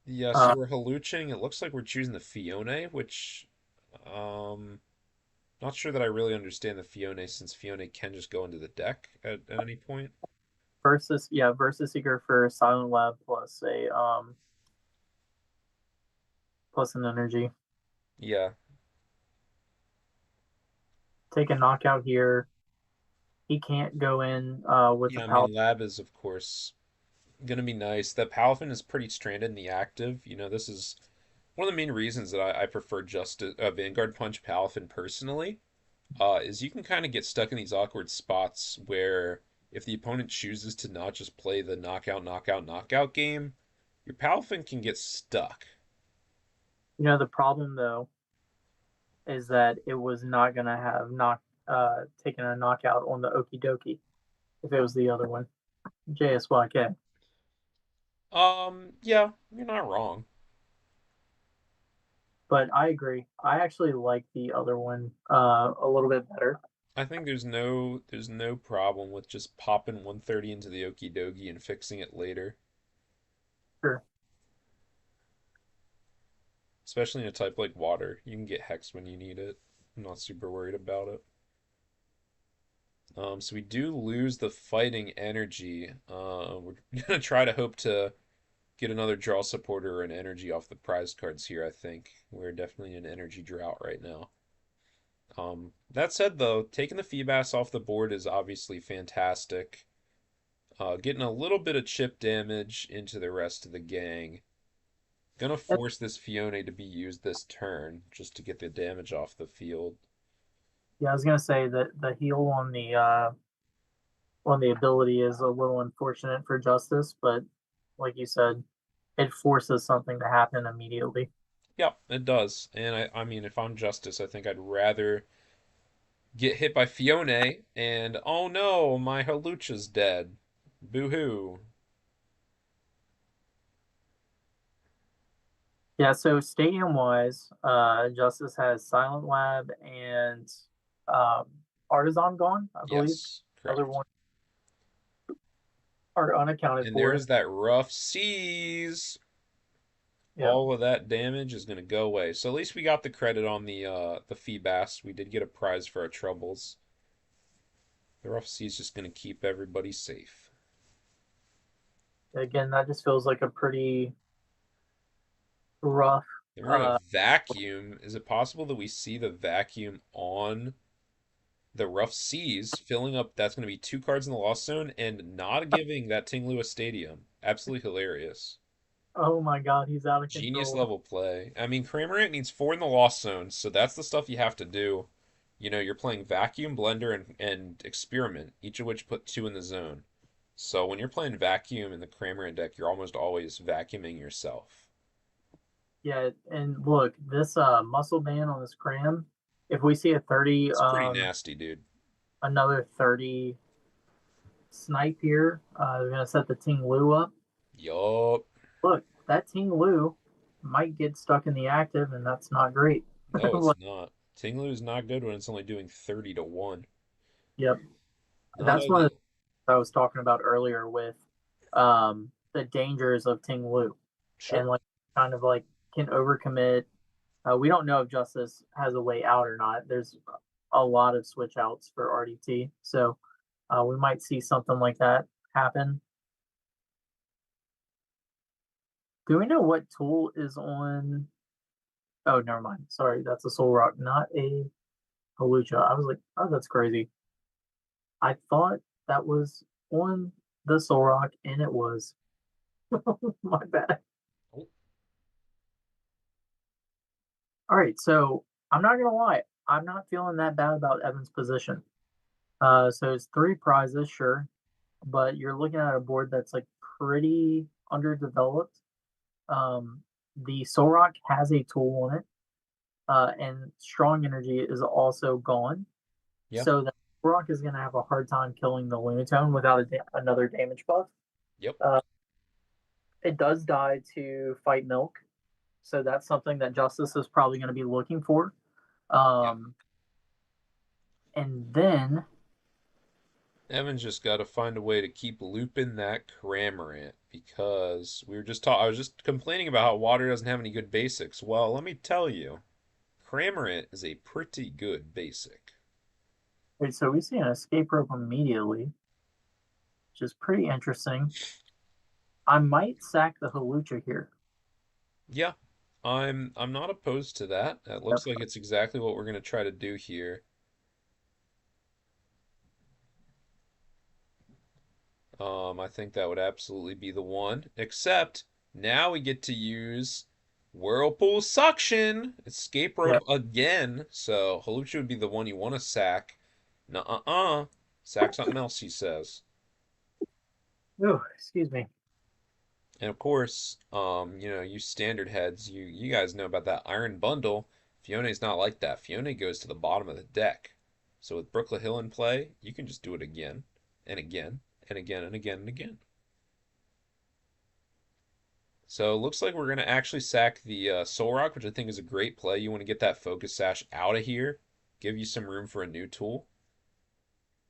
S1: Yeah, so
S2: Uh,
S1: we're haluching. It looks like we're choosing the Fione, which um not sure that I really understand the Fione since Fione can just go into the deck at any point.
S2: versus Seeker for Silent Lab plus a plus an energy.
S1: Yeah.
S2: Take a knockout here. He can't go in with the
S1: Yeah, I
S2: power.
S1: mean Lab is of course gonna be nice. The Palafin is pretty stranded in the active. This is one of the main reasons that I prefer just Vanguard Punch Palafin personally. Is you can kind of get stuck in these awkward spots where if the opponent chooses to not just play the knockout, knockout, knockout game, your Palafin can get stuck.
S2: The problem though is that it was not gonna have taken a knockout on the Okie dokie if it was the other one, JSYK.
S1: Yeah, you're not wrong.
S2: But I agree. I actually like the other one a little bit better.
S1: I think there's no problem with just popping 130 into the Okie dokie and fixing it later,
S2: Sure.
S1: especially in a type like water. You can get hex when you need it. I'm not super worried about it. So we do lose the fighting energy. We're gonna try to hope to get another draw supporter or an energy off the prize cards here, I think. We're definitely in an energy drought right now. That said, though, taking the Feebas off the board is obviously fantastic. Getting a little bit of chip damage into the rest of the gang. Gonna force this Fione to be used this turn just to get the damage off the field.
S2: Yeah, I was gonna say that the heal on the ability is a little unfortunate for Justice, but like you said, it forces something to happen immediately.
S1: Yep, it does. And I mean, if I'm Justice, I think I'd rather get hit by Fione and oh no, my Halucha's dead. Boo hoo.
S2: Yeah, so stadium wise, Justice has Silent Lab and um, Artisan gone, I believe.
S1: Yes,
S2: Other
S1: correct.
S2: ones are unaccounted
S1: And
S2: for.
S1: there's that rough seas.
S2: Yeah.
S1: All of that damage is going to go away. So at least we got the credit on the Feebas. We did get a prize for our troubles. The rough sea is just going to keep everybody safe.
S2: Again, that just feels like a pretty rough.
S1: Then we're going to
S2: Uh,
S1: vacuum. Is it possible that we see the vacuum on the rough seas, filling up. That's going to be 2 cards in the lost zone, and not giving that Ting Lewis Stadium. Absolutely hilarious.
S2: Oh my God, he's out of
S1: Genius
S2: control.
S1: level play. I mean, Cramorant needs 4 in the lost zone, so that's the stuff you have to do. You're playing Vacuum, Blender, and Experiment, each of which put 2 in the zone. So when you're playing Vacuum in the Cramorant deck, you're almost always vacuuming yourself.
S2: Yeah, and look, this muscle band on this cram, if we see a 30,
S1: It's pretty nasty, dude.
S2: another 30 snipe here, they're gonna set the Ting Lu up.
S1: Yup.
S2: Look, that Ting Lu might get stuck in the active, and that's not great.
S1: No, it's
S2: Like,
S1: not. Tinglu is not good when it's only doing 30 to 1.
S2: yep,
S1: Not
S2: that's one of the
S1: ideal.
S2: things I was talking about earlier with the dangers of Ting Lu,
S1: Sure.
S2: and like kind of like can overcommit. We don't know if Justice has a way out or not. There's a lot of switch outs for RDT, so we might see something like that happen. Do we know what tool is on? Oh, never mind. Sorry, that's a Soul Rock, not a Halucha. I was like, oh, that's crazy. I thought that was on the Soul Rock, and it was. My bad.
S1: Oh,
S2: All right, so I'm not gonna lie, I'm not feeling that bad about Evan's position. So it's 3 prizes, sure, but you're looking at a board that's like pretty underdeveloped. Um, the Soul Rock has a tool on it, and Strong Energy is also gone.
S1: yeah.
S2: So that Soul Rock is going to have a hard time killing the Lunatone without another damage buff.
S1: Yep.
S2: Uh, it does die to fight Milk, so that's something that Justice is probably going to be looking for.
S1: Yeah.
S2: And then,
S1: Evan's just got to find a way to keep looping that Cramorant because I was just complaining about how water doesn't have any good basics. Well, let me tell you, Cramorant is a pretty good basic.
S2: wait, so we see an escape rope immediately, which is pretty interesting. I might sack the Halucha here.
S1: Yeah, I'm not opposed to that. That looks
S2: Yep.
S1: like it's exactly what we're gonna try to do here. I think that would absolutely be the one. Except now we get to use Whirlpool Suction, Escape Rope
S2: Yep.
S1: again. So Halucha would be the one you want to sack. Nuh-uh-uh. Sack something else, he says.
S2: Oh, excuse me.
S1: And of course, you standard heads, you guys know about that Iron Bundle. Fione's not like that. Fione goes to the bottom of the deck. So with Brookla Hill in play, you can just do it again and again and again and again and again. So it looks like we're going to actually sack the Soul Rock, which I think is a great play. You want to get that Focus Sash out of here, give you some room for a new tool.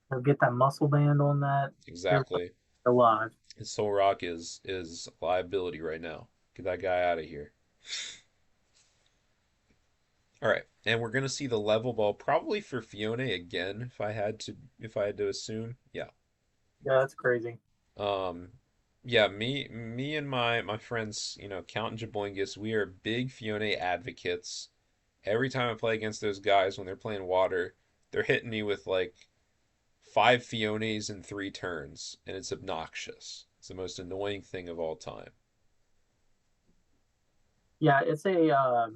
S2: So get that muscle band on that. You're
S1: Exactly.
S2: alive.
S1: And Soul Rock is a liability right now. Get that guy out of here. All right, and we're gonna see the level ball probably for Fione again if I had to assume. Yeah.
S2: Yeah, that's crazy.
S1: Um yeah, me and my friends, Count and Jaboingus, we are big Fione advocates. Every time I play against those guys when they're playing water, they're hitting me with like 5 Fiones in 3 turns, and it's obnoxious. It's the most annoying thing of all time.
S2: Yeah, it's a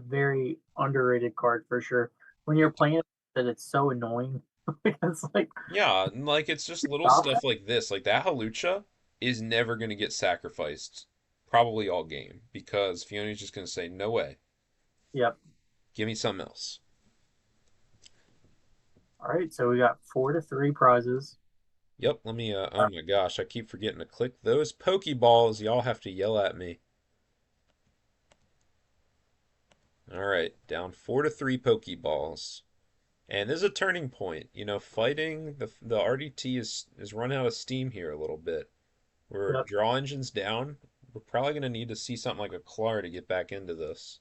S2: very underrated card for sure. When you're playing it, that it's so annoying. It's like
S1: Yeah, and like it's just little
S2: stop
S1: stuff
S2: that.
S1: like this. Like that Halucha is never going to get sacrificed, probably all game, because Fiona's just going to say, no way,
S2: Yep.
S1: give me something else.
S2: All right, so we got 4 to 3 prizes.
S1: Yep, oh my gosh, I keep forgetting to click those Pokeballs. Y'all have to yell at me. All right, down 4 to 3 Pokeballs. And this is a turning point. Fighting the RDT is run out of steam here a little bit. We're
S2: Yep.
S1: draw engines down. We're probably going to need to see something like a Clar to get back into this.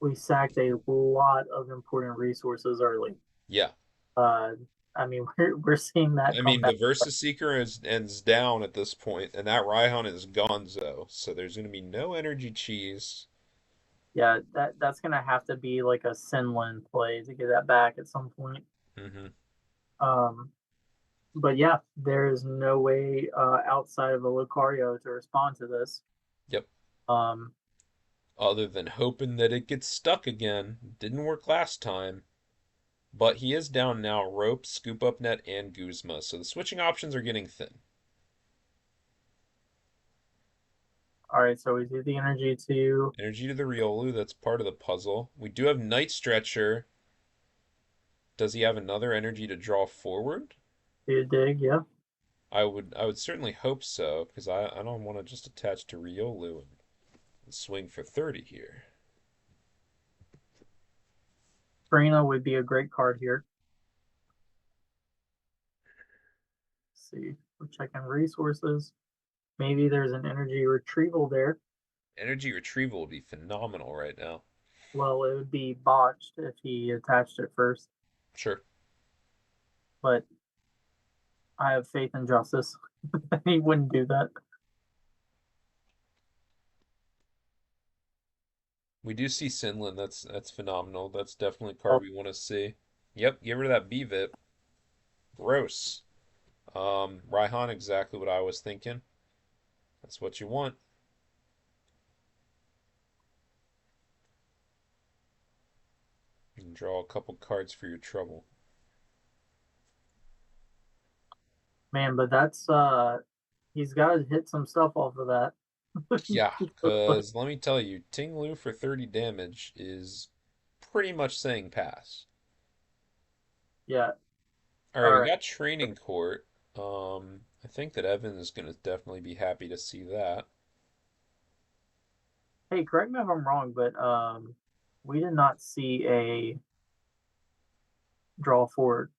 S2: We sacked a lot of important resources early.
S1: Yeah.
S2: Uh, I mean, we're seeing that
S1: I
S2: come
S1: mean,
S2: back.
S1: the Versus Seeker ends down at this point, and that Raihan is gonzo. So there's going to be no energy cheese.
S2: Yeah, that's gonna have to be like a Sinlin play to get that back at some point.
S1: Mm-hmm.
S2: Um, but yeah, there is no way outside of a Lucario to respond to this.
S1: Yep.
S2: Um,
S1: Other than hoping that it gets stuck again. Didn't work last time. But he is down now Rope, Scoop Up Net, and Guzma. So the switching options are getting thin.
S2: all right, so we do the energy to
S1: Energy to the Riolu, that's part of the puzzle. We do have Night Stretcher. Does he have another energy to draw forward?
S2: dig. Yeah,
S1: I would certainly hope so, because I don't want to just attach to Riolu and swing for 30 here.
S2: Karina would be a great card here. Let's see, we're checking resources. Maybe there's an energy retrieval there.
S1: Energy retrieval would be phenomenal right now.
S2: Well, it would be botched if he attached it first,
S1: Sure.
S2: but I have faith in justice. He wouldn't do that.
S1: We do see Sinlin. That's phenomenal. That's definitely a card
S2: Oh,
S1: we want to see. Yep, get rid of that BVIP. Gross. Raihan, exactly what I was thinking. That's what you want. You can draw a couple cards for your trouble.
S2: man, but that's he's got to hit some stuff off of that.
S1: Yeah, because let me tell you, Ting Lu for 30 damage is pretty much saying pass.
S2: Yeah.
S1: All right,
S2: All
S1: we
S2: right.
S1: got Training Court. I think that Evan is going to definitely be happy to see that.
S2: Hey, correct me if I'm wrong, but we did not see a draw forward.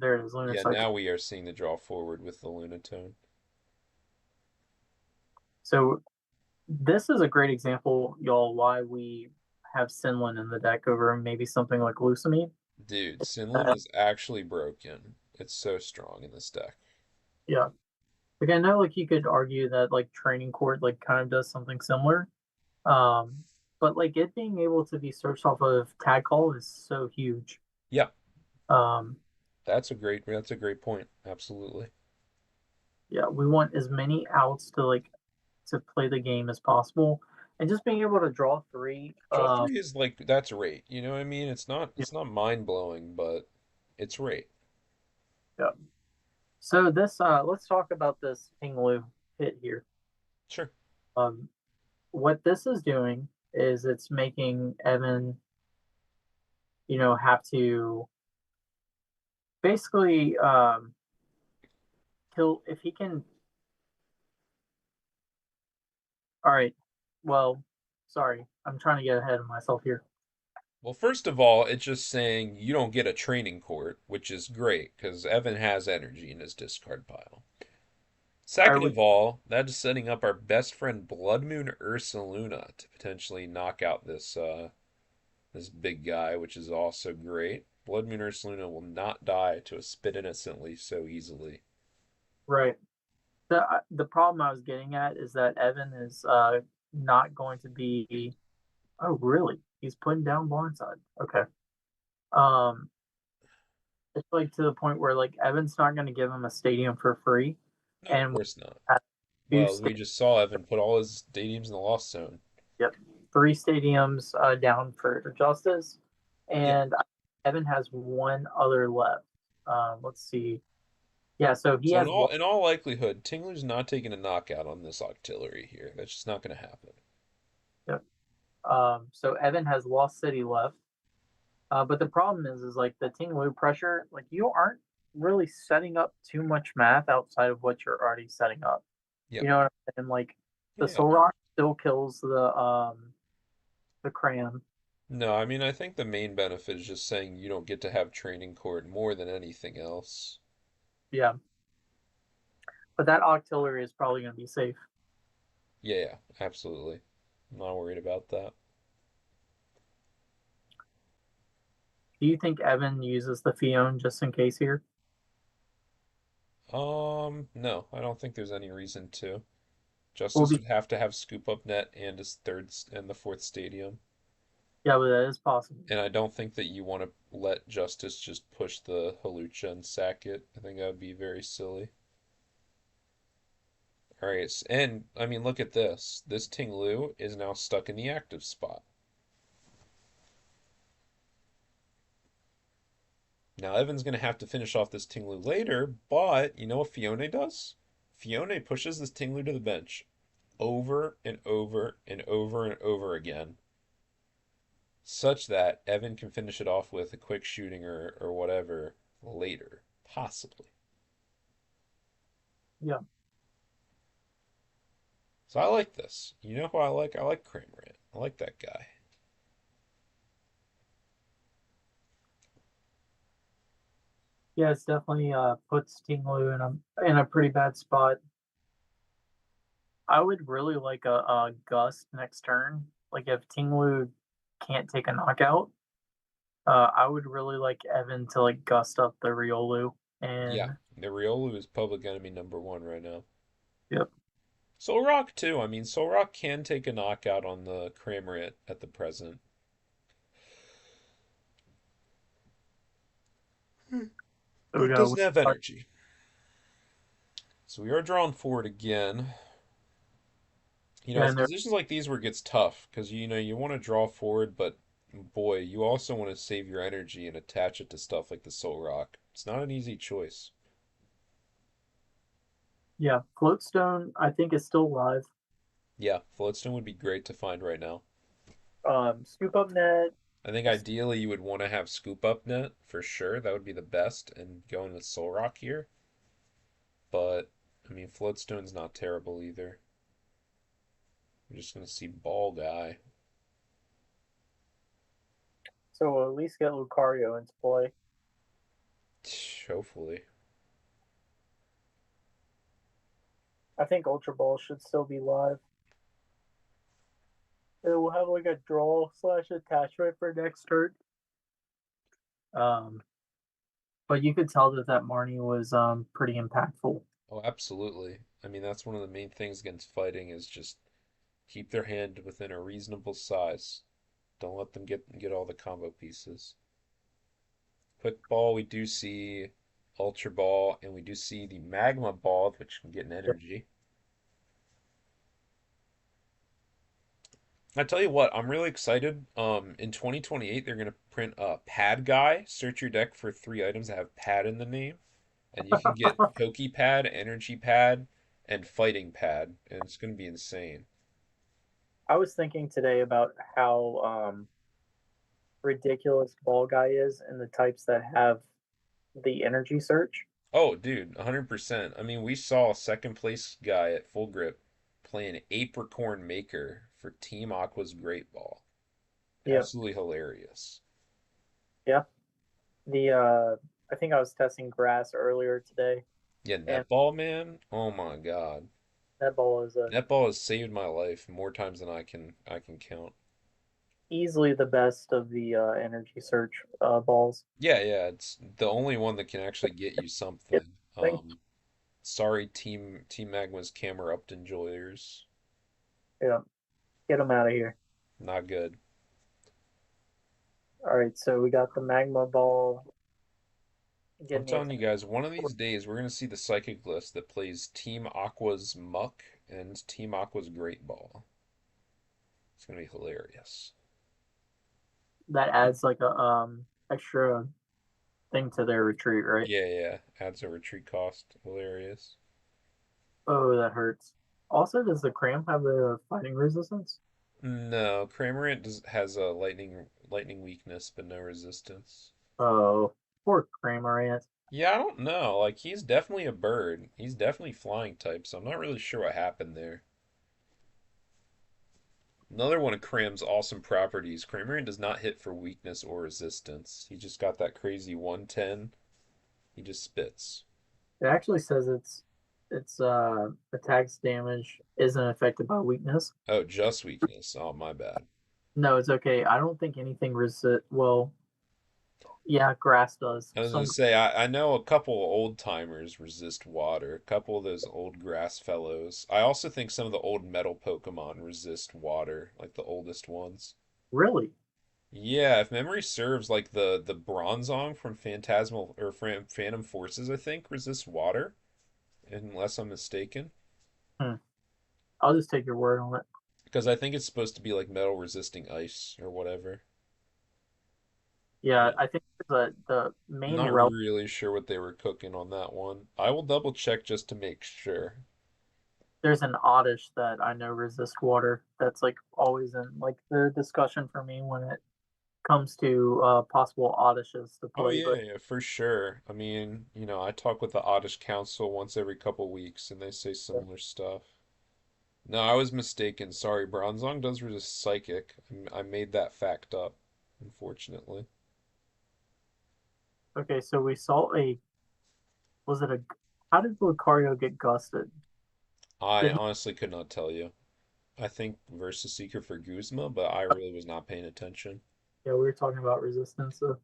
S2: There it is, lunar
S1: Yeah,
S2: cycle.
S1: now we are seeing the draw forward with the Lunatone.
S2: So this is a great example, y'all, why we have Sinlin in the deck over maybe something like Lucamine.
S1: Dude, Sinlin
S2: Uh,
S1: is actually broken. It's so strong in this deck.
S2: yeah. Like I know like you could argue that like training court like kind of does something similar. Um, but like it being able to be searched off of tag call is so huge.
S1: Yeah,
S2: Um,
S1: that's a great point. Absolutely.
S2: yeah, we want as many outs to like to play the game as possible. And just being able to draw three,
S1: Draw 3 is like that's rate. You know what I mean? It's not
S2: yeah,
S1: it's not mind-blowing, but it's rate.
S2: yeah. So this let's talk about this King Lu hit here.
S1: Sure.
S2: Um what this is doing is it's making Evan, have to basically kill if he can. All right. Well, sorry. I'm trying to get ahead of myself here.
S1: Well, first of all, it's just saying you don't get a training court, which is great because Evan has energy in his discard pile.
S2: Are
S1: Second
S2: we
S1: of all, that is setting up our best friend Blood Moon Ursaluna to potentially knock out this big guy, which is also great. Blood Moon Ursaluna will not die to a spit innocently so easily.
S2: right? The problem I was getting at is that Evan is not going to be. Oh, really? He's putting down blindside. Okay. Um, it's like to the point where like Evan's not going to give him a stadium for free,
S1: No, of
S2: and we
S1: course not.
S2: have two
S1: Well, we just saw Evan put all his stadiums in the Lost Zone.
S2: yep, three stadiums down for justice,
S1: Yeah.
S2: and Evan has one other left. Let's see. Yeah, so he
S1: So in
S2: has
S1: all
S2: one.
S1: in all likelihood, Tingler's not taking a knockout on this Octillery here. That's just not going to happen.
S2: Yep. So Evan has Lost City left. But the problem is like the Ting Lu pressure, like you aren't really setting up too much math outside of what you're already setting up.
S1: Yep.
S2: You know what I'm saying? Like the
S1: Yeah.
S2: Soul Rock still kills the Cram.
S1: No, I mean I think the main benefit is just saying you don't get to have training court more than anything else.
S2: Yeah. But that Octillery is probably gonna be safe.
S1: Yeah, yeah, absolutely. I'm not worried about that.
S2: Do you think Evan uses the Fion just in case here?
S1: No, I don't think there's any reason to.
S2: Well,
S1: Justice
S2: be,
S1: would have to have scoop up net and his and the fourth stadium.
S2: yeah, but that is possible.
S1: And I don't think that you want to let Justice just push the Halucha and sack it. I think that would be very silly. All right, and I mean, look at this. This Ting Lu is now stuck in the active spot. Now Evan's going to have to finish off this Ting Lu later, but you know what Fiona does? Fiona pushes this Ting Lu to the bench over and over and over and over again, such that Evan can finish it off with a quick shooting or whatever later, possibly.
S2: Yeah.
S1: So I like this. You know who I like? I like Kramer. I like that guy.
S2: Yeah, it's definitely puts Ting Lu in a pretty bad spot. I would really like a gust next turn. Like if Ting Lu can't take a knockout, I would really like Evan to like gust up the Riolu
S1: Yeah,
S2: and
S1: the Riolu is public enemy number one right now.
S2: yep.
S1: Soul Rock too. I mean, Soul Rock can take a knockout on the Kramer at the present,
S2: So
S1: but
S2: we
S1: it
S2: got
S1: doesn't have energy. So we are drawn forward again. You know,
S2: yeah,
S1: it's
S2: and there
S1: positions like these where it gets tough because you know you want to draw forward, but boy, you also want to save your energy and attach it to stuff like the Soul Rock. It's not an easy choice.
S2: yeah, Floatstone I think is still live.
S1: Yeah, Floatstone would be great to find right now.
S2: Scoop up net.
S1: I think ideally you would want to have Scoop Up Net for sure. That would be the best, and going with Soul Rock here. But I mean, Floatstone's not terrible either. We're just gonna see Ball Guy.
S2: So we'll at least get Lucario into play.
S1: Hopefully.
S2: I think Ultra Ball should still be live. It will have like a draw slash attachment for next turn. Um, but you could tell that Marnie was pretty impactful.
S1: Oh, absolutely. I mean, that's one of the main things against fighting is just keep their hand within a reasonable size. Don't let them get all the combo pieces. Quick Ball, we do see Ultra Ball, and we do see the Magma Ball, which can get an energy. I tell you what, I'm really excited. In 2028, they're gonna print a Pad Guy. Search your deck for 3 items that have Pad in the name, and you can get Pokey Pad, Energy Pad, and Fighting Pad, and it's gonna be insane.
S2: I was thinking today about how ridiculous Ball Guy is and the types that have the energy search.
S1: Oh, dude, 100%. I mean, we saw a second place guy at Full Grip playing Apricorn Maker for Team Aqua's Great Ball.
S2: Yeah,
S1: Absolutely hilarious.
S2: yeah. The I think I was testing grass earlier today,
S1: Yeah,
S2: and
S1: Netball, man. Oh my God.
S2: that ball is
S1: Netball has saved my life more times than I can count.
S2: easily the best of the energy search balls.
S1: Yeah, yeah, it's the only one that can actually get you
S2: Yep.
S1: something.
S2: Thing.
S1: Sorry, Team Magma's camera up enjoyers.
S2: Yeah, get them out of here.
S1: Not good.
S2: All right, so we got the magma ball
S1: I'm
S2: getting the
S1: telling you
S2: attention.
S1: guys, one of these days we're gonna see the psychic list that plays Team Aqua's Muck and Team Aqua's Great Ball. It's gonna be hilarious.
S2: That adds like a extra thing to their retreat, right?
S1: Yeah, yeah. Adds a retreat cost. Hilarious.
S2: Oh, that hurts. Also, does the cram have the fighting resistance?
S1: No, Cramorant has a lightning weakness, but no resistance.
S2: Oh, poor Cramorant.
S1: Yeah, I don't know. Like he's definitely a bird. He's definitely flying type, so I'm not really sure what happened there. Another one of Cram's awesome properties. Cramorant does not hit for weakness or resistance. He just got that crazy 110. He just spits.
S2: It actually says its attacks damage isn't affected by weakness.
S1: Oh, just weakness. Oh, my bad.
S2: No, it's okay. I don't think anything resist. Well, Yeah, grass does.
S1: I was gonna
S2: Some
S1: say I know a couple old timers resist water. A couple of those old grass fellows. I also think some of the old metal Pokemon resist water, like the oldest ones.
S2: really.
S1: Yeah, if memory serves, like the Bronzong from Phantasmal or Phantom Forces, I think resists water, unless I'm mistaken.
S2: Hmm. I'll just take your word on it.
S1: Because I think it's supposed to be like metal resisting ice or whatever.
S2: Yeah,
S1: Yeah,
S2: I think the
S1: I'm
S2: main
S1: not
S2: relic.
S1: really sure what they were cooking on that one. I will double check just to make sure.
S2: There's an oddish that I know resists water. That's like always in like the discussion for me when it comes to possible oddishes to
S1: Oh
S2: play.
S1: yeah,
S2: But
S1: yeah, for sure. I mean, I talk with the Oddish Council once every couple weeks, and they say similar stuff. No, I was mistaken. Sorry, Bronzong does resist Psychic. I made that fact up, unfortunately.
S2: okay, so we saw a was it a how did Lucario get gusted?
S1: I
S2: Did he?
S1: honestly could not tell you. I think Versus Seeker for Guzma, but I really was not paying attention.
S2: Yeah, we were talking about resistance. So.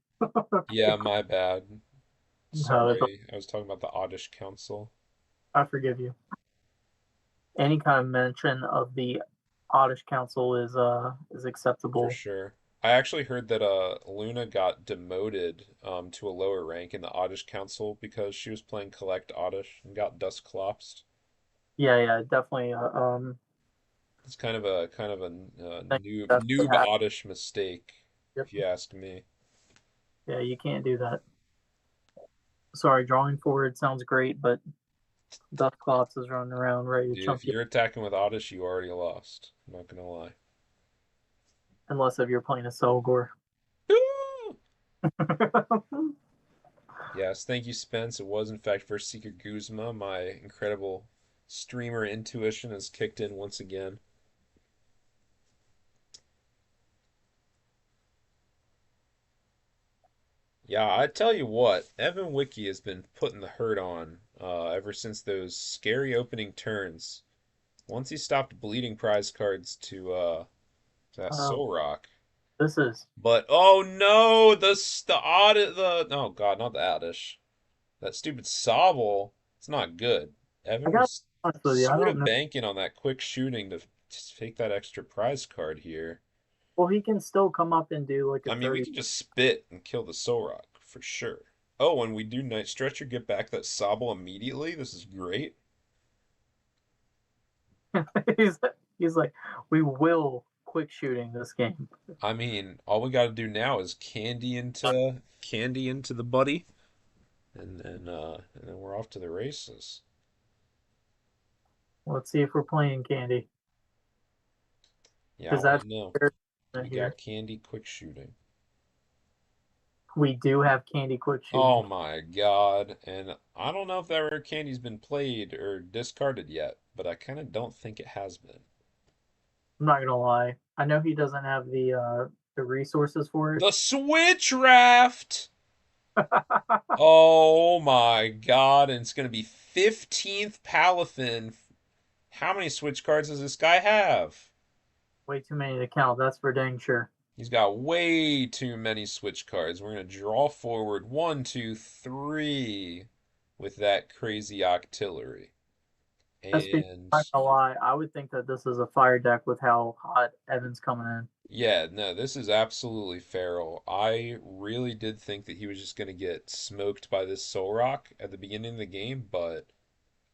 S2: Okay,
S1: Yeah,
S2: cool.
S1: my bad.
S2: No,
S1: Sorry, I was talking about the Oddish Council.
S2: I forgive you. Any kind of mention of the Oddish Council is
S1: For
S2: acceptable.
S1: sure. I actually heard that Luna got demoted to a lower rank in the Oddish Council because she was playing Collect Oddish and got Dusclops.
S2: Yeah, yeah, definitely.
S1: It's kind of a
S2: Thing that's what
S1: noob
S2: happened.
S1: Oddish mistake,
S2: Yep.
S1: if you ask me.
S2: Yeah, you can't do that. Sorry, drawing forward sounds great, but Dusclops is running around ready to
S1: Dude, if
S2: chunk you,
S1: you're attacking with Oddish, you already lost. I'm not gonna lie.
S2: unless if you're playing a Selgor.
S1: Woo! Yes, thank you, Spence. It was in fact First Seeker Guzma. My incredible streamer intuition has kicked in once again. Yeah, I tell you what, Evan Wiki has been putting the hurt on ever since those scary opening turns. Once he stopped bleeding prize cards to that
S2: um,
S1: Soul Rock.
S2: this is.
S1: But oh no, the audit the oh god, not the Oddish. That stupid Sobble. It's not good.
S2: I
S1: Evan
S2: got to be
S1: was
S2: honest with you. I
S1: sort
S2: don't
S1: of
S2: know.
S1: banking on that quick shooting to take that extra prize card here.
S2: Well, he can still come up and do like a
S1: I mean, we
S2: 30.
S1: can just spit and kill the Soul Rock for sure. Oh, when we do Night Stretcher, get back that Sobble immediately. This is great.
S2: he's he's like, we will quick shooting this game.
S1: I mean, all we got to do now is candy into the buddy, and then we're off to the races.
S2: Let's see if we're playing Candy
S1: Yeah, I
S2: because
S1: want
S2: that's
S1: to know. We
S2: here.
S1: got candy quick shooting.
S2: We do have Candy quick
S1: Oh
S2: shooting.
S1: my God. And I don't know if that rare candy's been played or discarded yet, but I kind of don't think it has been.
S2: I'm not gonna lie. I know he doesn't have the resources for it.
S1: The Switch Raft! Oh my God. And it's going to be 15th Palafin. How many Switch cards does this guy have?
S2: Way too many to count. That's for dang sure.
S1: He's got way too many Switch cards. We're going to draw forward one, two, three with that crazy Octillery.
S2: SP,
S1: And
S2: I'm not gonna lie. I would think that this is a fire deck with how hot Evan's coming in.
S1: yeah, no, this is absolutely feral. I really did think that he was just going to get smoked by this Soul Rock at the beginning of the game, but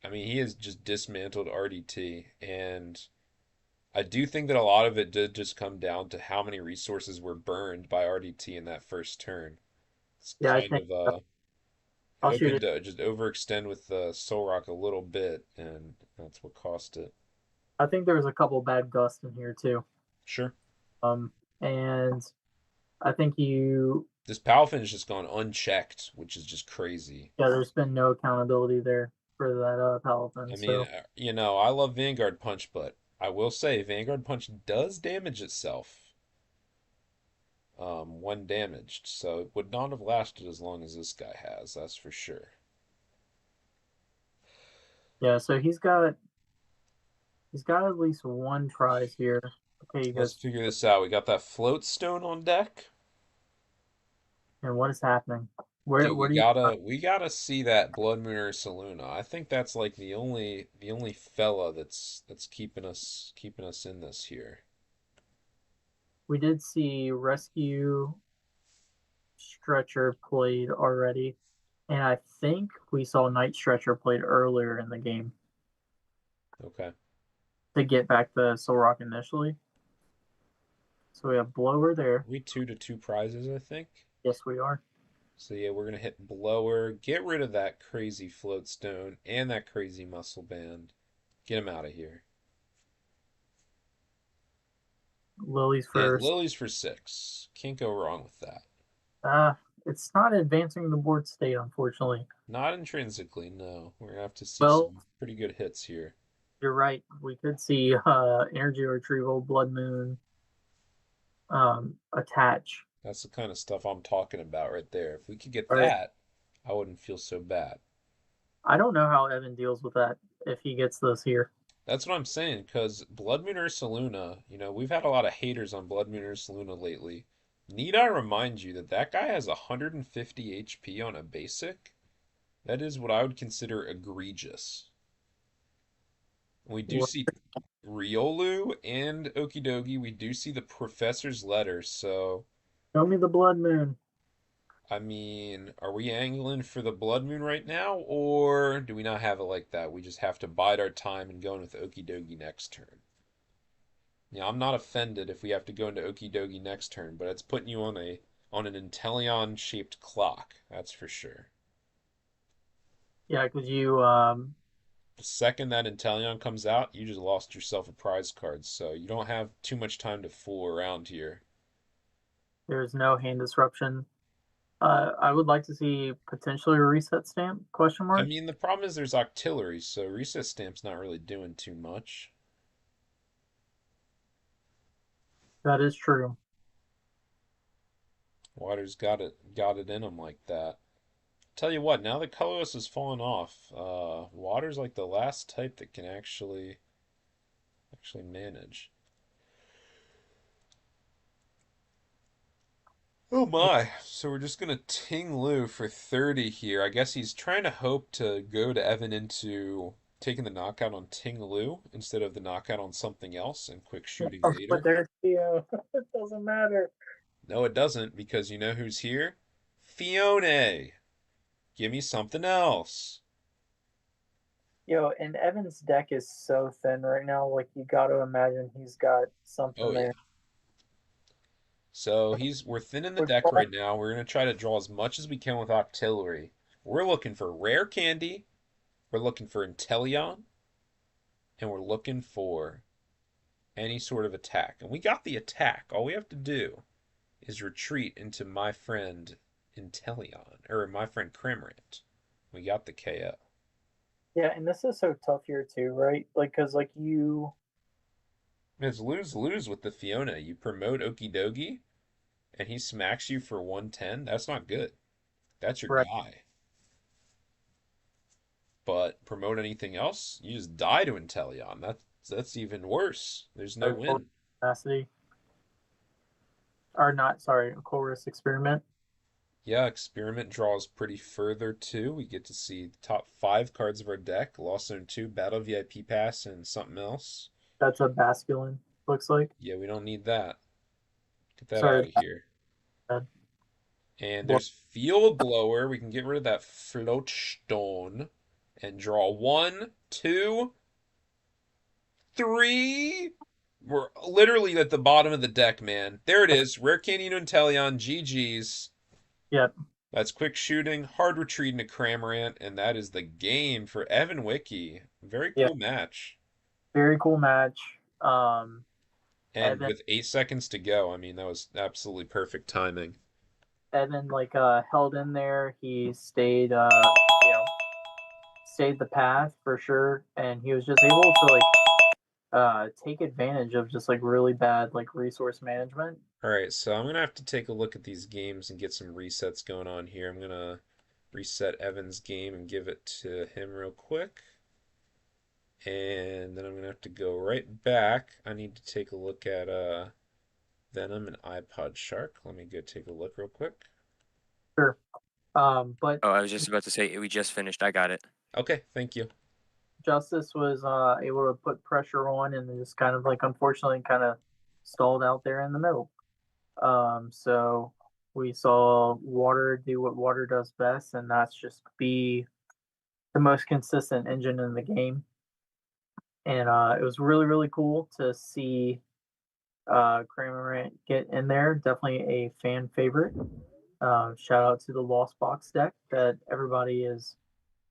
S1: I mean, he has just dismantled RDT, and I do think that a lot of it did just come down to how many resources were burned by RDT in that first turn. It's
S2: Yeah, I
S1: kind
S2: think
S1: of
S2: I'll shoot
S1: hoping
S2: it.
S1: to just overextend with the Soul Rock a little bit, and that's what cost it.
S2: I think there was a couple bad gusts in here too.
S1: Sure.
S2: Um, and I think
S1: This Palafin has just gone unchecked, which is just crazy.
S2: yeah, there's been no accountability there for that
S1: I
S2: Paladin.
S1: mean,
S2: So
S1: I love Vanguard Punch, but I will say Vanguard Punch does damage itself when damaged, so it would not have lasted as long as this guy has, that's for sure.
S2: yeah, so he's got at least one prize here. Okay, you
S1: Let's
S2: guys.
S1: figure this out. We got that float stone on deck.
S2: And what is happening? Where
S1: Dude, we
S2: where do you
S1: gotta see that Blood Moon or Saluna. I think that's like the only fella that's keeping us in this here.
S2: we did see rescue stretcher played already, and I think we saw night stretcher played earlier in the game
S1: Okay.
S2: to get back the Soul Rock initially. So we have blower there.
S1: We 2-2 prizes, I think.
S2: Yes, we are.
S1: So yeah, we're gonna hit blower, get rid of that crazy float stone and that crazy muscle band. Get him out of here.
S2: Lily's
S1: And
S2: first.
S1: Lily's for 6. Can't go wrong with that.
S2: It's not advancing the board state, unfortunately.
S1: Not intrinsically, no. We're gonna have to see
S2: Well,
S1: some pretty good hits here.
S2: you're right. We could see energy retrieval, blood moon, attach.
S1: That's the kind of stuff I'm talking about right there. If we could get
S2: All right.
S1: that, I wouldn't feel so bad.
S2: I don't know how Evan deals with that if he gets this here.
S1: That's what I'm saying, because Blood Moon Ursa Luna, we've had a lot of haters on Blood Moon Ursa Luna lately. Need I remind you that that guy has 150 HP on a basic? That is what I would consider egregious. We do see Riolu and Okidogi. We do see the professor's letter, so
S2: Show me the blood moon.
S1: I mean, are we angling for the Blood Moon right now, or do we not have it like that? We just have to bide our time and go in with Okidogi next turn. Yeah, I'm not offended if we have to go into Okidogi next turn, but it's putting you on an Inteleon shaped clock, that's for sure.
S2: Yeah, because you
S1: The second that Inteleon comes out, you just lost yourself a prize card, so you don't have too much time to fool around here.
S2: there's no hand disruption. I would like to see potentially a reset stamp question
S1: I
S2: mark.
S1: mean, the problem is there's Octillery, so Recess Stamp's not really doing too much.
S2: That is true.
S1: Water's got it in him like that. Tell you what, now that Colorless has fallen off, Water's like the last type that can actually manage. Oh my! So we're just gonna Ting Lu for 30 here. I guess he's trying to hope to go to Evan into taking the knockout on Ting Lu instead of the knockout on something else and quick shooting
S2: But
S1: later.
S2: there's the it doesn't matter.
S1: No, it doesn't, because you know who's here? Fiona! Give me something else.
S2: And Evan's deck is so thin right now. Like you got to imagine he's got
S1: Oh
S2: something
S1: yeah.
S2: there.
S1: So we're thinning the
S2: With
S1: deck
S2: all-
S1: right now. We're gonna try to draw as much as we can with Octillery. We're looking for rare candy, we're looking for Inteleon, and we're looking for any sort of attack. And we got the attack. All we have to do is retreat into my friend Inteleon, or my friend Cramorant. We got the KO.
S2: Yeah, and this is so tough here too, right? Like, cause like you,
S1: It's lose-lose with the Fiona. You promote Okidogi, and he smacks you for 110. That's not good. That's your
S2: right?
S1: guy. But promote anything else, you just die to Inteleon. That's even worse. There's no win.
S2: Capacity, or not? Sorry, a chorus experiment.
S1: Yeah, experiment draws pretty further too. We get to see the top 5 cards of our deck: Lost Zone 2, Battle VIP Pass, and something else.
S2: That's a basculin. Looks like.
S1: Yeah, we don't need that. Get that out
S2: Sorry.
S1: of here.
S2: Bad.
S1: And
S2: Well,
S1: there's Field Blower. We can get rid of that Float Stone and draw 1, 2, 3. We're literally at the bottom of the deck, man. There it is. Rare Canyon Inteleon, GG's.
S2: yep.
S1: That's quick shooting, hard retreat into Cramorant, and that is the game for Evan Wiki. Very
S2: Yeah.
S1: cool match.
S2: Very cool match.
S1: And
S2: Evan,
S1: with 8 seconds to go, I mean, that was absolutely perfect timing.
S2: Evan held in there. He stayed stayed the path for sure, and he was just able to take advantage of just like really bad like resource management.
S1: All right, so I'm going to have to take a look at these games and get some resets going on here. I'm going to reset Evan's game and give it to him real quick. And then I'm going to have to go right back. I need to take a look at Venom and iPod Shark. Let me go take a look real quick.
S2: Sure. But
S5: Oh, I was just about to say we just finished. I got it.
S1: Okay, thank you.
S2: Justice was able to put pressure on and just kind of like unfortunately kind of stalled out there in the middle. So we saw Water do what Water does best, and that's just be the most consistent engine in the game. And it was really, really cool to see Kramer get in there. Definitely a fan favorite. Shout out to the Lost Box deck that everybody is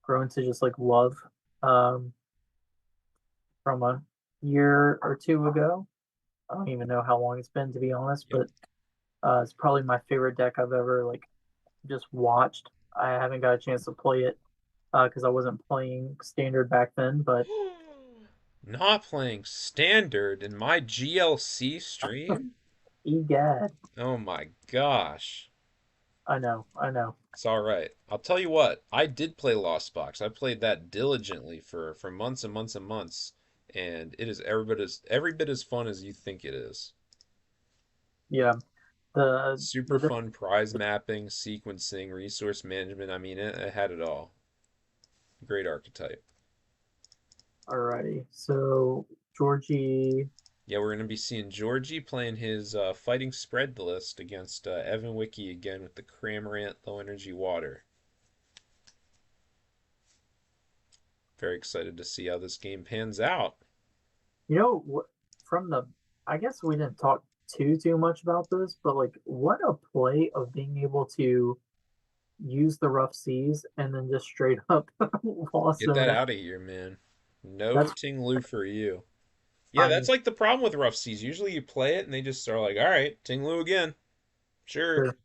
S2: grown to just like love um, from a year or two ago. I don't even know how long it's been to be honest,
S1: Yep.
S2: but it's probably my favorite deck I've ever like just watched. I haven't got a chance to play it because I wasn't playing standard back then, but
S1: Not playing standard in my GLC stream?
S2: egad,
S1: Oh my gosh.
S2: I know, I know.
S1: It's all right. I'll tell you what, I did play Lost Box. I played that diligently for months and months and months, and it is every bit as fun as you think it is.
S2: Yeah,
S1: Super
S2: the
S1: fun prize mapping, sequencing, resource management. I mean, it had it all. Great archetype.
S2: alrighty. So Georgie,
S1: Yeah, we're gonna be seeing Georgie playing his fighting spread list against Evan Wiki again with the Cramorant Low Energy Water. Very excited to see how this game pans out.
S2: you know what? From the, I guess we didn't talk too much about this, but like, what a play of being able to use the rough seas and then just straight up lost
S1: Get that
S2: zone.
S1: out of here, man. No
S2: That's
S1: Ting Lu for you. Yeah,
S2: I
S1: that's
S2: mean,
S1: like the problem with Rough Seas. Usually you play it and they just are like, all right, Ting Lu again. Sure.
S2: sure.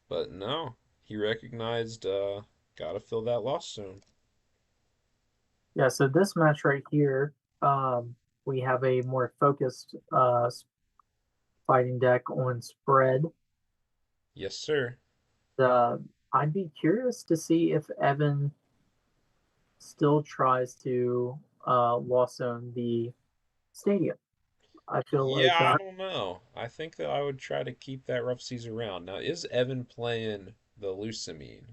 S1: But no, he recognized, gotta fill that loss zone.
S2: Yeah. So this match right here, we have a more focused fighting deck on spread.
S1: Yes, sir.
S2: I'd be curious to see if Evan still tries to lost zone the stadium. I feel like
S1: Yeah, I don't know. I think that I would try to keep that Rough Seas around. Now, is Evan playing the Lusamine?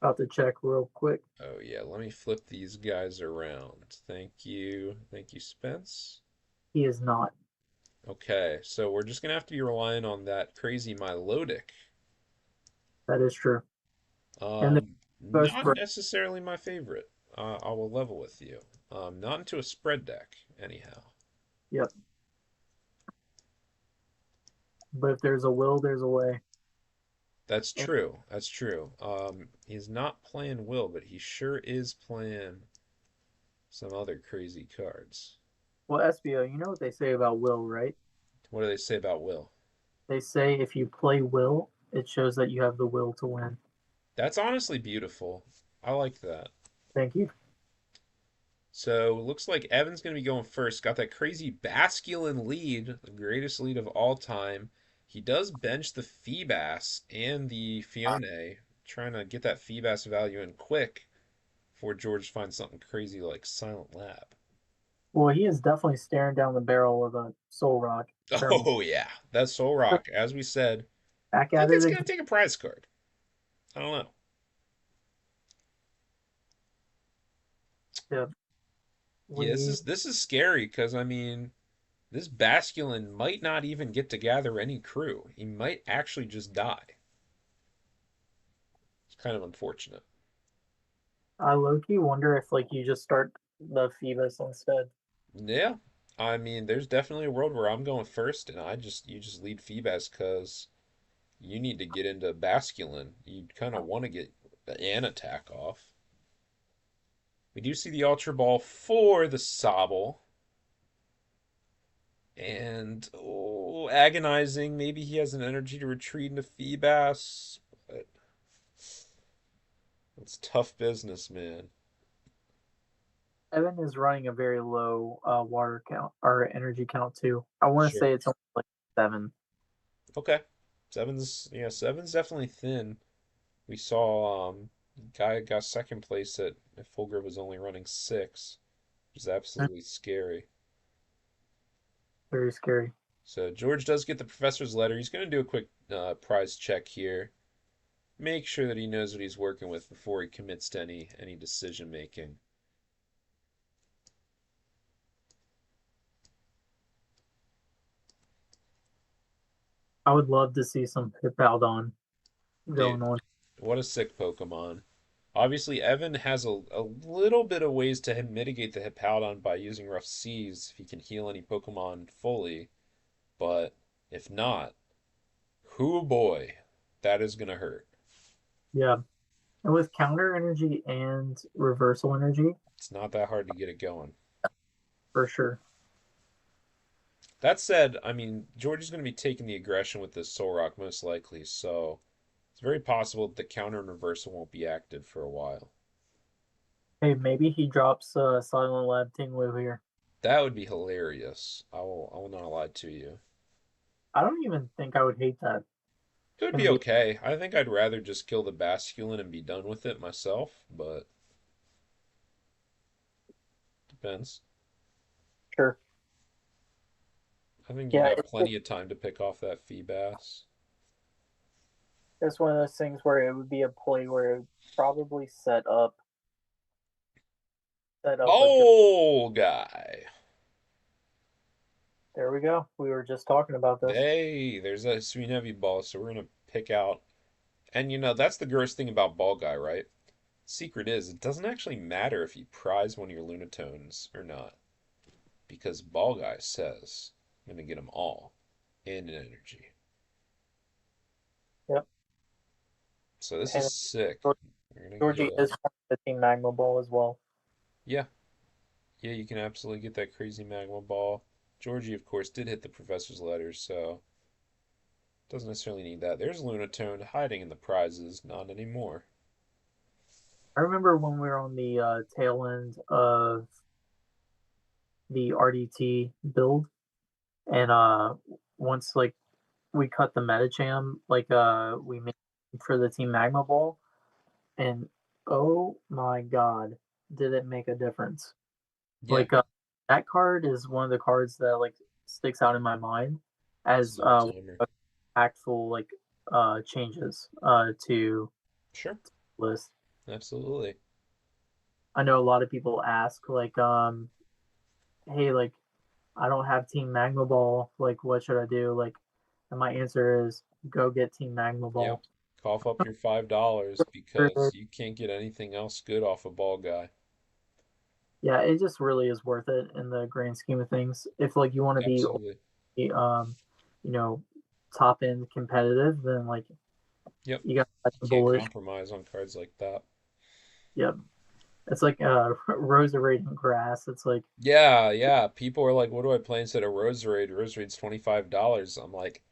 S2: about to check real quick.
S1: Oh, yeah, let me flip these guys around. Thank you. Thank you, Spence.
S2: He is not.
S1: Okay, so we're just gonna have to be relying on that crazy Milotic.
S2: That is true. And the both
S1: Not
S2: spread.
S1: necessarily my favorite. I will level with you. Not into a spread deck, anyhow.
S2: Yep. But if there's a will, there's a way.
S1: That's
S2: And,
S1: true. That's true. He's not playing Will, but he sure is playing some other crazy cards.
S2: well, SBO, you know what they say about will, right?
S1: What do they say about Will?
S2: They say if you play will, it shows that you have the will to win.
S1: That's honestly beautiful. I like that.
S2: Thank you.
S1: So looks like Evan's going to be going first. Got that crazy Basculin lead, the greatest lead of all time. He does bench the Feebas and the Fione, trying to get that Feebas value in quick before George finds something crazy like Silent Lab.
S2: Well, he is definitely staring down the barrel of a soul rock.
S1: Oh yeah, that Soul Rock, as we said.
S2: Back
S1: I
S2: at
S1: think
S2: it
S1: it's
S2: again.
S1: going to take a prize card. I don't know.
S2: Yeah.
S1: Yeah, this
S2: We
S1: is this is scary because I mean, this Basculin might not even get to gather any crew. He might actually just die. It's kind of unfortunate.
S2: I low key wonder if like you just start the Phoebus instead.
S1: Yeah, I mean, there's definitely a world where I'm going first, and you just lead Feebas because you need to get into Basculin. You kind of want to get an attack off. We do see the Ultra Ball for the Sobble. And oh, agonizing. Maybe he has an energy to retreat into Feebas, but it's tough business, man.
S2: Evan is running a very low water count or energy count too. I want to
S1: Sure.
S2: say it's only like 7.
S1: Okay. Seven's definitely thin. We saw guy got second place at Fulgur was only running 6, which is absolutely scary.
S2: Very scary.
S1: So George does get the professor's letter. He's going to do a quick prize check here. Make sure that he knows what he's working with before he commits to any decision making.
S2: I would love to see some Hippowdon
S1: Dude,
S2: going on.
S1: what a sick Pokemon. Obviously, Evan has a little bit of ways to mitigate the Hippowdon by using Rough Seas if he can heal any Pokemon fully. But if not, hoo boy, that is gonna hurt.
S2: Yeah. And with counter energy and reversal energy,
S1: It's not that hard to get it going.
S2: for sure.
S1: That said, I mean, George is going to be taking the aggression with this Soul Rock most likely, so it's very possible that the counter and reversal won't be active for a while.
S2: Hey, maybe he drops Silent Lab Tinglu here.
S1: That would be hilarious. I will not lie to you.
S2: I don't even think I would hate that.
S1: It would
S2: Gonna
S1: be
S2: be
S1: okay. I think I'd rather just kill the Basculin and be done with it myself, but depends.
S2: sure.
S1: I think you
S2: Yeah,
S1: got plenty of time to pick off that Feebas.
S2: it's one of those things where it would be a play where it would probably set up a
S1: Ball guy.
S2: there we go. We were just talking about this.
S1: Hey, there's a sweet heavy ball, so we're gonna pick out. And that's the gross thing about Ball Guy, right? Secret is, it doesn't actually matter if you prize one of your Lunatones or not, because Ball Guy says, I'm going to get them all and an energy.
S2: Yep.
S1: So this
S2: And
S1: is sick. We're going to
S2: Georgie
S1: get
S2: is the Team Magma Ball as well.
S1: Yeah. Yeah, you can absolutely get that crazy Magma Ball. Georgie, of course, did hit the Professor's letters, so doesn't necessarily need that. There's Lunatone hiding in the prizes, not anymore.
S2: I remember when we were on the tail end of the RDT build, and once like we cut the Metacham, like we made for the Team Magma Ball, and oh my god, did it make a difference?
S1: Yeah,
S2: Like that card is one of the cards that like sticks out in my mind
S1: it's
S2: as
S1: an all-timer.
S2: actual like changes to
S1: Sure,
S2: list.
S1: absolutely.
S2: I know a lot of people ask like hey, like I don't have Team Magma Ball, like what should I do? Like, and my answer is go get Team Magma
S1: Yep.
S2: Ball.
S1: Cough up your $5 because you can't get anything else good off a Ball Guy.
S2: Yeah, it just really is worth it in the grand scheme of things. If like you want to
S1: Absolutely.
S2: be you know, top end competitive, then like
S1: Yep.
S2: you got
S1: You
S2: the
S1: can't
S2: bullish.
S1: compromise on cards like that.
S2: Yep. It's like Roserade Grass. It's like
S1: Yeah, yeah. People are like, what do I play instead of Roserade? Roserade's $25. I'm like,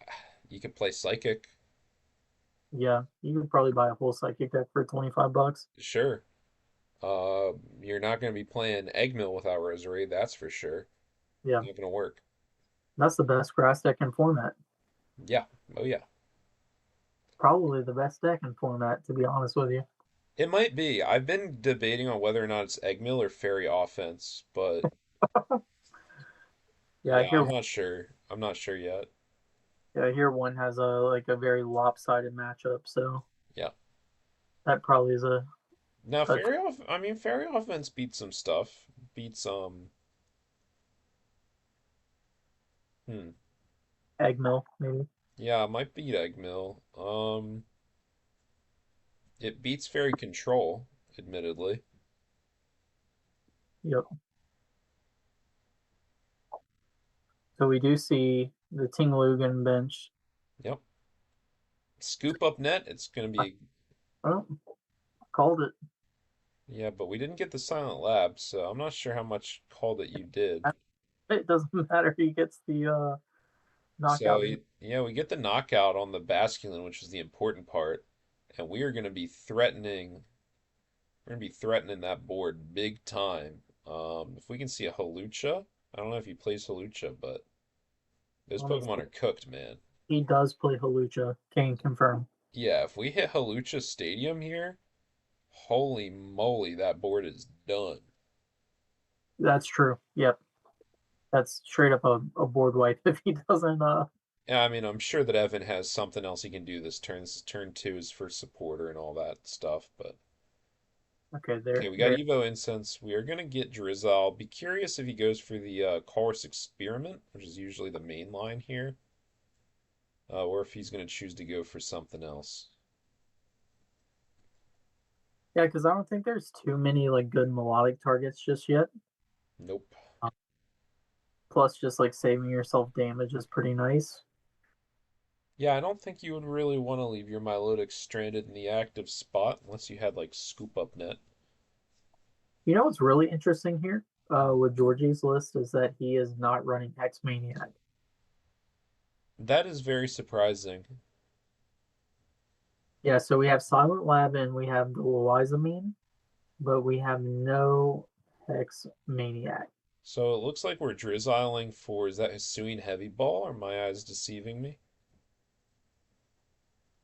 S1: you could play Psychic.
S2: yeah, you could probably buy a whole psychic deck for $25.
S1: Sure. You're not going to be playing Eggmill without Roserade, that's for sure.
S2: Yeah.
S1: Not going to work.
S2: That's the best grass deck in format.
S1: Yeah. Oh, yeah.
S2: Probably the best deck in format, to be honest with you.
S1: It might be. I've been debating on whether or not it's Eggmill or Fairy Offense, but
S2: Yeah, I
S1: yeah,
S2: hear
S1: I'm not sure yet.
S2: yeah, I hear one has a very lopsided matchup, so
S1: Yeah.
S2: that probably is
S1: Now,
S2: a
S1: Fairy Offense beats some stuff. Beats hmm.
S2: egg mill, maybe.
S1: Yeah, it might beat Eggmill. It beats Fairy Control, admittedly.
S2: Yep. So we do see the Tinglugan bench.
S1: Yep. Scoop up net, it's gonna be
S2: Oh, called it.
S1: yeah, but we didn't get the Silent Lab, so I'm not sure how much call that you did.
S2: It doesn't matter. He gets the
S1: So
S2: knockout.
S1: yeah, we get the knockout on the Basculin, which is the important part, and we are gonna be threatening. We're gonna be threatening that board big time. If we can see a Halucha, I don't know if he plays Halucha, but those
S2: Let me
S1: Pokemon
S2: see.
S1: are cooked, man.
S2: He does play Halucha. Can confirm.
S1: Yeah, if we hit Halucha Stadium here, holy moly, that board is done.
S2: That's true. Yep. That's straight up a board wipe if he doesn't
S1: Yeah, I mean, I'm sure that Evan has something else he can do this turn. This is turn two is for supporter and all that stuff. But
S2: Okay,
S1: okay,
S2: there,
S1: we got
S2: there.
S1: Evo Incense. We are gonna get Drizzle. Be curious if he goes for the Chorus Experiment, which is usually the main line here, or if he's gonna choose to go for something else.
S2: Yeah, because I don't think there's too many like good melodic targets just yet.
S1: Nope.
S2: Um, Plus, just like saving yourself damage is pretty nice.
S1: Yeah, I don't think you would really want to leave your Milotic stranded in the active spot unless you had like Scoop Up Net.
S2: You know what's really interesting here with Georgie's list is that he is not running X Maniac.
S1: That is very surprising.
S2: Yeah, so we have Silent Lab and we have the Lizamine, but we have no X Maniac.
S1: So it looks like we're Drizziling for, is that Hisuian Heavy Ball? Or my eyes deceiving me?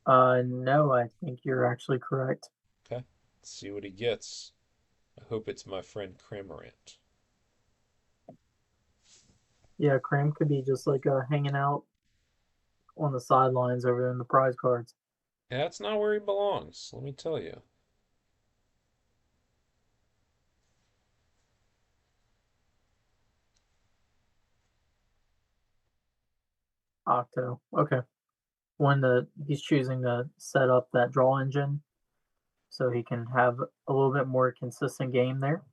S2: No, I think you're actually correct.
S1: Okay, let's see what he gets. I hope it's my friend Cramorant.
S2: Yeah, Cram could be just like hanging out on the sidelines over there in the prize cards.
S1: That's not where he belongs, let me tell you.
S2: Octo. Okay. He's choosing to set up that draw engine so he can have a little bit more consistent game there.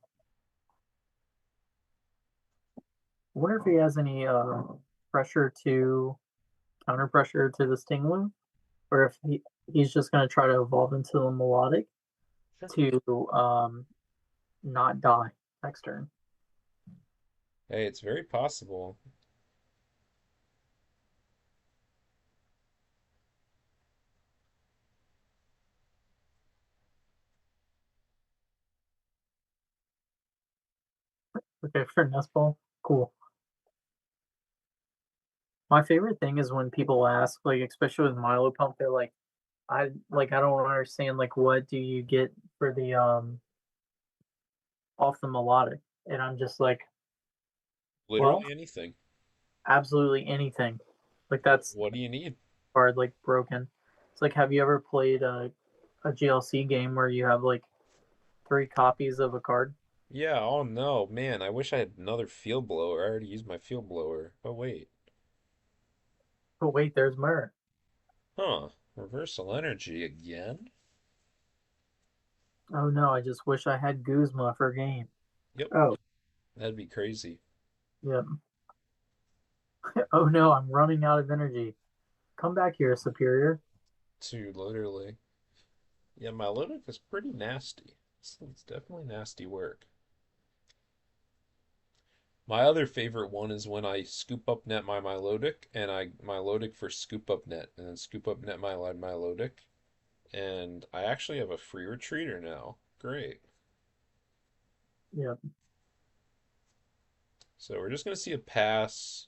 S2: I wonder if he has any pressure to counter pressure to the Stingloom, or if he's just going to try to evolve into the melodic
S1: Sure.
S2: to not die next turn.
S1: Hey, it's very possible.
S2: Okay, for Nest Ball, cool. My favorite thing is when people ask, like, especially with Milo Pump, they're like, I don't understand, like, what do you get for the off the melodic? And I'm just like, well,
S1: Literally anything.
S2: absolutely anything. Like
S1: What,
S2: that's
S1: what do you need?
S2: card like broken. It's like, have you ever played a GLC game where you have like 3 copies of a card?
S1: Yeah, oh no, man, I wish I had another field blower. I already used my field blower. Oh wait.
S2: Oh wait, there's Murr.
S1: Huh. Reversal energy again?
S2: Oh no, I just wish I had Guzma for game.
S1: Yep,
S2: Oh,
S1: that'd be crazy.
S2: yeah. Oh no, I'm running out of energy. Come back here, Superior.
S1: Dude, literally. Yeah, Milotic is pretty nasty. It's definitely nasty work. My other favorite one is when I scoop up net my Milotic and I Milotic for scoop up net and then scoop up net my Milotic. And I actually have a free retreater now. Great.
S2: Yep.
S1: So we're just gonna see a pass.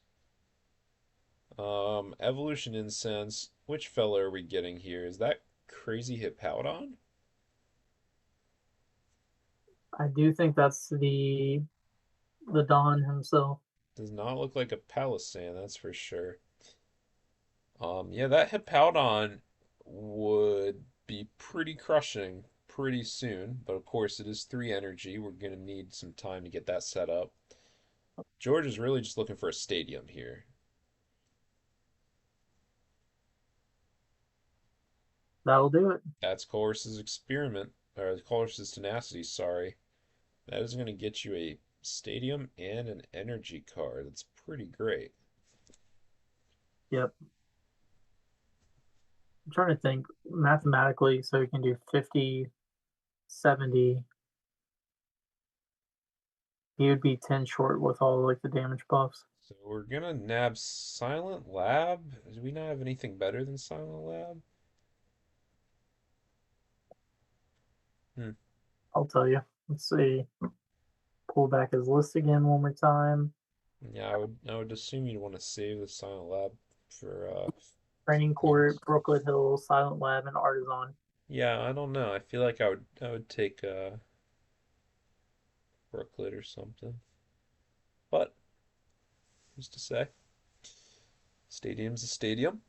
S1: Evolution Incense. Which fella are we getting here? Is that crazy Hippowdon?
S2: I do think that's the Don himself.
S1: Does not look like a Palisand, that's for sure. Yeah, that Hippowdon would be pretty crushing pretty soon, but of course it is 3 energy. We're gonna need some time to get that set up. George is really just looking for a stadium here.
S2: That'll do it.
S1: That's Colress's experiment, or Colress's tenacity, sorry. That is gonna get you a stadium and an energy card. That's pretty great.
S2: Yep. I'm trying to think mathematically, so we can do 50, 70. He would be 10 short with all like the damage buffs.
S1: So we're gonna nab Silent Lab. Do we not have anything better than Silent Lab? Hmm.
S2: I'll tell you. Let's see. Pull back his list again one more time.
S1: Yeah, I would assume you'd want to save the Silent Lab for
S2: Training Court,
S1: things.
S2: Brooklet Hill, Silent Lab, and Artisan.
S1: Yeah, I don't know. I feel like I would take Brooklet or something. But who's to say? Stadium's a stadium.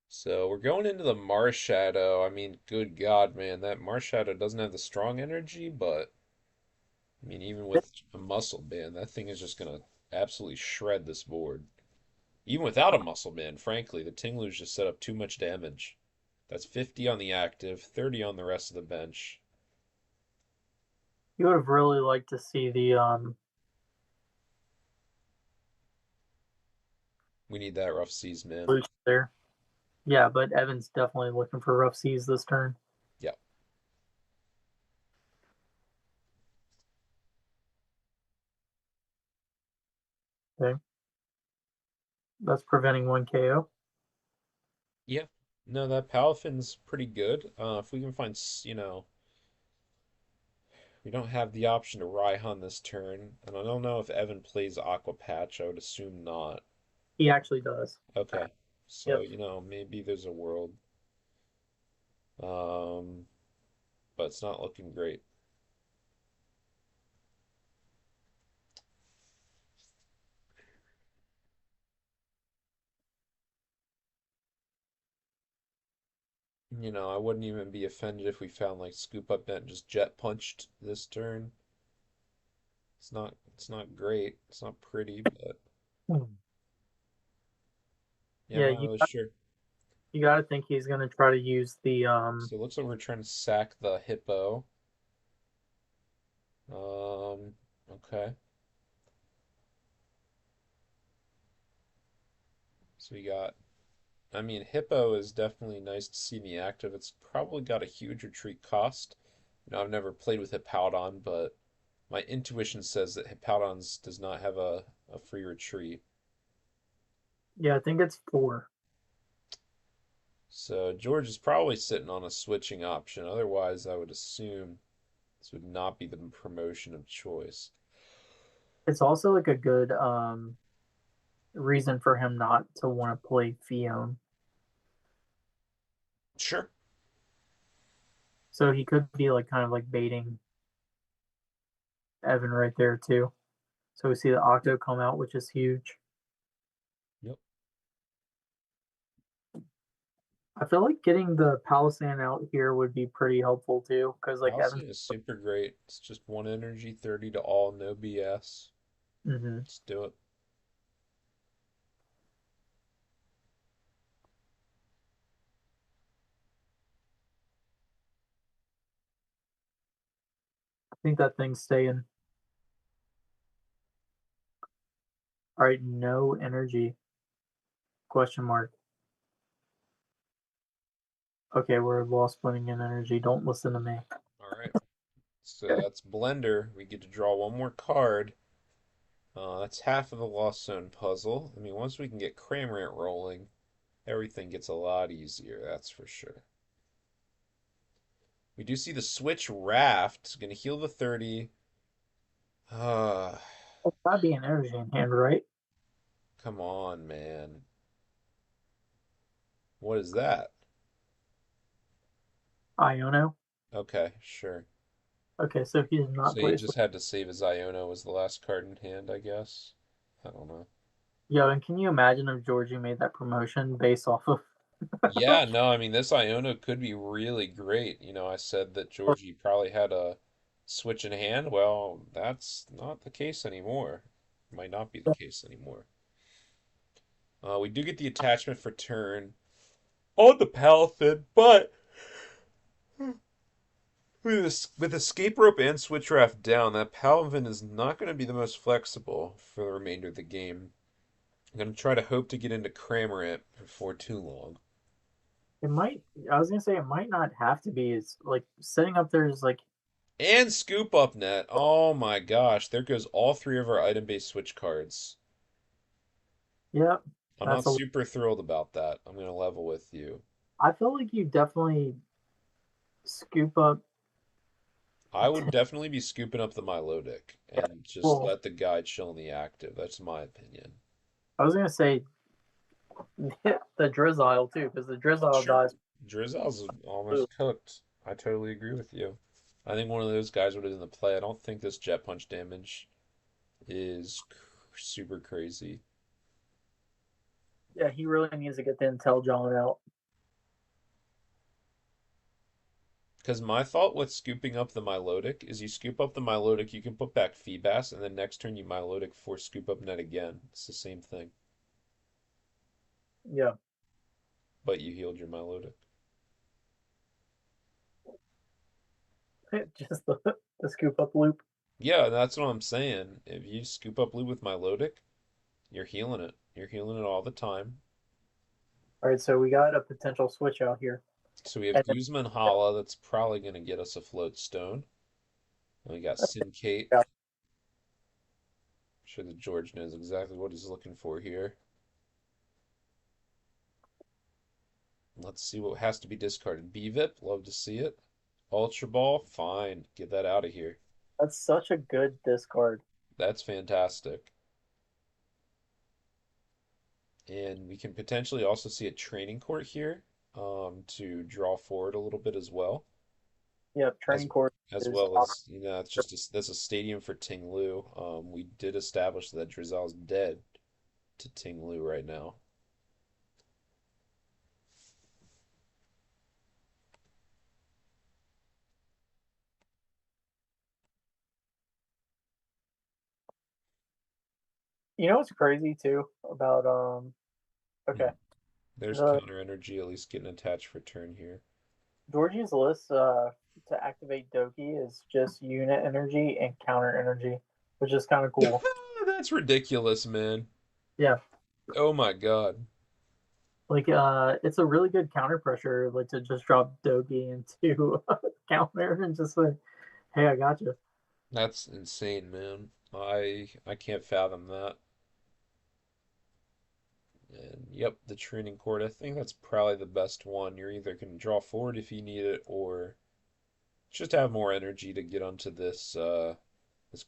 S1: So we're going into the Marshadow. I mean, good God, man, that Marshadow doesn't have the strong energy, but I mean, even with a muscle band, that thing is just gonna absolutely shred this board. Even without a muscle band, frankly, the Tinglu's just set up too much damage. That's 50 on the active, 30 on the rest of the bench.
S2: You would have really liked to see the
S1: We need that rough seas, man.
S2: Luch there. Yeah, but Evan's definitely looking for rough seas this turn.
S1: Yeah.
S2: Okay. That's preventing one KO.
S1: Yeah. No, that Palafin's pretty good. If we can find, we don't have the option to Raihan this turn, and I don't know if Evan plays Aqua Patch. I would assume not.
S2: He actually does.
S1: Okay. So,
S2: Yep.
S1: maybe there's a world. Um, but it's not looking great. I wouldn't even be offended if we found like Scoop Up Net just jet punched this turn. It's not great. It's not pretty, but yeah, I'm
S2: Yeah,
S1: not really sure.
S2: you got to think he's going to try to use the
S1: So it looks like we're trying to sack the hippo. Okay. So we got, I mean, hippo is definitely nice to see me active. It's probably got a huge retreat cost. I've never played with Hippowdon, but my intuition says that Hippowdon's does not have a free retreat.
S2: Yeah, I think it's 4.
S1: So George is probably sitting on a switching option. Otherwise, I would assume this would not be the promotion of choice.
S2: It's also like a good reason for him not to want to play Fion.
S1: Sure.
S2: So he could be like kind of like baiting Evan right there too. So we see the Octo come out, which is huge.
S1: Yep.
S2: I feel like getting the Palisand out here would be pretty helpful too, because like Evan.
S1: Palisade is super great. It's just one energy, 30 to all, no BS.
S2: Mm-hmm.
S1: Let's do it.
S2: I think that thing's staying. All right, no energy. Question mark. Okay, we're lost splitting in energy. Don't listen to me.
S1: All right. So that's Blender. We get to draw one more card. That's half of the Lost Zone puzzle. I mean, once we can get Cramorant rolling, everything gets a lot easier, that's for sure. We do see the Switch Raft. It's going to heal the 30.
S2: It's gotta be an energy in hand, right?
S1: Come on, man. What is that?
S2: Iono.
S1: Okay, sure.
S2: Okay, so he did not
S1: So he
S2: play.
S1: just had to save his Iono as the last card in hand, I guess. I don't know.
S2: Yo, and can you imagine if Georgie made that promotion based off of?
S1: Yeah, no, I mean, this Iono could be really great. I said that Georgie probably had a switch in hand. Well, that's not the case anymore. Might not be the case anymore. We do get the attachment for turn on the Palathid, but with Escape Rope and Switch Raft down, that Paladin is not going to be the most flexible for the remainder of the game. I'm going to try to hope to get into Cramorant before too long.
S2: It might. I was gonna say it might not have to be. It's like setting up there is like.
S1: And Scoop Up Net. Oh my gosh, there goes all three of our item-based switch cards.
S2: Yeah,
S1: I'm not
S2: that's a.
S1: super thrilled about that. I'm going to level with you.
S2: I feel like you definitely scoop up.
S1: I would definitely be scooping up the Milotic and just
S2: Well,
S1: let the guy chill in the active. That's my opinion.
S2: I was gonna say the Drizzile too, because the Drizzile
S1: Sure.
S2: dies.
S1: Drizzle's almost cooked. I totally agree with you. I think one of those guys would have done the play. I don't think this jet punch damage is super crazy.
S2: Yeah, he really needs to get the Intel John out.
S1: Because my thought with scooping up the Milotic is you scoop up the Milotic, you can put back Feebas, and then next turn you Milotic for scoop up net again. It's the same thing,
S2: Yeah,
S1: but you healed your Milotic.
S2: just the scoop up loop.
S1: Yeah, that's what I'm saying. If you scoop up loot with Milotic, you're healing it. You're healing it all the time.
S2: All right, so we got a potential switch out here.
S1: So we have
S2: And then,
S1: Guzma and Hala. That's probably going to get us a float stone. And we got Syncate.
S2: yeah,
S1: I'm sure that George knows exactly what he's looking for here. Let's see what has to be discarded. BVIP, love to see it. Ultra Ball, fine. Get that out of here.
S2: that's such a good discard.
S1: That's fantastic. And we can potentially also see a training court here to draw forward a little bit as well.
S2: Yep,
S1: As
S2: training course
S1: as
S2: is
S1: well as, it's just that's a stadium for Ting Lu. We did establish that Drizel's dead to Ting Lu right now.
S2: what's crazy too about okay,
S1: There's
S2: the
S1: counter energy at least getting attached for turn here.
S2: Georgie's list to activate Doki is just unit energy and counter energy, which is kind of cool.
S1: That's ridiculous, man.
S2: Yeah,
S1: Oh my God.
S2: like it's a really good counter pressure, like to just drop Doki into counter and just like, hey, I got you.
S1: That's insane, man. I can't fathom that. And yep, the training court. I think that's probably the best one. You're either going to draw forward if you need it, or just have more energy to get onto this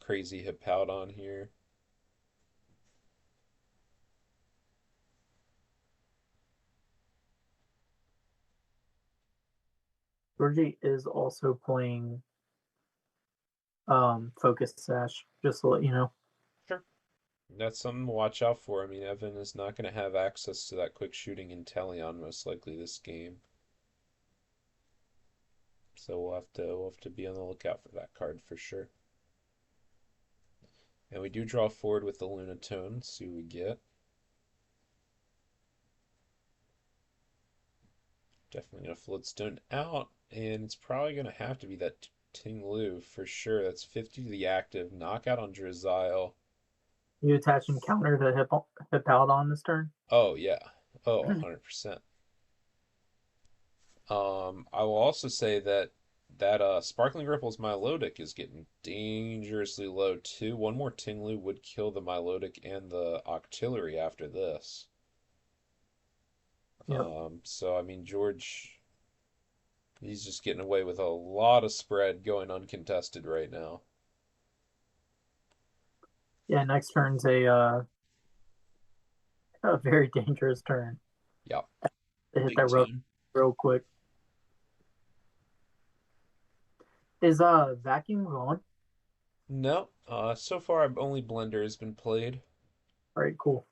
S1: crazy Hippowdon here.
S2: Georgie is also playing Focus Sash, just to let you know.
S1: Sure. That's something to watch out for. I mean, Evan is not going to have access to that quick shooting Inteleon most likely this game. So we'll have to be on the lookout for that card for sure. And we do draw forward with the Lunatone, see what we get. Definitely gonna Floatstone out, and it's probably gonna have to be that Ting Lu for sure. That's 50 to the active, knockout on Drizzile.
S2: You attach and counter to Hippowdon this turn.
S1: Oh yeah. Oh, 100%. I will also say that Sparkling Ripple's Milotic is getting dangerously low too. One more Ting Lu would kill the Milotic and the Octillery after this.
S2: Yep.
S1: So I mean George, he's just getting away with a lot of spread going uncontested right now.
S2: Yeah, next turn's a very dangerous turn.
S1: Yeah,
S2: To hit
S1: big
S2: that
S1: time.
S2: real quick. Is vacuum gone?
S1: No, so far only Blender has been played.
S2: All right, cool.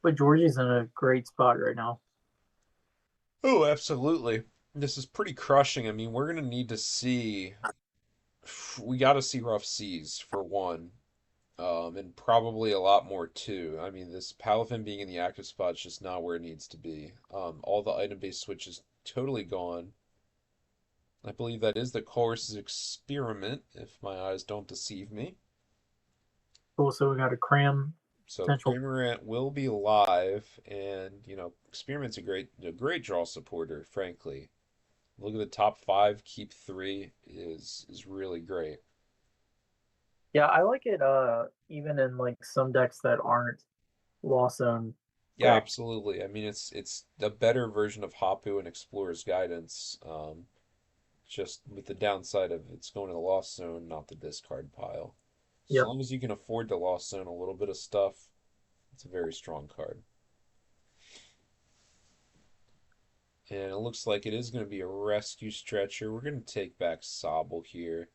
S2: But Georgie's in a great spot right now.
S1: Oh, absolutely. This is pretty crushing. I mean, we're gonna need to see. We got to see rough seas for one, and probably a lot more too. I mean, this Palafin being in the active spot is just not where it needs to be. All the item-based switches totally gone. I believe that is the course's experiment, if my eyes don't deceive me.
S2: Cool. So we got a cram
S1: So
S2: potential.
S1: Cramorant will be live, and Experiment's a great draw supporter, frankly. Look at the top five, keep three is really great.
S2: Yeah, I like it. Even in like some decks that aren't Lost Zone
S1: Yeah,
S2: decks.
S1: absolutely. I mean, it's the better version of Hapu and Explorer's Guidance, just with the downside of it's going to the Lost Zone, not the discard pile. As
S2: Yep.
S1: long as you can afford to Lost Zone a little bit of stuff, it's a very strong card. And it looks like it is going to be a rescue stretcher. We're going to take back Sobble here,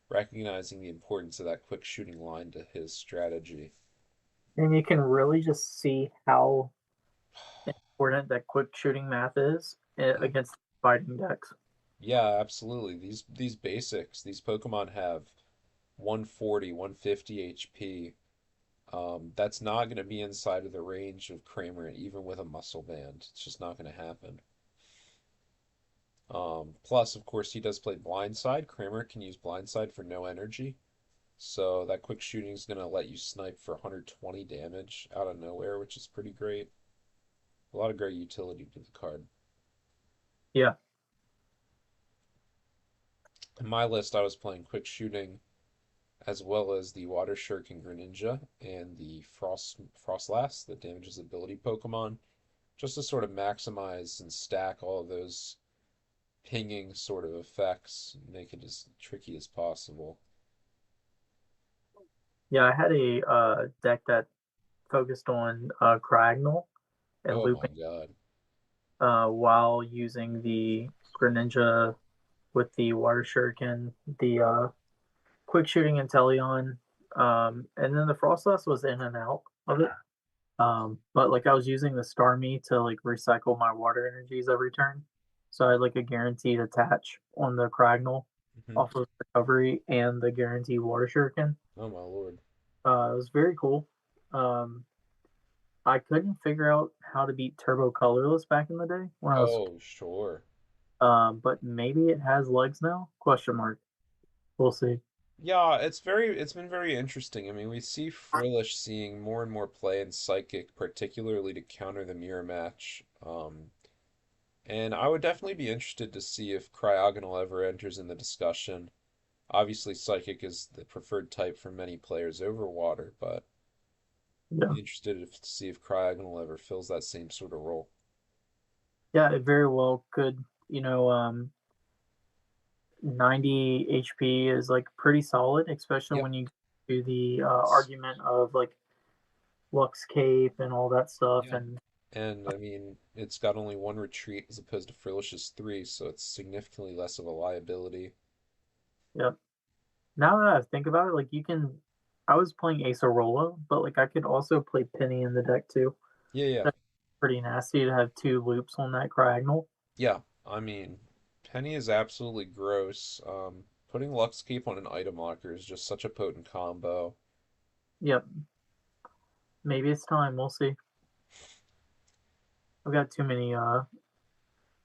S1: recognizing the importance of that quick shooting line to his strategy.
S2: And you can really just see how important that quick shooting math is
S1: Yeah.
S2: against fighting decks.
S1: Yeah, absolutely. These basics, these Pokemon have 140, 150 HP. That's not going to be inside of the range of Kramer, even with a muscle band. It's just not going to happen. Plus, of course, he does play Blindside. Kramer can use Blindside for no energy. So that quick shooting is going to let you snipe for 120 damage out of nowhere, which is pretty great. A lot of great utility to the card.
S2: Yeah.
S1: In my list, I was playing quick shooting as well as the Water Shuriken Greninja and the Frostlass that damages ability Pokemon, just to sort of maximize and stack all of those pinging sort of effects, make it as tricky as possible.
S2: Yeah, I had a deck that focused on Cragnoll and
S1: Oh my
S2: looping
S1: god.
S2: while using the Greninja with the Water Shuriken, the quick shooting Inteleon, and then the Frostlass was in and out of it. But like I was using the Starmie to like recycle my water energies every turn, so I had like a guaranteed attach on the Cragnoll
S1: Hmm.
S2: off of recovery and the guaranteed Water Shuriken.
S1: Oh my lord.
S2: It was very cool. Um, I couldn't figure out how to beat Turbo Colorless back in the day when I was,
S1: Oh, sure.
S2: but maybe it has legs now? Question mark. We'll see.
S1: Yeah, it's been very interesting. I mean, we see Frillish seeing more and more play in Psychic, particularly to counter the mirror match. And I would definitely be interested to see if Cryogonal ever enters in the discussion. Obviously, Psychic is the preferred type for many players over Water, but
S2: Yeah,
S1: be interested to see if Cryogonal ever fills that same sort of role.
S2: yeah, it very well could. 90 HP is like pretty solid, especially
S1: Yep,
S2: when you do the argument of like Lux Cape and all that stuff.
S1: yeah.
S2: And
S1: And I mean, it's got only one retreat as opposed to Frillish's three, so it's significantly less of a liability.
S2: yeah, now that I think about it, like you can. I was playing Acerola, but like I could also play Penny in the deck too.
S1: Yeah, yeah.
S2: That's pretty nasty to have two loops on that Cragnoll.
S1: Yeah, I mean, Penny is absolutely gross. Putting Luxcape on an item locker is just such a potent combo.
S2: Yep, maybe it's time. We'll see. I've got too many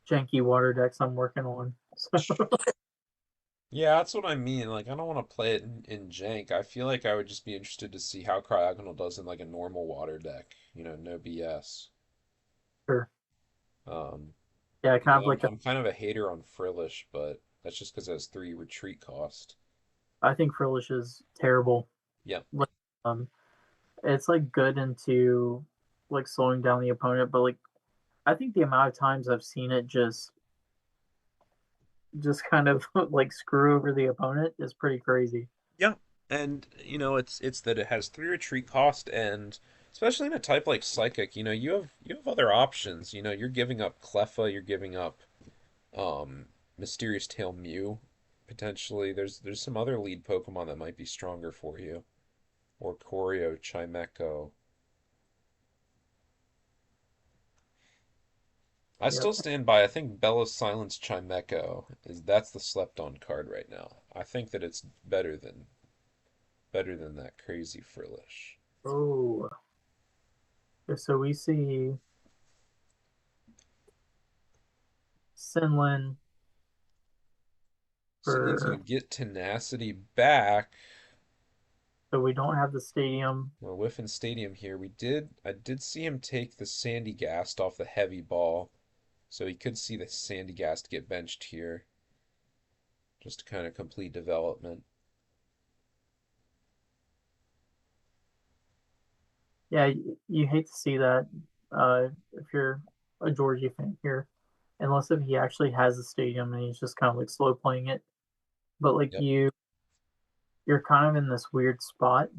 S2: janky water decks I'm working on.
S1: Yeah, that's what I mean. Like, I don't want to play it in Jank. I feel like I would just be interested to see how Cryogonal does in like a normal water deck. No BS.
S2: Sure.
S1: Um,
S2: Yeah, kind of like
S1: I'm kind of a hater on Frillish, but that's just because it has three retreat cost.
S2: I think Frillish is terrible.
S1: Yeah,
S2: Like, Um, it's like good into like slowing down the opponent, but like I think the amount of times I've seen it just kind of like screw over the opponent is pretty crazy.
S1: yeah, and it's that it has three retreat cost, and especially in a type like Psychic, you have other options. You're giving up Cleffa, you're giving up um Mysterious Tail Mew potentially. There's some other lead Pokemon that might be stronger for you, or Choreo, Chimecho. I
S2: Yep.
S1: still stand by. I think Bella's Silence Chimecho that's the slept on card right now. I think that it's better than that crazy Frillish.
S2: Oh, so we see Sinlin
S1: Sinlin's gonna
S2: for
S1: get Tenacity back.
S2: so we don't have the stadium.
S1: We're whiffing Stadium here. I did see him take the Sandygast off the heavy ball, so he could see the Sandygast get benched here, just to kind of complete development.
S2: Yeah, you hate to see that if you're a Georgie fan here, unless if he actually has a stadium and he's just kind of like slow playing it. But like
S1: Yep.
S2: you're kind of in this weird spot.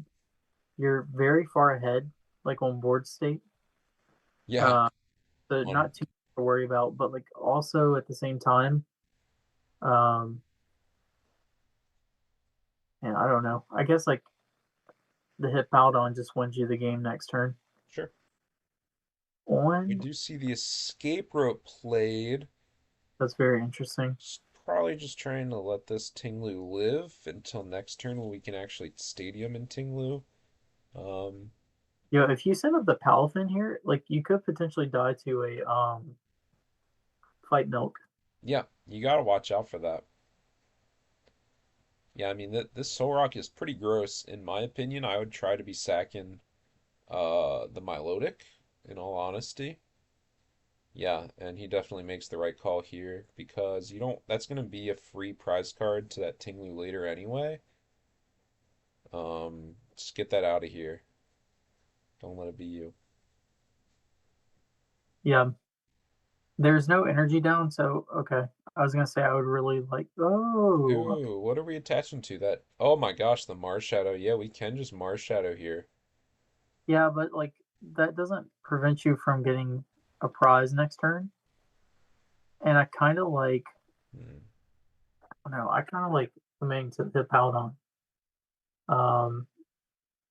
S2: You're very far ahead, like on board state.
S1: Yeah.
S2: Uh, so
S1: On
S2: not too to worry about, but like also at the same time, um, and I don't know. I guess like the Hippowdon just wins you the game next turn.
S1: Sure. We
S2: On
S1: do see the escape rope played.
S2: that's very interesting.
S1: Probably just trying to let this Tinglu live until next turn when we can actually stadium in Tinglu. Um,
S2: Yeah, if you set up the Palafin here, like you could potentially die to a fight milk.
S1: yeah, you gotta watch out for that. Yeah, I mean this Soul Rock is pretty gross in my opinion. I would try to be sacking the Milotic in all honesty. Yeah, and he definitely makes the right call here because you don't that's gonna be a free prize card to that Tinglu later anyway. Just get that out of here. Don't let it be you.
S2: Yeah, there's no energy down, so okay. I was gonna say I would really like. Oh,
S1: Ooh, what are we attaching to that? Oh my gosh, the Mars Shadow. Yeah, we can just Mars Shadow here.
S2: yeah, but like that doesn't prevent you from getting a prize next turn. And I kind of like,
S1: Hmm.
S2: I don't know, I kind of like committing to the Hippowdon. Um,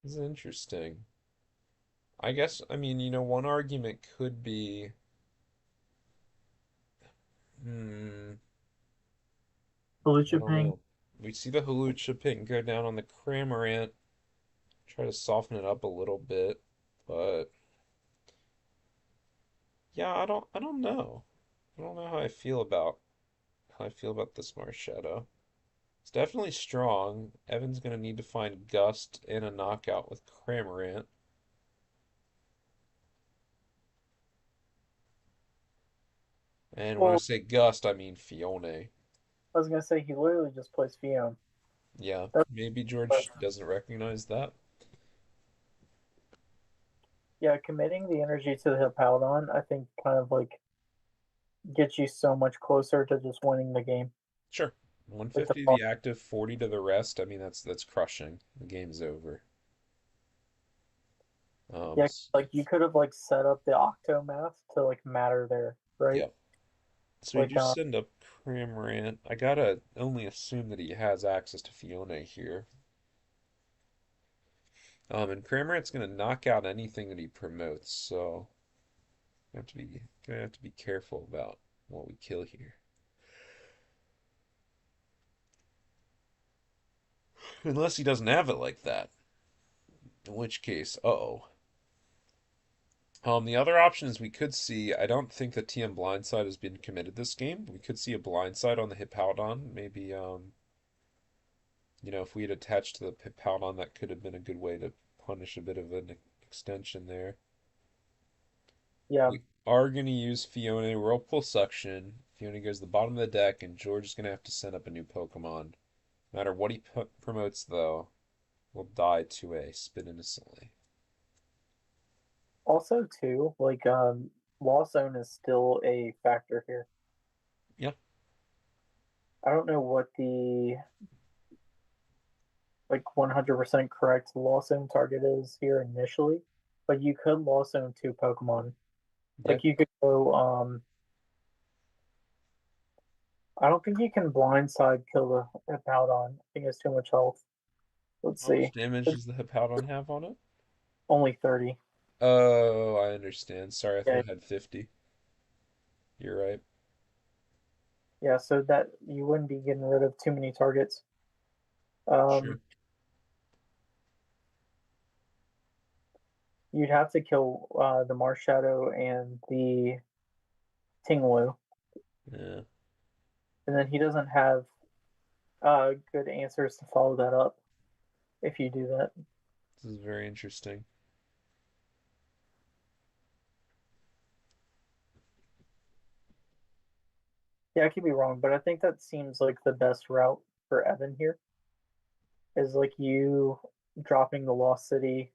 S1: This is interesting. I guess, I mean, one argument could be, hmm, I
S2: Felicia
S1: don't
S2: Ping.
S1: know. We see the Halucha pink go down on the Cramorant, try to soften it up a little bit, but yeah, I don't know. I don't know how I feel about this Mars Shadow. It's definitely strong. Evan's gonna need to find Gust and a knockout with Cramorant. And when I
S2: Well,
S1: say Gust, I mean Fione.
S2: I was gonna say he literally just plays Fion.
S1: Yeah,
S2: That's,
S1: maybe
S2: but
S1: George doesn't recognize that.
S2: yeah, committing the energy to the Hippowdon, I think, kind of like gets you so much closer to just winning the game.
S1: Sure.
S2: With the
S1: 150 to the active, 40 to the rest. I mean, that's crushing. The game's over.
S2: yeah, like you could have like set up the Octomath to like matter there, right?
S1: Yeah. So we
S2: Like,
S1: do send up Cramorant. I gotta only assume that he has access to Fiona here. And Cramorant's gonna knock out anything that he promotes, so gonna have to be careful about what we kill here. Unless he doesn't have it like that. In which case, uh-oh. The other option is we could see, I don't think the TM blindside has been committed this game. We could see a blindside on the Hippowdon. Maybe, if we had attached to the Hippowdon, that could have been a good way to punish a bit of an extension there.
S2: yeah.
S1: We are going to use Fiona Whirlpool Suction. Fiona goes to the bottom of the deck, and George is going to have to send up a new Pokemon. No matter what he promotes, though, will die to a Spin Innocently.
S2: Also, too, like, Lost Zone is still a factor here.
S1: Yeah,
S2: I don't know what the like 100% correct Lost Zone target is here initially, but you could Lost Zone two Pokemon.
S1: yeah.
S2: Like you could go. I don't think you can blindside kill the Hippowdon. I think it's too much health. Let's
S1: How much
S2: see.
S1: damage
S2: It's
S1: does the Hippowdon have on it?
S2: only 30.
S1: Oh, I understand. Sorry, I thought
S2: Yeah,
S1: it had 50. You're right.
S2: yeah. So that you wouldn't be getting rid of too many targets.
S1: Sure.
S2: Um, you'd have to kill the Marshadow and the Tinglu,
S1: Yeah,
S2: and then he doesn't have good answers to follow that up if you do that.
S1: this is very interesting.
S2: Yeah, I could be wrong, but I think that seems like the best route for Evan here is like you dropping the Lost City,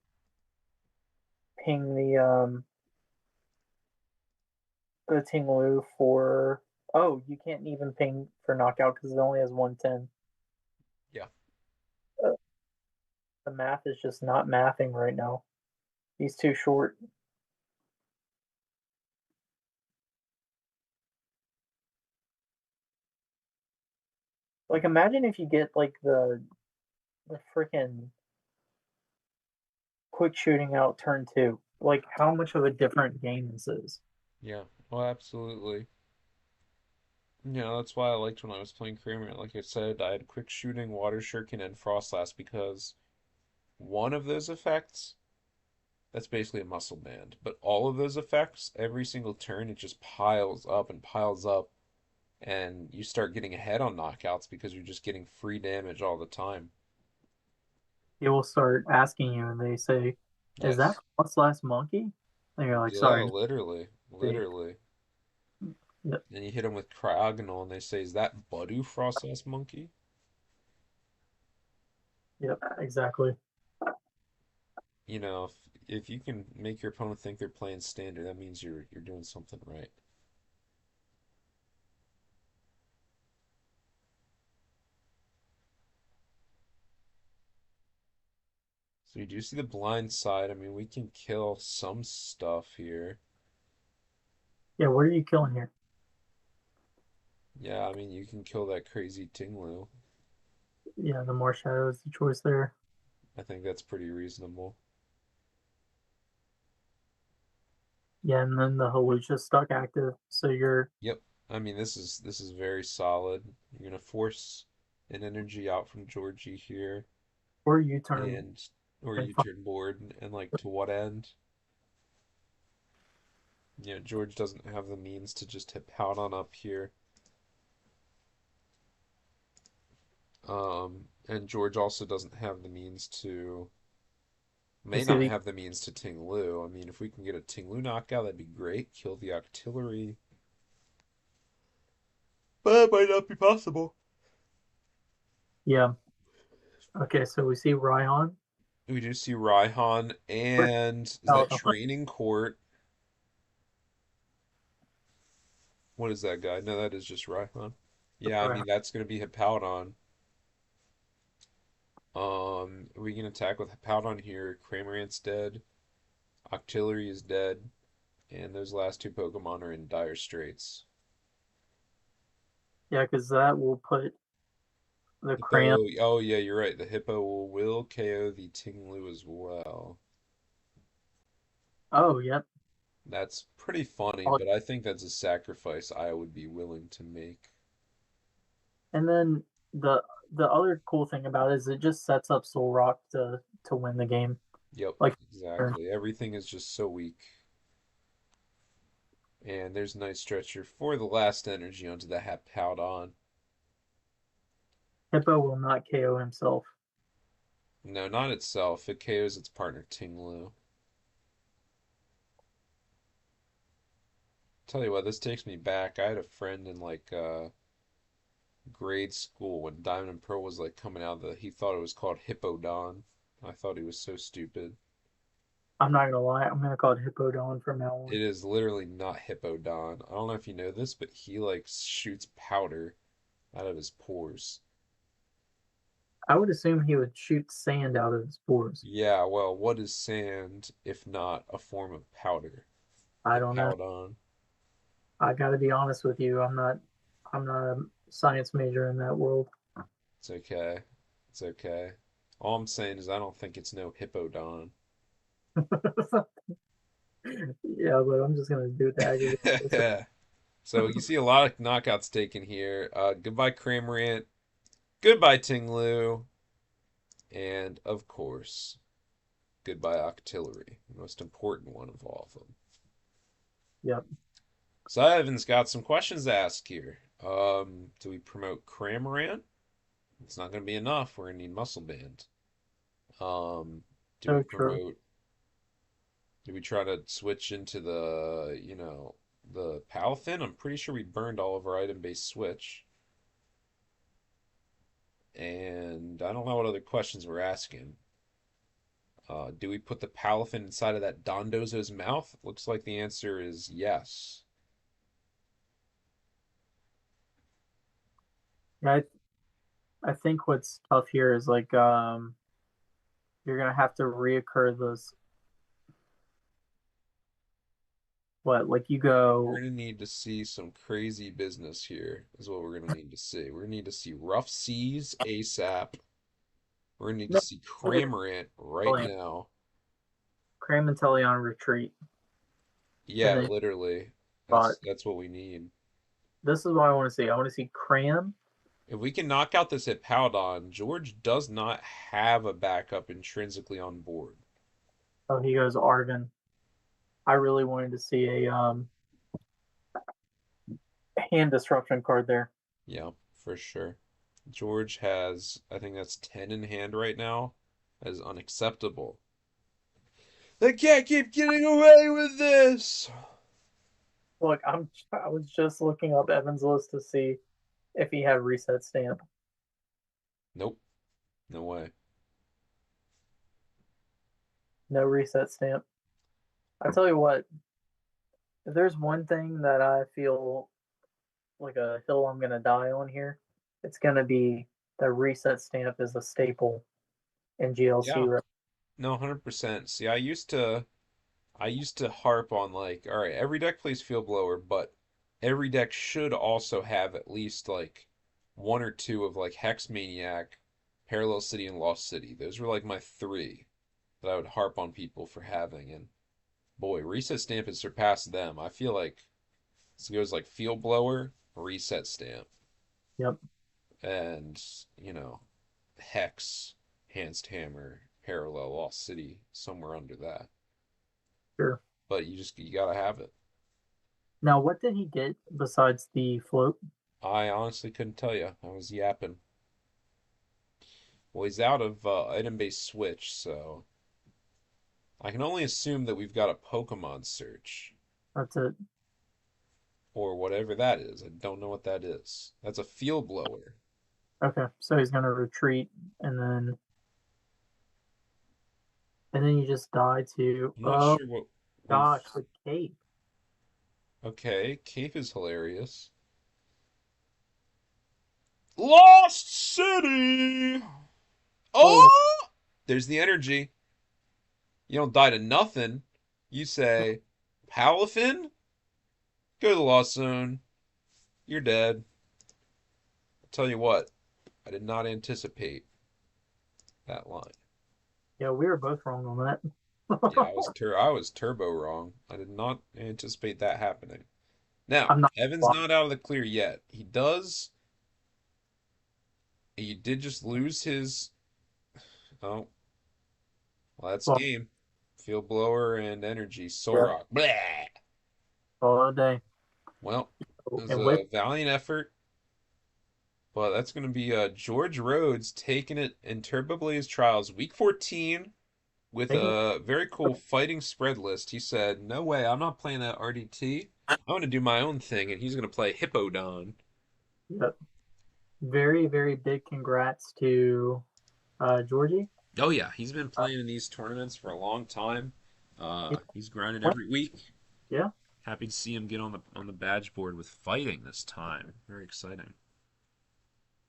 S2: ping the Tinglu for. Oh, you can't even ping for knockout because it only has 110.
S1: Yeah.
S2: Uh, the math is just not mathing right now. He's too short. Like, imagine if you get like the freaking quick shooting out turn two. Like, how much of a different game this is.
S1: Yeah, well, absolutely. That's why I liked when I was playing Kramer. Like I said, I had quick shooting, water shuriken, and frost blast because one of those effects, that's basically a muscle band. But all of those effects, every single turn, it just piles up and piles up, and you start getting ahead on knockouts because you're just getting free damage all the time.
S2: They will start asking you, and they say, "Is that
S1: Yes.
S2: What's Last Monkey?" And you're like,
S1: Yeah,
S2: "Sorry,
S1: literally.
S2: mistake."
S1: Literally.
S2: Yep,
S1: And you hit them with Cryogonal, and they say, "Is that Budu Frostlass Monkey?"
S2: yep, exactly.
S1: If you can make your opponent think they're playing standard, that means you're doing something right. So you do see the blind side. I mean, we can kill some stuff here.
S2: Yeah, what are you killing here?
S1: Yeah, I mean, you can kill that crazy Tinglu.
S2: Yeah, the more shadow is the choice there.
S1: I think that's pretty reasonable.
S2: Yeah, and then the Halucha stuck active, so you're
S1: Yep. I mean, this is very solid. You're gonna force an energy out from Georgie here,
S2: or you turn
S1: and or
S2: and
S1: you turn board, and like to what end? George doesn't have the means to just hit pout on up here. And George also doesn't have the means to,
S2: you
S1: may
S2: see
S1: not
S2: the
S1: have the means to Ting Lu. I mean, if we can get a Ting Lu knockout, that'd be great. Kill the artillery. But it might not be possible.
S2: yeah. Okay, so we see Ryan.
S1: We do see Raihan, and is that
S2: Oh,
S1: training court? What is that guy? No, that is just Raihan. Yeah, I mean, that's going to be Hippowdon. We can attack with Hippowdon here. Cramorant's dead. Octillery is dead. And those last two Pokemon are in dire straits.
S2: yeah, because that will put the cramp.
S1: Hippo, oh yeah, you're right. The Hippo will KO the Tinglu as well.
S2: Oh, yep.
S1: That's pretty funny,
S2: Oh,
S1: but I think that's a sacrifice I would be willing to make.
S2: and then the the other cool thing about it is it just sets up Soul Rock to win the game.
S1: Yep,
S2: Like,
S1: exactly. Everything is just so weak. And there's Night Stretcher for the last energy onto the Hippowdon.
S2: Hippo will not KO himself.
S1: No, not itself. It KOs its partner Tinglu. Tell you what, this takes me back. I had a friend in like grade school when Diamond and Pearl was like coming out. He thought it was called Hippodon. I thought he was so stupid.
S2: I'm not gonna lie, I'm gonna call it Hippodon from now on.
S1: It is literally not Hippodon. I don't know if you know this, but he like shoots powder out of his pores.
S2: I would assume he would shoot sand out of his pores.
S1: Yeah, well, what is sand if not a form of powder?
S2: I don't know.
S1: Hippowdon.
S2: I got to be honest with you. I'm not a science major in that world.
S1: It's okay. It's okay. All I'm saying is I don't think it's no Hippodon.
S2: Yeah, but I'm just gonna do it to aggravate this.
S1: So you see a lot of knockouts taken here. Goodbye Cramorant. Goodbye Tinglu. And of course, goodbye Octillery. The most important one of all of them.
S2: Yep.
S1: So Ivan's got some questions to ask here. Do we promote Cramorant? It's not going to be enough. We're going to need Muscle Band. Do we
S2: So true.
S1: promote? Do we try to switch into the Palafin? I'm pretty sure we burned all of our item-based switch. And I don't know what other questions we're asking. Do we put the Palafin inside of that Dondozo's mouth? Looks like the answer is yes.
S2: Yeah, I think what's tough here is like you're gonna have to reoccur those. what, like you
S1: We're
S2: go,
S1: gonna need to see some crazy business here, is what we're gonna need to see. We're gonna need to see Rough Seas ASAP. We're gonna need to
S2: no,
S1: see Cramorant right now.
S2: Cram and Telly on retreat, and
S1: Yeah,
S2: then
S1: literally.
S2: spot.
S1: That's what we need.
S2: This is what I want to see. I want to see Cram.
S1: If we can knock out this Hippowdon, George does not have a backup intrinsically on board.
S2: Oh, he goes Arvin. I really wanted to see a hand disruption card there.
S1: Yeah, for sure. George has, I think that's 10 in hand right now. That is unacceptable. They can't keep getting away with this.
S2: Look, I was just looking up Evan's list to see if he had reset stamp.
S1: Nope, no way.
S2: No reset stamp. I tell you what, if there's one thing that I feel like a hill I'm gonna die on here, it's gonna be the reset stamp is a staple in GLC.
S1: Yeah, no, 100%. See, I used to harp on like, all right, every deck plays Field Blower, but every deck should also have at least like one or two of like Hex Maniac, Parallel City, and Lost City. Those were like my three that I would harp on people for having. And boy, Reset Stamp has surpassed them. I feel like this goes like Field Blower, Reset Stamp,
S2: Yep.
S1: and Hex, Handsed Hammer, Parallel, Lost City, somewhere under that.
S2: Sure.
S1: But you gotta have it.
S2: Now, what did he get besides the float?
S1: I honestly couldn't tell you. I was yapping. Well, he's out of item-based switch, so I can only assume that we've got a Pokemon search
S2: That's it.
S1: or whatever that is. I don't know what that is. That's a field blower.
S2: Okay, so he's gonna retreat and then you just die to
S1: I'm not sure what we've.
S2: gosh, the cape.
S1: Okay, Cape is hilarious. Lost City.
S2: Oh,
S1: Oh, there's the energy. You don't die to nothing. You say, Palafin, go to the Lost Zone. You're dead. I'll tell you what, I did not anticipate that line.
S2: yeah, we were both wrong on that.
S1: Yeah, I was turbo wrong. I did not anticipate that happening. Now,
S2: I'm not.
S1: Evan's not out of the clear yet. He did just lose his. Oh, well, that's
S2: Well,
S1: game. Field blower and energy. Soul
S2: yeah,
S1: rock. Blah.
S2: all day.
S1: Well, it was
S2: And with
S1: a valiant effort, but that's going to be George Rhodes taking it in Turboblaze Trials Week 14 with
S2: taking
S1: a very cool fighting spread list. He said, "No way, I'm not playing that RDT. I'm going to do my own thing," and he's going to play Hippowdon.
S2: yep. Very, very big congrats to Georgie.
S1: Oh yeah, he's been playing in these tournaments for a long time. He's grinded
S2: What?
S1: every week.
S2: Yeah,
S1: Happy to see him get on the badge board with fighting this time. Very exciting.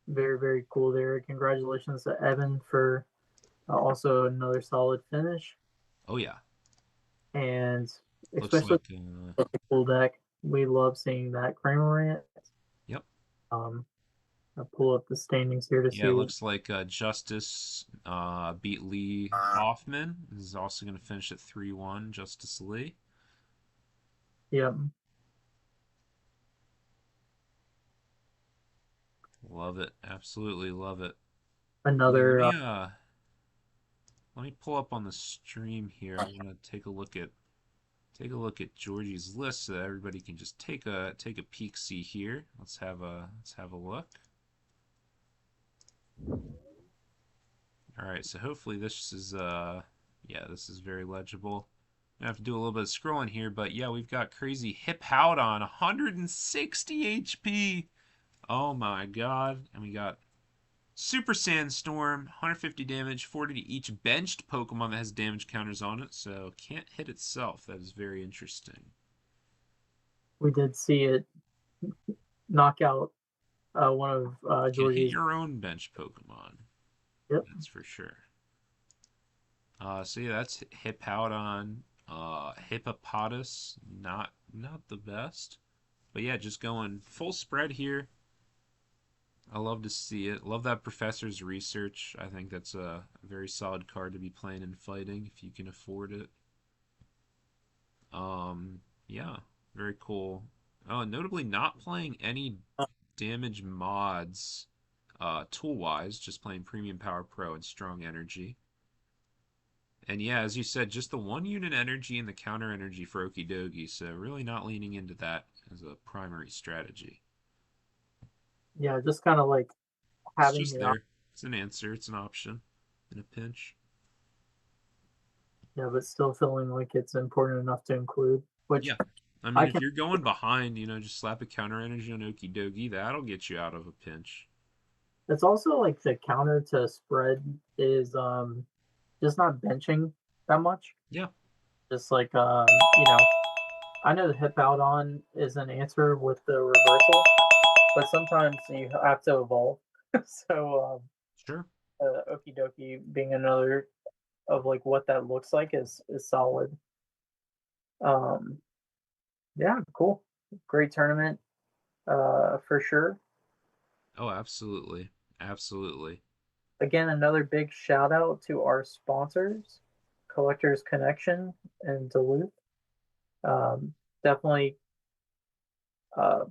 S2: very, very cool there. Congratulations to Evan for also another solid finish.
S1: Oh yeah,
S2: And
S1: looks
S2: especially
S1: like
S2: with the full deck, we love seeing that Cramorant.
S1: yep.
S2: I'll pull up the standings here to
S1: Yeah,
S2: see.
S1: it looks like Justice beat Lee Hoffman. This is also going to finish at 3-1. Justice Lee.
S2: Yep.
S1: Love it. Absolutely love it.
S2: Another.
S1: Let me pull up on the stream here. I want to take a look at Georgie's list so that everybody can just take a peek see here. Let's have a look. All right, so hopefully this is this is very legible. I have to do a little bit of scrolling here, but yeah, we've got crazy Hippowdon, 160 HP. Oh my god. And we got Super Sandstorm, 150 damage, 40 to each benched Pokemon that has damage counters on it, so can't hit itself. That is very interesting.
S2: We did see it knock out one of
S1: Can't hit
S2: Georgie's.
S1: your own bench Pokemon.
S2: Yep.
S1: That's for sure. So yeah, that's Hippowdon. Hippopotas, not not the best. But yeah, just going full spread here. I love to see it. Love that professor's research. I think that's a very solid card to be playing and fighting if you can afford it. Yeah, very cool. Oh, and notably not playing any damage mods, tool wise, just playing Premium Power Pro and Strong Energy. And yeah, as you said, just the one unit energy and the counter energy for Okidogi, so really not leaning into that as a primary strategy.
S2: Yeah, just kind of like
S1: It's
S2: having
S1: just
S2: the
S1: there. It's an answer, it's an option in a pinch.
S2: yeah, but still feeling like it's important enough to include. Which
S1: Yeah. I mean,
S2: I
S1: if
S2: can.
S1: you're going behind, just slap a counter energy on Okidogi, that'll get you out of a pinch.
S2: It's also like the counter to spread is just not benching that much.
S1: Yeah.
S2: Just like you know, I know the hip out on is an answer with the reversal, but sometimes you have to evolve. So
S1: Sure.
S2: Okie dokie being another of like what that looks like is solid. Um, yeah, cool, great tournament, for sure.
S1: Oh, absolutely. Absolutely.
S2: Again, another big shout out to our sponsors, Collectors Connection and Duluth. Definitely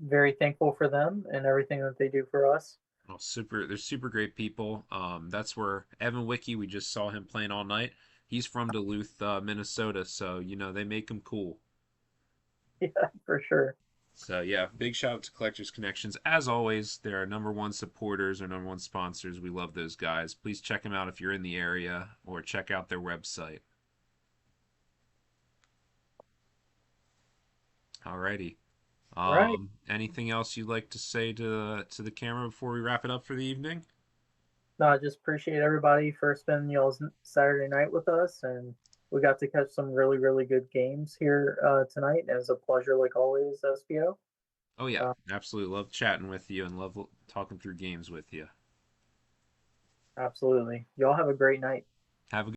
S2: very thankful for them and everything that they do for us.
S1: Oh, super. They're super great people. That's where Evan Wiki, we just saw him playing all night. He's from Duluth, Minnesota, so they make him cool.
S2: Yeah, for sure.
S1: So yeah, big shout out to Collectors Connections. As always, they're our number one supporters, our number one sponsors. We love those guys. Please check them out if you're in the area, or check out their website. Alrighty.
S2: All right.
S1: Anything else you'd like to say to the camera before we wrap it up for the evening?
S2: No, I just appreciate everybody for spending y'all's Saturday night with us, and we got to catch some really, really good games here tonight. It was a pleasure, like always, SPO.
S1: Oh yeah,
S2: Uh,
S1: absolutely. Love chatting with you and love talking through games with you.
S2: absolutely. Y'all have a great night.
S1: Have a